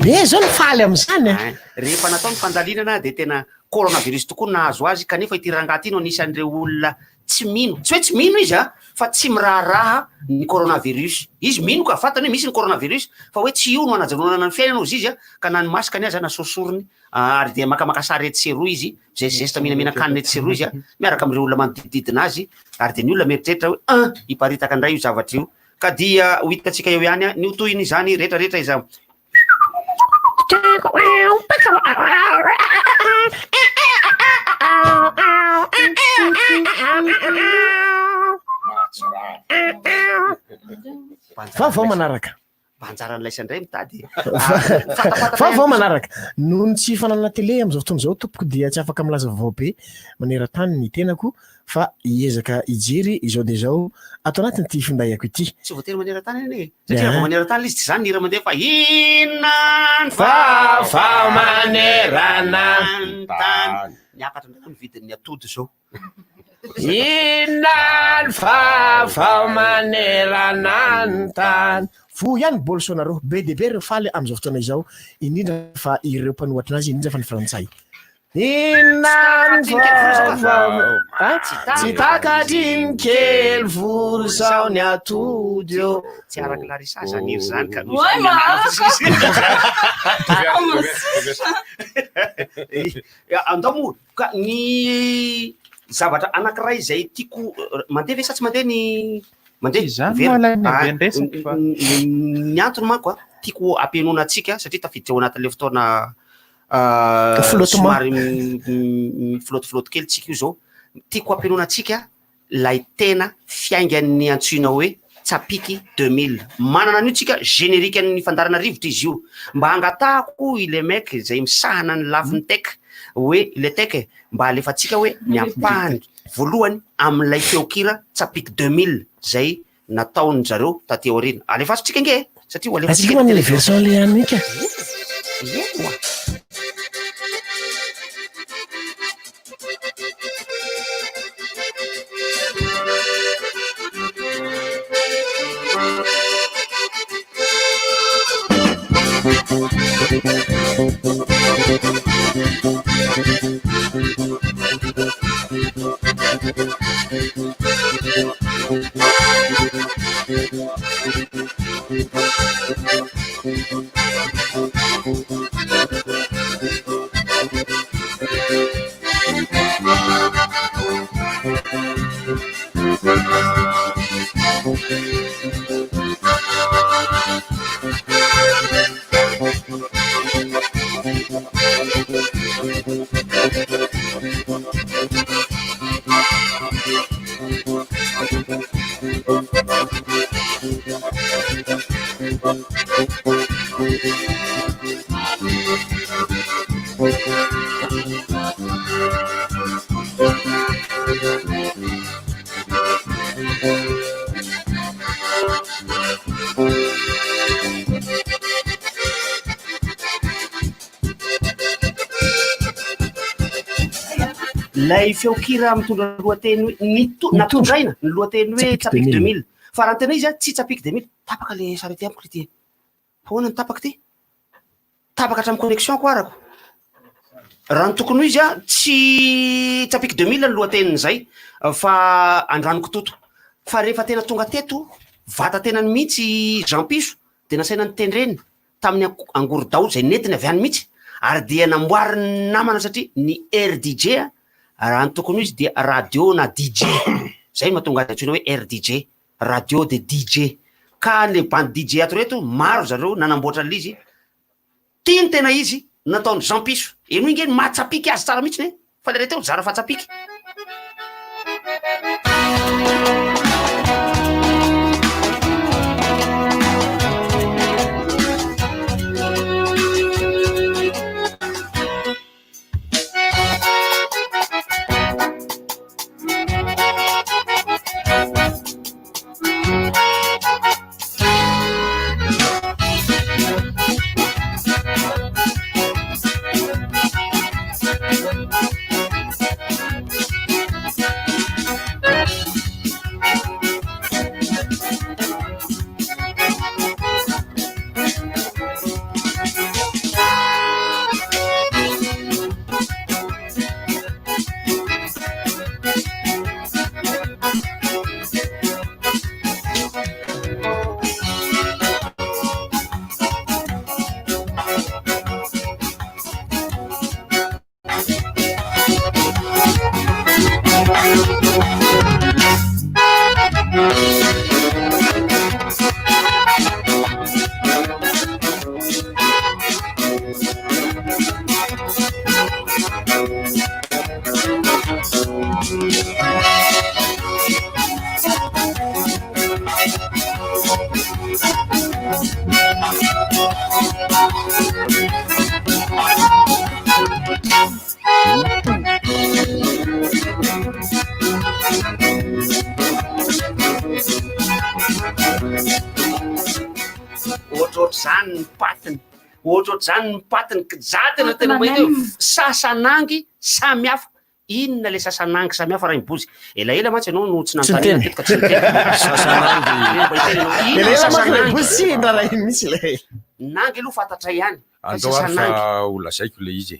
be zao ny faly am'izany rehefa natao ny fandalinana de tena coronavirus tokoa nahazo azy kanefa ity rangaha ty no anisan'ireo olona tsy mino tsy hoe tsy mino izy fa tsy miraharaha ny coronavirus izy mino ka fantany hoe misy ny coronavirus fa hoe tsy io no anajanonana ny fiainana ozy izy ka nany masikany azy nasosorony ary de makamaka sary etseroa izy zay zesta minamenakanina etseroa izy miaraka am'ireo olona manodidididina azy ary de ny olona mieritreritra hoe iparitaka andray io zavatra io ka dia ho hitatsika eo ihany ny otoiny zany rehetrarehetra izy vaovao manaraka mbanjaran'ilay sandray mitady vaovao manaraka noho ny tsy fananana tele am'izao fotoana zao tompoko dia tsy afaka milaza vaovao be maneran-tany ny tenako fa hiezaka ijery izao de zao atao anatiny ty findahako ity tsy voatery maneran-tany ane satria vao maneran-tany izy tsy zany nira mandeha fa inona ny vaovao maneran-tany niakatra ndraiky ny vidin'ny atody zao inona ny vaovao maneran-tany fo ihany Bolsonaro be de be reo faly am'izao fotoana izao indrindra fa ireo mpanohatra anazy indrindra fa ny frantsay inona ny vaovao tsy takatry ny kely voro sao ny atody eo tsy araky Larissa zany iry zany ka andao mo ka ny zavatra anankiray zay tiako mandeha ve sa tsy mandeha ny ny antony manko tiako ampianoana atsika satria tafiditra ao anatin'le fotoana somary filotifiloty kely tsika io zao tiako ampianoana atsika lay tena fiaingan'ny antsoina hoe tsapiky 2000 manana an'io tsika générique ny fandarana rivotra izy io mba hangatahako ile mec zay misahana ny lafiny tek hoe le tek mba alefatsika hoe miampahany voalohany am'lay feokira tsapiky 2000 zay nataony zareo taty aorina alefasotsika nge satria alefatsika le version le anika lay feokira mitondra lohateny natondraina ny lohateny hoe Tsapiky 2000 fa raha tena izy tsy Tsapiky 2000 tapaka le sarety amiko ty ahoana ny tapaka ty tapaka hatramin'ny connexion ko arako raha ny tokony izy tsy Tsapiky 2000 ny lohatenin'izay fa andranoko toto fa rehefa tena tonga teto vata tena ny mihitsy Jean Piso dia nasaina ny tendreny tamin'ny Angorodao zay nentina avy any mihitsy ary dia namboariny namana satria ny RDJ raha ny tokony izy dia radio na DJ zay mahatonga azy antsoina hoe RDJ radio de DJ ka le bande DJ ato reto maro zareo nanamboatra l'izy tiany tena izy nataony Jean Piso eno ingeny mahatsapiky azy tsara mihitsy ne fa le reteo zara fahatsapiky Ohatrohatr'izany ny patiny kijatena tena mahita sasanangy samihafa inona le sasanangy samihafa raha imbozy elaela mantsy ianao no tsy nanotaniana tetika tsy niteny nangy aloha fantatra ihany andao ary fa olazaiko le izy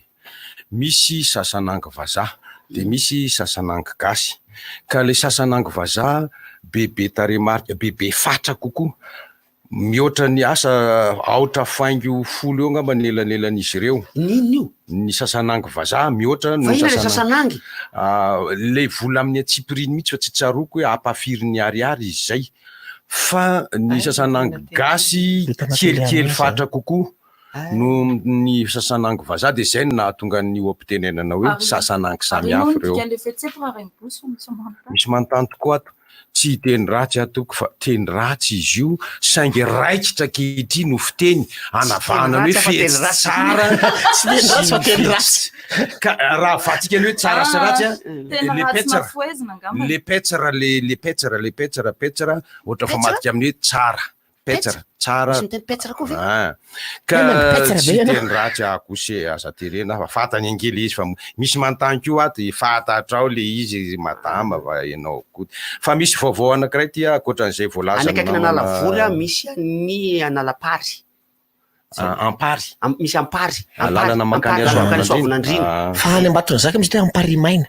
misy sasanangy vazaha de misy sasanangy gasy ka le sasanangy vazaha bebe taremarika bebe fatra kokoa mihoatra ny asa aotra faingo folo eo ngamba ny elanelan'izy ireo nino io ny sasanangy vazaha mihoatra no sasanangy le vola amin'ny atsipiriny mihitsy fa tsy tsaroko hoe ampafirin'ny ariary izy zay fa ny sasanangy gasy kelikely fatra kokoa no ny sasanangy vazaha de zay no nahatonga ny oampitenenana hoe sasanangy samihafa reo misy manontany tokoa ato tsy teny ratsy atoko fa teny ratsy izy io saingy raikitra kehitriny no fiteny anavahana hoe fety tsara ka raha vatsika ny hoe tsara sy ratsy le petsara ohatra fa madika amin'ny hoe tsara petsara tsara ka tsy teny ratsy akose aza terena fa fatany angely izy fa misy manontany koa ato fatatrao le izy madama va ianao koty fa misy vaovao anankiray ty ankoatran'izay voalaza anakaiky nanala vola misy ny analapary ampary misy ampary lalana makany azoavanandriny fa any ambatony zaka misy hoe ampary maina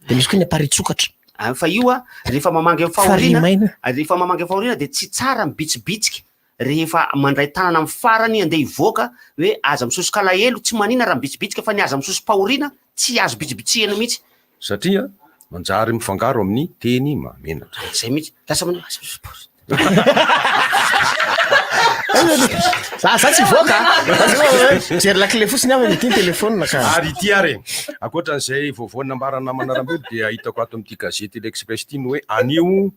de misy koa ny ampary tsokatra fa io a rehefa mamangy amin'ny fahoriana de tsy tsara mibitsibitsika rehefa mandray tanana amin'ny farany andeha hivoaka hoe aza misoso kalahelo tsy manina raha mibitsibitsika fa ny aza misoso pahoriana tsy azo bitsibitsihana mihitsy satria manjary mifangaro amin'ny teny mamenatra zay mihitsy lasa za tsy voaka jery lakile fotsiny avy ty telefôna ka ary ity ary akoatran'izay vaovao nambarana namanaram-belo dia hitako ato amin'ity gazety l'Express ity no hoe anio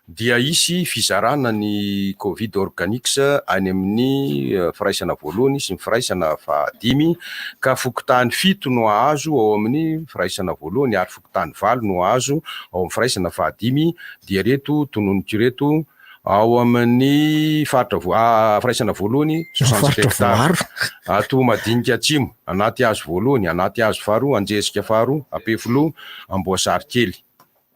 dia isy fizarana ny Covid organics any amin'ny firaisana voalohany sy ny firaisana fahadimy ka fokotany 7 no azo ao amin'ny firaisana voalohany ary fokotany 8 no azo ao amin'ny firaisana fahadimy dia reto tononoko reto ao amin'ny firaisana voalohany 67 hectare ato madinika atsimo anaty hazo voalohany anaty hazo faharoa anjesika faharoa Ampefilo Amboasary kely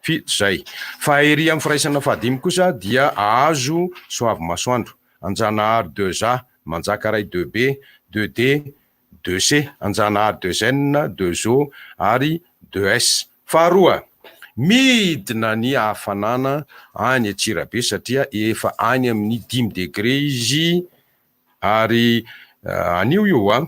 fito zay fa ery amin'ny firaisana fahadimy kosa dia azo Soavy Masoandro Anjanahary 2A Manjakaray 2B 2D 2C Anjanahary 2N 2O ary 2S faharoa midina ny hafanana any Antsirabe satria efa any amin'ny 10 degré izy ary anio io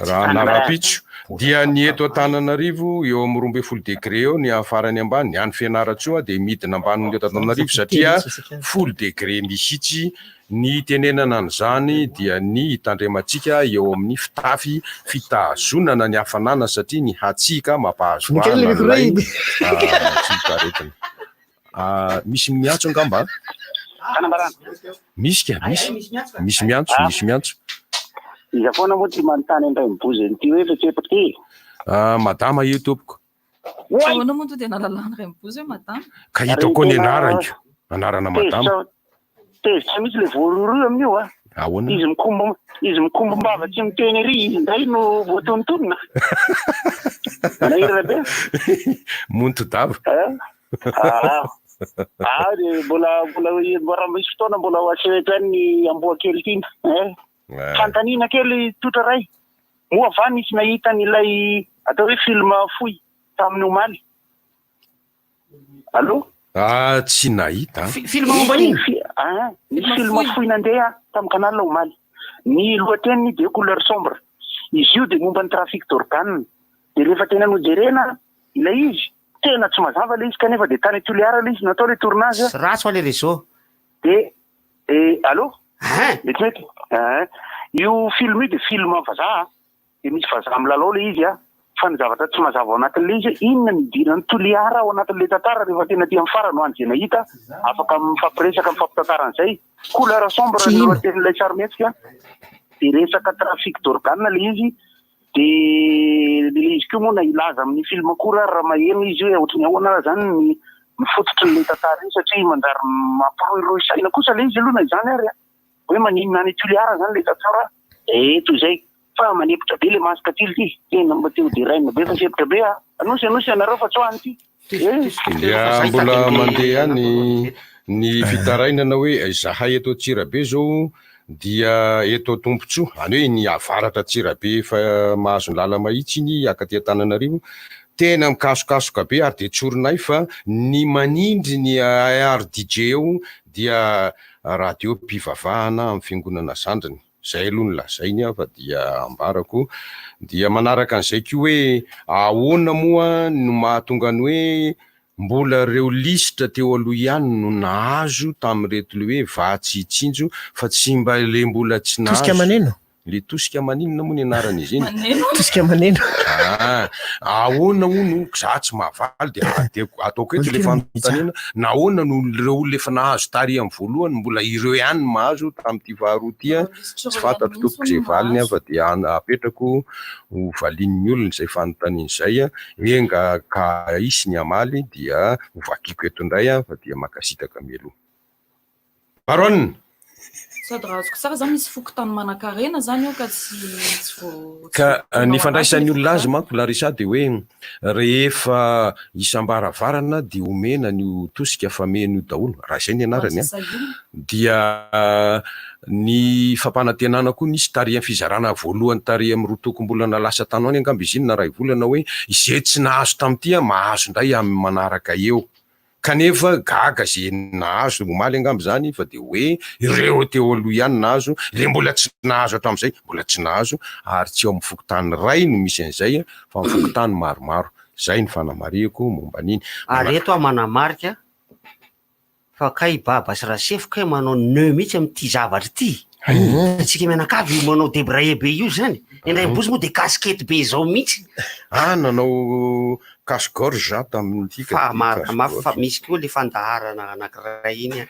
raha narapitso dia ny eto Antananarivo eo amin'ny 12 degré eo ny afarany ambany ny any Fianaratsoa de midina ambany ny eto Antananarivo satria 10 degré misitsy ny tenenana an'izany dia ny hitandrematsika eo amin'ny fitafy fitazonana ny hafanana satria ny hatsika mampahazo misy miantso angamba misy miantso iza foana moa ty manontany andray mibozy an'ity hoe fetsepoka ty madama io tompoko ahoana moa to de nalalana ray mibozy hoe madama ka hitako ny anarana madama tezitra misy le voaroroy amin'io a ahoana izy mikombo mbava tsy miteny ery izy ndray no voatonontonona manahirana be montodava de mbola misy fotoana mbola asehatra any ny amboa kely tina fantanina kely totra ray moa va nisy nahita n'ilay atao hoe film foy tamin'ny omaly allo tsy nahita film momba iny nisy film foy nandeha tamin'ny canal omaly ny lohateny de couleur sombre izy io de momba ny trafic d'organe de rehefa tena nojerena ilay izy tena tsy mazava le izy kanefa de tany Toliara le izy natao le tournage ratsy fa le réseau de allo mety io film io de film vazaha de misy vazaha milalao le izy fa ny zavatra tsy mazava ao anatin'le izy inona midirany Toliara ao anatin'le tantara rehefa tena ty amin'ny farany ho an'izay nahita afaka mifampiresaka mifampitantara an'izay couleur sombre ny lohatenin'ilay sarymetsika de resaka trafic d'organe le izy de le izy koa moa na ilaza amin'ny film akory raha maheno izy hoe ohatrany ahoana zany mifototry n'le tantara iny satria manjary mampirohirohy saina kosa le izy aloha na izany ary hoe maninona ny Toliara zany le tantara toy izay fa manepotra be le masika tily ty tena mba teo de raina be fa sepotra be anosy anareo fa tsoany ty dia mbola mandeha ny fitarainana hoe zahay eto Antsirabe zao dia eto Tombontsoa any hoe ny avaratra Antsirabe fa mahazo ny lala mahitsy iny akaty Antananarivo tena mikasokasoka be ary de tsorinay fa ny manindry ny ARDJ eo dia radio mpivavahana amin'ny fiangonana Sandrany zay aloha ny lazainy fa dia ambarako dia manaraka an'izay koa hoe ahoana moa no mahatonga ny hoe mbola reo lisitra teo aloha ihany no nahazo tamin'ireto le hoe vatsitsinjo fa tsy mba le mbola tsy nahazo tosika maneno le tosika maninona moa ny anaran'izy iny tosika maneno ahoana hono za tsy mahavaly de ataoko eto le fanontaniana nahoana no reo olona efa nahazo tary amin'ny voalohany mbola ireo ihany mahazo tamin'ity faharoa ty tsy fantatro tompoko zay valiny fa dia apetrako ho valian'ny olona zay fanontaniana izay enga ka isy ny amaly dia ho vakiko eto indray fa dia makasitaka mialoha baronne sady raha azoko tsara zany misy fokotany manan-karena zany eo ka tsy ka ny fandraisan'ny olona azy manko Larisa de hoe rehefa isambaravarana de omena ny tosika fameno daholo raha izay ny anarany dia ny fampanantenana koa nisy tarihan'ny fizarana voalohany tarihy amin'ny roa tokom-bolana lasa tano any angamba izy iny na ray volana hoe izay tsy nahazo tamin'ity mahazo indray amin'ny manaraka eo. Kanefa gaga zay nahazo omaly angamba zany fa de hoe ireo teo aloha ihany nahazo, le mbola tsy nahazo hatramin'izay mbola tsy nahazo ary tsy eo amin'ny fokotany ray no misy an'izay fa amin'ny fokotany maromaro. Zay ny fanamarihako momba an'iny. Ary eto manamarika fa kay baba sy rasefoka manao nœud mihitsy amin'ity zavatra ity. Tsika mianakavy manao débraillé be io zany. Indray mbozy moa de casquette be zao mihitsy. Nanao cache-gorge tamin'ity fa mafy fa misy koa le fandaharana anankiray iny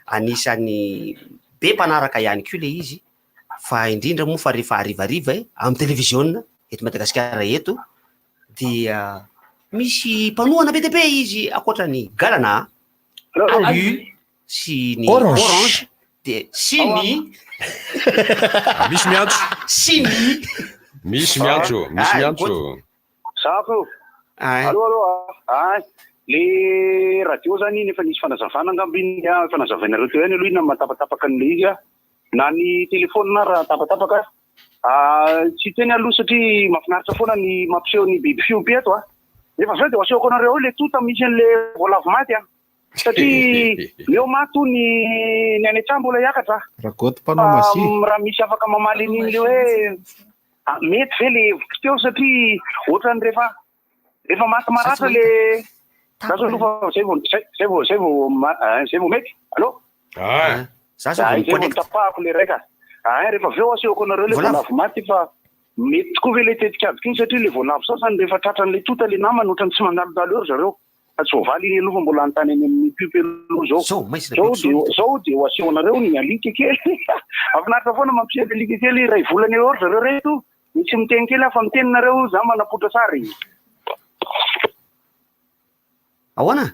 anisany be mpanaraka ihany koa le izy fa indrindra moa fa rehefa arivariva amin'ny télévision eto Madagasikara eto dia misy mpanohana be debe izy akoatrany Galana, Alu sy ny Orange de sy ny misy miantso misy miantso Safo. Allo. Le radio zany nefa nisy fanazavana angamba iny fanazavainareo teo ihany aloha iny matapatapaka an'le izy na ny telefôny na raha tapatapaka. Tsy teny aloha satria mahafinaritra foana ny mampiseho ny biby fiompy eto nefa zao de asehoko anareo le tota misy an'le voalavo maty satria eo mato ny any an-trano mbola hiakatra. Raha misy afaka mamaly an'iny le hoe mety ve le hevitry teo satria ohatrany rehefa maty maratra le alofa zay vao mety. Allo? Zay vao tapahako le raika. Rehefa aveo asehoko anareo le voalavo maty fa mety tokoa ve le tetikadika iny satria le voalavo sasany rehefa tratran'le tota le namany ohatrany tsy mandalodalo eo zareo. Tsy voavaly iny aloha mbola antany any amin'ny pipe aloha zao de aseho anareo ny alika kely. Afinaritra foana mampiseho alika kely ray volana eo zareo reto. Misy miteny kely afa miteninareo za manapotra sary. Ahoana?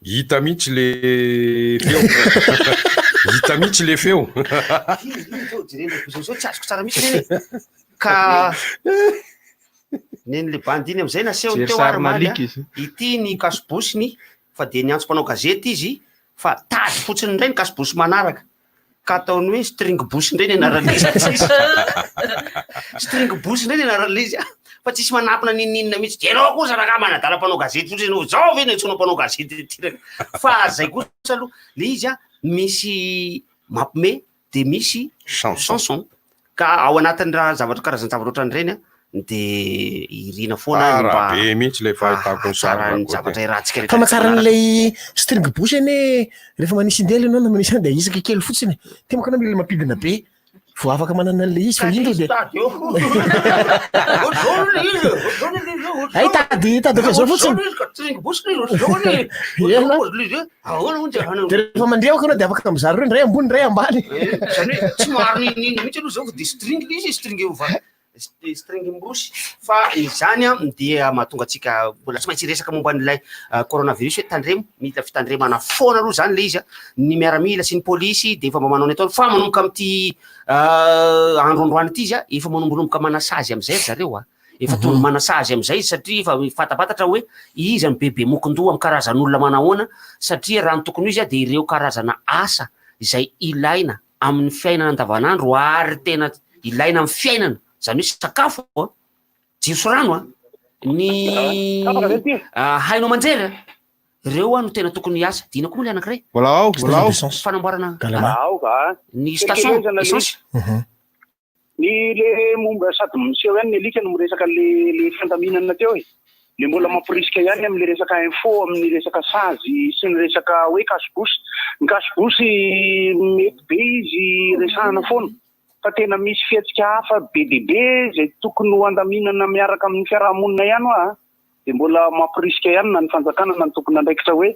Hita mihitsy le feo. Hita mihitsy le feo. Zao tsy azoko tsara mihitsy ka neny le bandiny am'izay naseho teo ary maly ity ny kasibosiny fa de ny antso mpanao gazety izy fa tady fotsiny indray ny kasibosy manaraka ka ataony hoe string bosy indray ny anaralizy string bosy indray ny anaralizy fa tsisy manampina ninninina mihitsy enao kosa raha manadala mpanao gazety fotsiny zao ve ny antsoina mpanao gazety ty fa zay kosa aloha le izy misy mampime de misy chanson ka ao anatin'ny raha zavatra karazany zavatra ohatran'ireny de irina foana be mihitsy le fahitako ny zavatra irahantsika fa matsara n'ilay string bosy eny rehefa manisy indela ianao na manisy any de isaka kely fotsiny te mokana am'le mampidina be vo afaka manana an'le izy fa ino de ay tady fa zao fotsiny de rehefa mandrehako anao de afaka mizary reo ndray ambony ndray ambany zany hoe tsy mariny mihitsy aloha zao de string le izy string string mbosy fa izany dia mahatonga atsika mbola tsy maintsy resaka momba an'ilay coronavirus hoe tandremo mila fitandremana foana aloha zany le izy ny miaramila sy ny polisy de efa mba manao ny atao fa manomboka amin'ity androandroany ity izy efa manombonomboka manasazy am'izay zareo efa tony manasazy am'izay satria efa fatafatatra hoe izy ny bebe mokondoha amin'ny karazan'olona manahoana satria raha ny tokony izy de ireo karazana asa izay ilaina amin'ny fiainana andavanandro ary tena ilaina amin'ny fiainana zany hoe sakafo jiro sy rano ny hainao manjery reo no tena tokony hiasa dina koa moa le anankiray fanamboarana ny station essence ny le momba sady miseho ihany ny alika no miresaka le fandaminana teo le mbola mampirisika ihany amin'le resaka info amin'ny resaka sazy sy ny resaka hoe kasibosy ny kasibosy mety be izy resahana foana fa tena misy fiatsika hafa be dehibe zay tokony ho andaminana miaraka amin'ny fiarahamonina ihany de mbola mampirisika ihany na ny fanjakana na ny tokony andraikitra hoe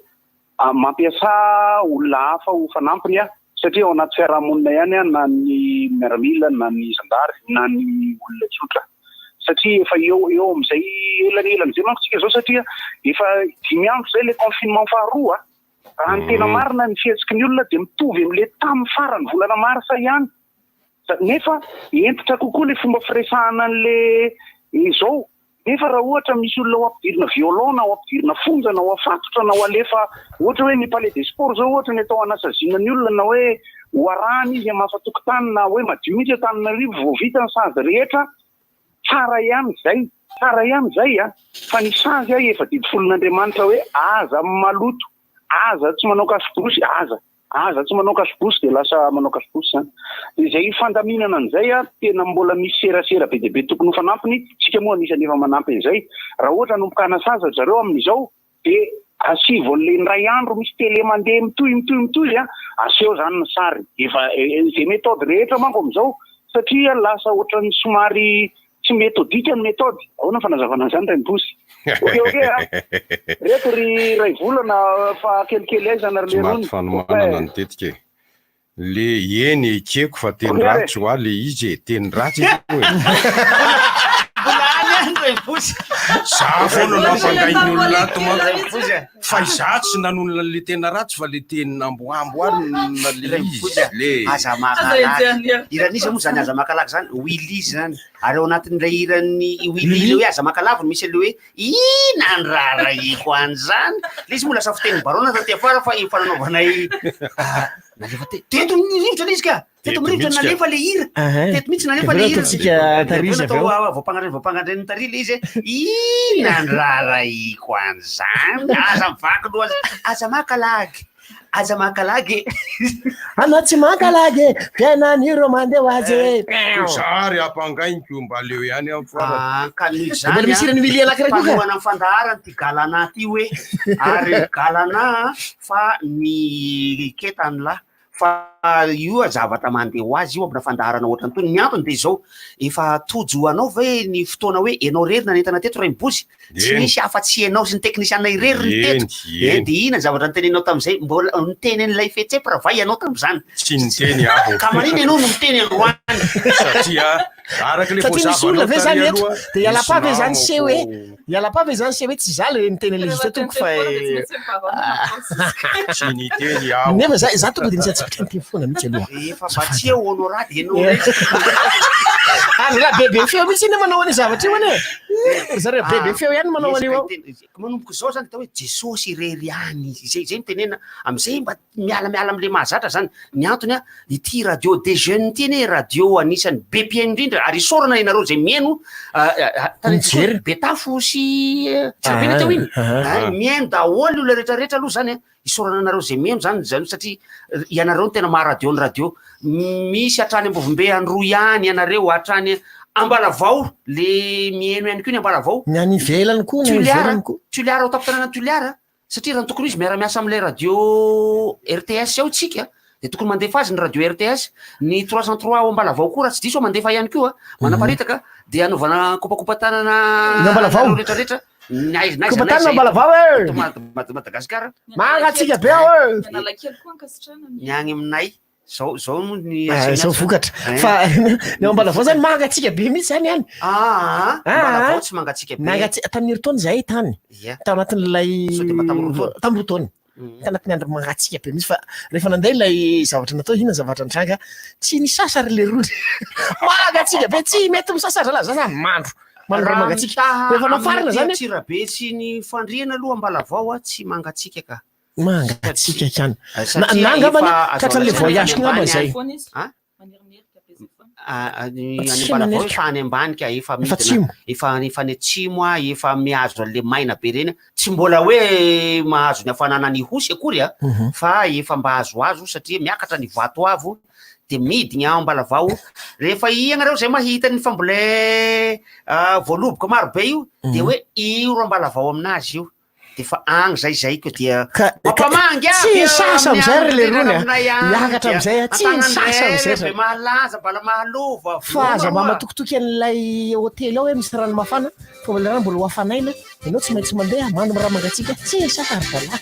mampiasa olona hafa ho fanampiny satria ao anaty fiarahamonina ihany na ny miaramila na ny zandary na ny olona tsotra satria efa eo am'izay elan'elan'izay manko tsika zao satria efa 5 andro zay le confinement faharoa raha ny tena marina ny fihetsiky ny olona dia mitovy amin'le tamin'ny farany volana marsa ihany. Nefa entitra kokoa le fomba firesahana an'le izao. Nefa raha ohatra misy olona ho ampidirina violon na ho ampidirina fonja na ho afatotra na ho alefa ohatra hoe ny palais des sports zao ohatra ny atao anasaziana ny olona na hoe ho arahana izy amafatokotany na hoe madio mihitsy Antananarivo vao vita ny sazy rehetra, tsara ihany zay fa ny sazy efa didifolon'Andriamanitra hoe aza maloto, aza tsy manao kasobosy, aza tsy manao kasobosy dia lasa manao kasobosy zany. Izay fandaminana an'izay tena mbola misy serasera be dia be tokony ho fanampiny, tsika moa anisany efa manampy an'izay. Raha ohatra nombokana sazy zareo amin'izao dia asivo an'le ndray andro misy tele mandeha mitohy aseho zany ny sary. Efa izay méthode rehetra manko amin'izao satria lasa ohatran'ny somary tsy méthodique ny méthode. Ahoana fanazavana an'izany Raimposy? Okay. Reto ry ray volana fa kelikely aizana ry lerony. Fanomanana ny tetika le eny ekeko fa teny ratsy ho le izy teny ratsy za foana nampangainy olona ato fa izatsy nanolona le tena ratsy fa le teny namboamboarina le izy le aza makalaky iran'izy moa zany aza makalaky zany Willy zany ary ao anatin'ilay irany Willy hoe aza makalaky misy le hoe ina ny rarahiko an'izany le izy moa lasa fiteny barona taty afara fa fananaovanay nalefa teto rivotra le izy ka teto mirivotra nalefa le hira teto mihitsy nalefa le hira voampagnandreny tarila izy ina ny rarahiko an'izany aza mivaky loha aza makalagy anao tsy makalagy fiainan'iro mandeha ho azy zary ampangainiko mba leo ihany am'fara misy irany Willy anankiray koa fanoana ny fandaharany ty galana ty hoe ary galana fa ny ketany la fa io zavatra mandeha ho azy io amina fandaharana ohatrany tony ny antony dia izao efa tojo anao ve ny fotoana hoe enao rery nanentana teto Raimposy tsy misy afa-tsy enao sy ny teknisiana irery ny teto dia ina zavatra nytenenao tamin'izay mbola niteny an'ilay fetsepy raha va ianao tamin'izany tsy niteny aho ka maniny ianao no miteny androany satria araka le misy olona ve zany eto dia iala-pa ve zany se hoe iala-pa ve zany se hoe tsy za le niteny an'ilay izy tetoko fa tsy niteny aho nefa za tonga dia nisy teny foana mihitsy aloha efa batsia honorady ianao ary raha bebe feo mihitsy iny manao any zavatra io ane zareo bebe feo ihany manao an'io ao manomboka izao zany atao hoe Jesosy irery any zay mitenena am'izay mba mialamiala am'le mahazatra zany ny antony ity radio des jeunes ity ane radio anisany be mpiaino indrindra ary isorana inareo zay miaino Betafo sy tsirapena teo iny miaino daholo io le rehetrarehetra aloha zany isorana anareo zay miaino zany satria ianareo no tena maha-radio ny radio misy hatrany Ambovombe andro ihany ianareo hatrany Ambalavao le miaino ihany koa ny Ambalavao ny any ivelany koa Tuliara ao tapitanana Tuliara satria raha tokony izy miara-miasa am'ilay radio RTS ao tsika dia tokony mandefa azy ny radio RTS ny 303 ao Ambalavao koa raha tsy diso mandefa ihany koa manaparitaka dia anaovana kopakopatanana Ambalavao rehetrarehetra kopatanana Ambalavao Madagasikara mangatsika be ao ny agny aminay zao ny zao vokatra fa ny Ambalavao zany mangatsika be mihitsy zany any Ambalavao tsy mangatsika be tamin'ny taona zay tany tao anatin'ilay tamin'ny taona tanatin'ny andro mangatsika be mihitsy fa rehefa nandeha ilay zavatra natao ina zavatra nitranga tsy nisasa ry le rony mangatsika be tsy mety misasa zala za mandro mangatsika rehefa nafarana zany tsirabe sy ny fandriana aloha Ambalavao tsy mangatsika ka mangatsika ikany nangambany katran'le voyage ngamba zay Ambalavao efa any ambany ka efa efa ny atsimo efa mihazo an'le maina be reny tsy mbola hoe mahazo ny hafanana ny hosy akory fa efa mba azoazo satria miakatra ny vato avo dia midiny ao Ambalavao rehefa ianareo zay mahita ny fambolay voaloboka maro be io dia hoe io ro Ambalavao aminazy io dia fa agny zay ko dia mampamangy tsy sasa am'izay ry le rony miakatra am'izay tsy sasa am'izay mahalaza mbala mahalova fa aza mba matokitoky an'ilay hôtely ao hoe misy rano mafana fa le rano mbola ho hafanaina ianao tsy maintsy mandeha mano raha mangatsika tsy sasa ary dala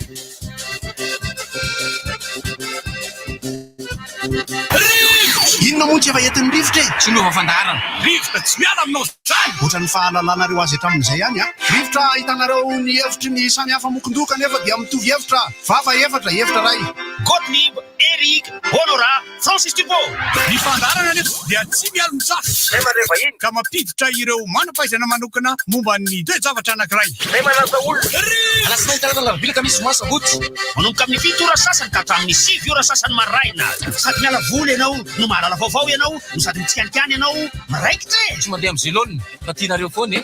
inona moa tsy efa entin'ny rivotra e tsy nova fandarana rivotra tsy miala aminao zany ohatrany fahalalanareo azy hatramin'izay ihany a rivotra hitanareo ny hevitry ny samy hafa mokondoka nefa dia mitovy hevitra vava efatra ray Gottlieb, Eric, Honora, Francis Thibault. Ny fandarana nefa dia tsy miala misafy nefa rehefa iny ka mampiditra ireo manam-pahaizana manokana momba ny toe-javatra anankiray nay manasa olona alasinainy talata larobila ka misy moa sabotsy manomboka amin'ny 7 ora sasany ka hatramin'ny 6 ora sasany maraina sady miala voly ianao no mahalala vaovao ianao no sady mitsikanikany ianao maraikitra e tsy mandeha amin'izay lônina fa tianareo foana e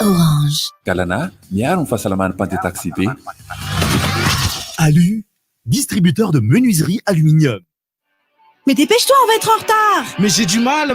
Orange. Galana, miaro ny fahasalamany mpandeha taxi be. Alu, distributeur de menuiserie aluminium. Mais dépêche-toi, on va être en retard. Mais j'ai du mal à me